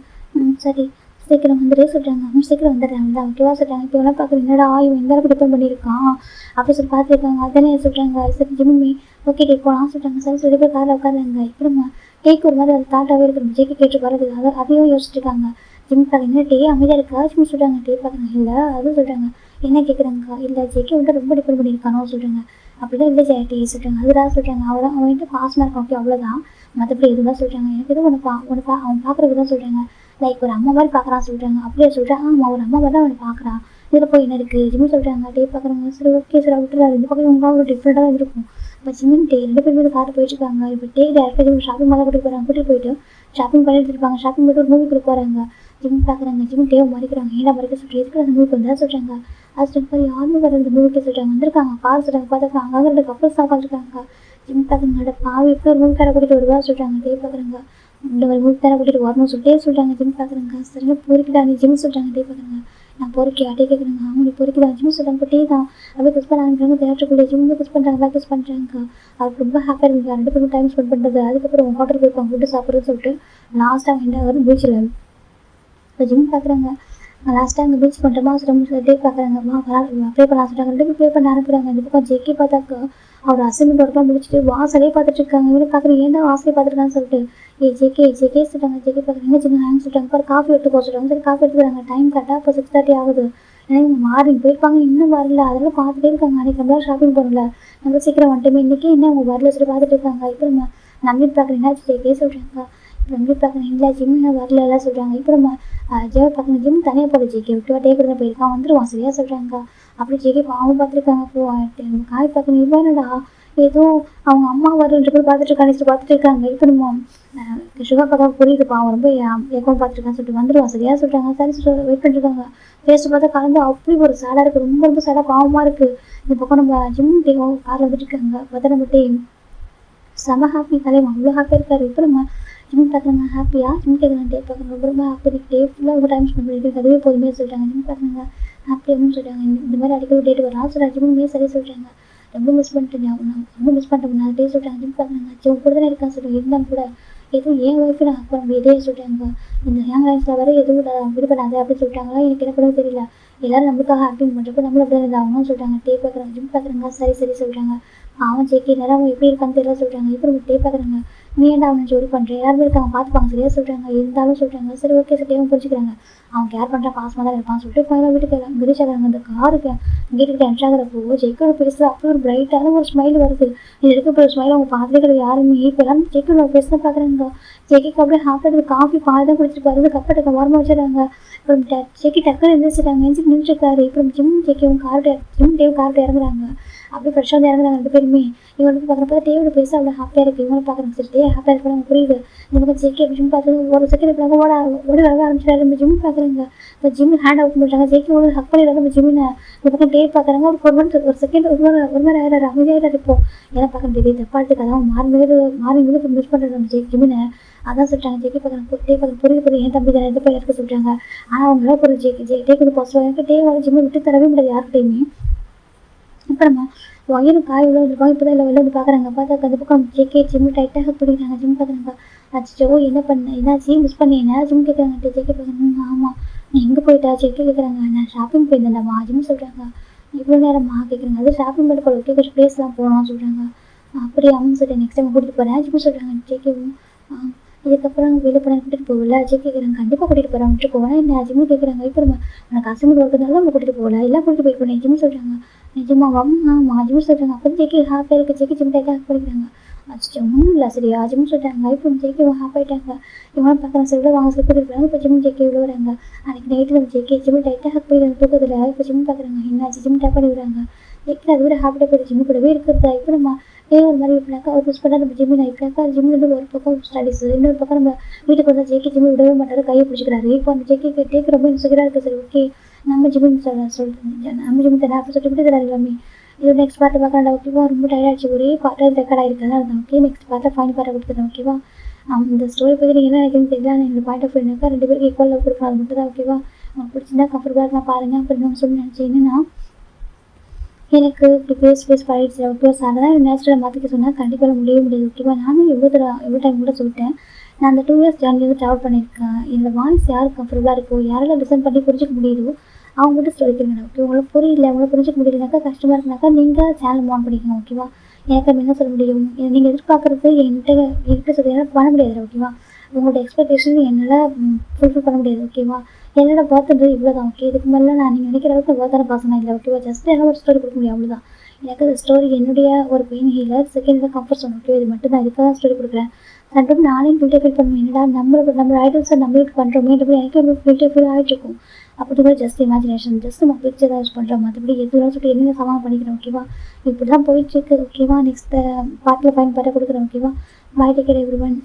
சரி சீக்கிரம் வந்துட்டு சொல்கிறாங்க. சீக்கிரம் வந்துடுறாங்க தான் ஓகேவா சொல்கிறாங்க. இப்போ எல்லாம் பார்க்குறேன் என்னடா இவன் எந்த அளவுக்கு டிபெண்ட் பண்ணியிருக்கான் அப்படி சொல்லி பார்த்துருக்காங்க. அதனே சொல்கிறாங்க. சரி ஜிம்மி ஓகே டே போகலாம் சொல்கிறாங்க. சரி சொல்லி போய் காரில் உட்காருங்க. இப்போ நம்ம டேக்கு ஒரு மாதிரி அது தாட்டாகவே இருக்கிற ஜெக்கி கேட்டு வரது அதையும் யோசிச்சுருக்காங்க. ஜிம் பார்க்குறீங்க டே அமைதியாக இருக்கா ஜிம் சொல்கிறாங்க. டே பார்க்குறாங்க. இல்லை அதுவும் சொல்கிறாங்க. என்ன கேட்குறாங்க. இல்லை ஜெக்கி வந்து ரொம்ப டிபெண்ட் பண்ணியிருக்கானோ சொல்கிறாங்க. அப்படிதான் இல்லை டே சொல்கிறாங்க. அதுதான் சொல்கிறாங்க. அவன் வந்துட்டு பாசமாக இருக்கான் ஓகே அவ்வளோதான் மற்றபடி எதுதான் சொல்கிறாங்க. எனக்கு எதுவும் அவன் பார்க்குறது தான் சொல்கிறாங்க. லைக் ஒரு அம்மா மாதிரி பார்க்குறான் சொல்கிறாங்க. அப்படியே சொல்கிறேன். ஆமாம் ஒரு அம்மா மாதிரி தான் அவனை பார்க்குறான் இதில் போய் என்ன இருக்குது ஜிம்மி சொல்கிறாங்க டே பார்க்குறாங்க சரி ஓகே சார் விட்டுறாரு இந்த பக்கம் இவங்க ஒரு டிஃப்ரெண்ட்டாக தான் இருக்கும். இப்போ ஜிம்மின் டே 2 பேருமே கார் போயிட்டுருக்காங்க. இப்போ டே டேரக்டாக ஷாப்பிங் மால் கூட்டிகிட்டு போகிறாங்க. கூட்டிகிட்டு போயிட்டு ஷாப்பிங் பண்ணிட்டு இருப்பாங்க. ஷாப்பிங் பண்ணிட்டு ஒரு மூவிக்குள்ள போகிறாங்க. ஜிம் பார்க்குறாங்க ஜிம் டேவை மறைக்கிறாங்க. ஏன்னா மறைக்க சொல்லிட்டு எதுக்கு அந்த மூவிக்கு வந்தால் சொல்கிறாங்க. அது சொல்லிட்டு யாருமே வர இந்த மூவிக்கு சொல்கிறாங்க வந்திருக்காங்க கார் சொல்கிறாங்க பார்த்துருக்காங்க அங்கே 2 கப்பல்ஸ் தான் பார்த்துருக்காங்க. ஜிம் பார்க்குறாங்க பாவி எப்படி ஒரு மூவிக்காரை கூட்டிகிட்டு வருவா சொல்கிறாங்க. டே பார்க்குறாங்க இந்த மாதிரி மூவிக்காரை கூட்டிகிட்டு வரணும்னு சொல்லிட்டே சொல்கிறாங்க. ஜிம் பார்க்குறாங்க சரியா பொறுக்கிட்டா நீ ஜிம் சொல்கிறாங்க. டே பார்க்குறாங்க நான் பொறுக்கியா டே கேட்குறாங்க அவங்க நீ பொறுக்கிதான் ஜிம் சொல்கிறாங்க டே தான் அப்படியே கிஸ் பண்ண ஆரம்பிக்கிறாங்க. தேட்டருக்குள்ளே ஜிம் கிஸ் பண்ணுறாங்க கிஸ் பண்ணுறாங்க. அவருக்கு ரொம்ப ஹாப்பியாக இருக்காங்க 2 பேரும் டைம் ஸ்பெண்ட் பண்ணுறது. அதுக்கப்புறம் ஹோட்டல் போயிருப்பாங்க ஃபுட்டு சாப்பிட்றதுன்னு சொல்லிட்டு லாஸ்ட்டாக என்ன ஆகுது பீச்சில். இப்போ ஜிம் பார்க்குறாங்க லாஸ்ட்டாக அங்கே பீச் பண்ணுறமா ரொம்ப டே பார்க்குறாங்க ப்ளே பண்ண சொல்கிறாங்க. 2 பேரும் ப்ளே பண்ண ஆரம்பிக்கிறாங்க. இந்த பக்கம் ஜெக்கி பார்த்தாக்கா அவர் அசைன்மெண்ட் ஒர்க்லாம் முடிச்சுட்டு வாசலே பார்த்துட்டு இருக்காங்க. இவரு பார்க்குறேன் ஏன்டா வாசலே பார்த்துருக்கான்னு சொல்லிட்டு ஜேகே சொல்கிறாங்க. ஜேகே பார்க்குறாங்க என்ன சின்ன ஹேங் சொல்கிறாங்க பாரு காஃபி எடுத்து போக சொல்கிறாங்க. சரி காஃபி எடுத்துக்கிறாங்க. டைம் கரெக்டாக இப்போ 6:30 ஆகுது. ஏன்னா இவங்க மார்னிங் போயிருப்பாங்க இன்னும் வரல. அதெல்லாம் பார்த்துட்டே இருக்காங்க. அன்றைக்கி நம்மளால் ஷாப்பிங் போகல நம்ம சீக்கிரம் வந்துட்டுமே இன்றைக்கி என்ன அவங்க வரல சொல்லி பார்த்துட்டு இருக்காங்க. இப்போ நம்ம நம்பிட்டு பார்க்குறேன் என்னாச்சு ஜேகே சொல்கிறாங்க. நம்பிட்டு பார்க்குறேன் இல்லை ஜிம் இன்னும் வரல எல்லாம் சொல்கிறாங்க. இப்போ நம்ம ஜெவை பார்க்குறேன் ஜிம் தனியாக போகிற ஜேகே விட்டுவா டே கூட போயிருக்கான் வந்துடுவான் சரியா சொல்கிறாங்க. அப்படி ஜேகே அவங்க பார்த்துருக்காங்க. நம்ம காய் பார்க்கணும் இவனடா ஏதோ அவங்க அம்மா வருன்ற போய் பார்த்துட்டு இருக்காங்க. இப்போ நம்ம சுகர் பார்த்தா புரியுதுப்பா அவன் ரொம்ப ஏக்கம் பார்த்துருக்கான்னு சொல்லிட்டு வந்துடுவான் சரியா சொல்கிறாங்க. சரி சொல்ல வெயிட் பண்ணிருக்காங்க. ஃபேஸ் பார்த்தா கலந்து அப்படி ஒரு சேடாக இருக்குது. ரொம்ப ரொம்ப சேடாக பாவமாக இருக்குது. இந்த பக்கம் நம்ம ஜிம் டேவும் காரில் வந்துட்டு இருக்காங்க. பார்த்தா நம்ம டே செம ஹாப்பி தலைவன் அவ்வளோ ஹாப்பியாக இருக்காரு. இப்போ நம்ம ஜிம் பார்க்குறாங்க ஹாப்பியாக ஜிம் கேட்குறாங்க டே பார்க்குறாங்க ரொம்ப ரொம்ப ஹாப்பி டே ஃபுல்லாக ரொம்ப டைம் ஸ்பெண்ட் பண்ணிட்டு அதுவே போதுமே சொல்கிறாங்க. ஜிம் பார்க்குறாங்க ஹாப்பியாகவும் சொல்கிறாங்க. இந்த மாதிரி அடிக்கடி டேட் வரும் சொல்கிறாங்க. ஜிம்மே சரியாக சொல்கிறாங்க ரொம்ப மிஸ் பண்ணிட்டேன் ரொம்ப மிஸ் பண்ணிட்டேன் நான் டே சொல்கிறாங்க. ஜிம் பார்க்குறாங்க ஜிம் கூட தானே இருக்கான்னு சொல்லுவாங்க இருந்தாலும் கூட எதுவும் என் ஒய்ஃபு நான் ஹக் பண்ண முடியாதே சொல்கிறாங்க. இந்த யங் லைன்ஸில் வர எதுவும் இது பண்ணாது அப்படின்னு சொல்லிட்டாங்களா எனக்கு என்ன பண்ணவும் தெரியல. எல்லாரும் நம்மளுக்காக ஆக்டிங் பண்ணுறப்போ நம்மளும் அப்படி தான் இருந்தாங்கன்னு சொல்கிறாங்க. டே பார்க்குறாங்க ஜிம் பார்க்குறாங்க சரி சொல்கிறாங்க. அவன் ஜேகே நேரம் அவங்க எப்படி இருக்கான்னு தெரியல சொல்கிறாங்க. இப்போ நம்ம டே பார்க்குறாங்க நீ ஏன்டா அவனை ஜோடி பண்ணுறேன் எல்லாருமே இருக்காங்க பார்த்துப்பாங்க சரியா சொல்கிறாங்க. இருந்தாலும் சொல்கிறாங்க சரி ஓகே சரியாகவும் புரிஞ்சுக்கிறாங்க. அவன் கேர் பண்ணுறான் பாசமாக தான் இருப்பான்னு சொல்லிட்டு ஃபைனலாக வீட்டுக்கு ரீச் ஆகிறாங்க. அந்த காருக்கு கேட்டுக்கிட்ட என்ட்ரு ஆகிறப்போ ஜெய்க்கோட பேசுகிற அப்படி ஒரு பிரைட்டான ஒரு ஸ்மைல் வருது. இது இருக்க ஒரு ஸ்மைல் அவங்க பார்த்துட்டே கிடையாது யாருமே. இப்போ எல்லாரும் ஜெய்க்கோட பேசுனா பார்க்குறாங்க. ஜெய்க்கு அப்படியே ஹாப்பியாக இருக்குது. காஃபி பால் தான் குடிச்சிட்டு பாருங்க கப்பட்டை ஓரமாக வச்சுறாங்க. அப்புறம் ஜெய்க்கி டக்குன்னு எழுந்திரிச்சிட்டாங்க. எழுந்திரிச்சு நின்றுருக்காரு. இப்போ ஜிம் ஜெய்க்கும் ஜிம் டேவ் கார்ட்டு இறங்குறாங்க. அப்படியே ஃப்ரெஷ்ஷாக வந்து இறங்குறாங்க 2 பேருமே. இவனுக்கு பார்க்குறப்ப டேவோட பேச அவ்வளோ ஹாப்பியாக இருக்குது. இவனை பார்க்குறாங்க சரி டே ஹாப்பியாக இருக்காங்க புரியுது. இந்த பக்கம் ஜெய்க்கி ஜிம் பார்த்து ஒரு செகண்ட் இப்போ ஓட வர ஆரம்பிச்சிட்டாரு. நம்ம ஜிம் பார்க்குறாங்க. இப்போ ஜிம் ஹேண்ட் அவுட் பண்ணுறாங்க. ஜெய்க்கி ஒரு ஹக் பண்ணிடுறாங்க. நம்ம ஜிம்மினை இந்த பக்கம் டே பார்க்குறாங்க. ஒரு செகண்ட் ஒரு மாதிரி ஆயிடாரு அமைதியாயிடாரு. இப்போ ஏன்னா பார்க்க முடியாது தப்பாட்டுக்கு அதான் மாறி இப்போ மிஸ் பண்ணுறது நம்ம ஜிம்மினை அதான் சொல்லிட்டாங்க. ஜெய்க்கி பார்க்குறாங்க டே பார்க்க புரியுது என் தம்பி தானே எந்த பையன் இருக்க சொல்கிறாங்க. ஆனால் அவங்களால ஒரு டேக்கு வந்து பாசிட்டிவ் எனக்கு டே வந்து ஜிம்மை விட்டு தரவே முடியாது யார்கிட்டையுமே. இப்போ நம்ம வயிறு காய் உள்ள வந்துருப்பாங்க. இப்போ தான் இல்லை வெளில வந்து பார்க்குறாங்க. பார்த்தா அந்த பக்கம் ஜேகே ஜிம் டைட்டாக பிடிக்கிறாங்க. ஜிம் பார்க்குறாங்க அச்சோ என்ன பண்ண என்னாச்சு மிஸ் பண்ணி என்ன ஜிம் கேட்குறாங்க. ஜேகே பார்க்குறாங்க ஆமாம் நீ எங்கே போயிட்டா ஜேகே கேட்குறாங்க. நான் ஷாப்பிங் போயிருந்தேன்டாமா ஜிம் சொல்கிறாங்க. இவ்வளோ நேரமா கேட்குறாங்க. அது ஷாப்பிங் பண்ண போல ஓகே கொஞ்சம் ப்ளேஸ்லாம் போகணும்னு சொல்கிறாங்க. அப்படி அவங்க சொல்லிட்டு நெக்ஸ்ட் டைம் கூட்டிகிட்டு போகிறேன் ஜிம் சொல்கிறாங்க. ஜேகேவும் இதுக்கப்புறம் வெளியே போனால் கூட்டிகிட்டு போகல ஜே கேட்குறாங்க. கண்டிப்பாக கூட்டிகிட்டு போகிறேன் விட்டு போவேன் என்ன ஜிம்மு கேட்குறாங்க. இப்போ நம்ம உனக்கு அசைன்மெண்ட் ஒர்க்குனால நம்ம கூட்டிகிட்டு போகல எல்லாம் கூட்டிகிட்டு போயிருக்கோம் ஜிம் சொல்கிறாங்க. நிஜமா ஆமாம் ஜிம் சொல்கிறாங்க. அப்போ ஜேகே ஹாப்பியாக இருக்குது. ஜேகே ஜிம் டைட்டாக படிக்கிறாங்க. அச்சோ ஒன்றும் இல்லை சரியா ஜிம் சொல்கிறாங்க. இப்போ ஜேகே ஹாப் ஆகிட்டாங்க. இவங்களும் பார்க்குறாங்க சரி வாங்க சொல்லி கூட்டிட்டு இப்போ ஜிம் ஜேகே இவ்வளோ வராங்க. அன்றைக்கி நைட்டு நம்ம ஜேகே ஜிம் டைட்டாக ஹாப் பண்ணிடுறாங்க தூக்கத்தில். இப்போ ஜிம் பார்க்குறாங்க என்னாச்சு ஜிம் டைப் பண்ணி விடுறாங்க. ஜேகே அது விட ஹாப்பியாக போய்ட்டு ஜிம்மு கூடவே இருக்கிறதா. இப்போ நம்ம ஒரு மாதிரி இப்படினாக்கா ஒரு மிஸ் பண்ணால் நம்ம ஜிம்மு இப்படினாக்கா ஜிம்லேருந்து ஒரு பக்கம் ஸ்டடீஸ் இன்னொரு பக்கம் நம்ம வீட்டுக்கு வந்தால் ஜேகே ஜிம்மு விடவே மாட்டாரு கையை பிடிச்சிக்கிறாரு. இப்போ அந்த ஜேகே டேக்கு ரொம்ப இன்செக்யூராக இருக்குது. சரி ஓகே நம்ம ஜிம்முன்னு சொல்லிட்டு நம்ம ஜிம்மு தரேன் அப்படி சொல்லிட்டு விட்டு தராரு எல்லாமே. இது நெக்ஸ்ட் பார்ட்டு பார்க்கலாம் ஓகேவா. ரொம்ப டயர்டாகிடுச்சு ஒரே பாட்டு ரெக்கார்ட் ஆகிருக்காங்க. அதுதான் ஓகே நெக்ஸ்ட் பார்ட்டை ஃபைன் பாட்டை கொடுத்துருக்கேன் ஓகேவா. இந்த ஸ்டோரி பற்றி நீங்கள் என்ன நினைக்கிறீங்கன்னு தெரியல. என்னோட பாயிண்ட் ஆஃப் வியூனாக்கா 2 பேருக்கு ஈக்குவல் லவ் கொடுக்கணும் அது மட்டும் தான் ஓகேவா. உங்களுக்கு பிடிச்சிருந்தா கம்ஃபர்டபுளாக இருக்கலாம் பாருங்கள். அப்படி நான் சொல்லி நினச்சேன் என்னன்னா எனக்கு இப்படி பேஸ் பழகிடுச்சு ஓகேவா. சார் தான் நேச்சுரலாக மாற்றிக்க சொன்னால் கண்டிப்பாக முடியாது ஓகேவா. நானும் எவ்வளோ டைம் கூட சொல்லிட்டேன். நான் அந்த 2 இயர்ஸ் ஜேர்னிலேருந்து ட்ராவல் பண்ணியிருக்கேன். என்னோட வாய்ஸ் யாருக்கு கம்ஃபர்டபுளாக இருக்கோ யாரெல்லாம் லிசன் பண்ணி புரிஞ்சிக்க முடியுதோ அவங்க மட்டும் சொல்லிக்கிறேங்க ஓகே. உங்களுக்கு புரியல உங்களுக்கு புரிஞ்சிக்க முடியலனாக்கா கஷ்டமாக இருக்குனாக்கா நீங்கள் சேனல் ஆன் பண்ணிக்கணும் ஓகேவா. எனக்கு என்ன சொல்ல முடியும் நீங்கள் எதிர்பார்க்குறது என்கிட்ட சொல்லி என்னால் பண்ண முடியாது ஓகேவா. உங்களோட எக்ஸ்பெக்டேஷன் என்னால் ஃபுல்ஃபில் பண்ண முடியாது ஓகேவா. என்னோட பர்த்ன்றது இவ்வளோ தான் ஓகே. இதுக்கு மேலே நான் நீங்கள் நினைக்கிற அளவுக்கு பர்த்தான பர்சனாக இல்லை ஓகேவா. ஜஸ்ட் என்ன ஒரு ஸ்டோரி கொடுக்க முடியும் அவ்வளோதான். எனக்கு இந்த ஸ்டோரி என்னுடைய ஒரு pain healer, second comfort zone. Okay, இது மட்டும் தான். இதுக்காக தான் ஸ்டோரி கொடுக்குறேன். சம்டைம் நானே கில்ட்டா ஃபீல் பண்ணுவேன். என்னடா நம்ம ஐடல்ஸை நம்மளுக்கு பண்ணுறோமே, எனக்கு ஒரு கில்ட்டா ஃபீல் ஆகிட்டு இருக்கும். அப்படி கூட ஜஸ்ட் இமேஜினேஷன், ஜஸ்ட் நம்ம பிக்சர் தான் யூஸ் பண்ணுறோம். மற்றபடி எதுவும் சொல்லிட்டு என்ன சமாளம் பண்ணிக்கிறேன். ஓகேவா, இப்படி தான் போயிட்டுருக்கு. ஓகேவா, நெக்ஸ்ட் பார்ட்டில் ஃபைன் பட்ட கொடுக்குறேன். ஓகேவா, பாய், டேக் கேர் எவ்ரிவன்.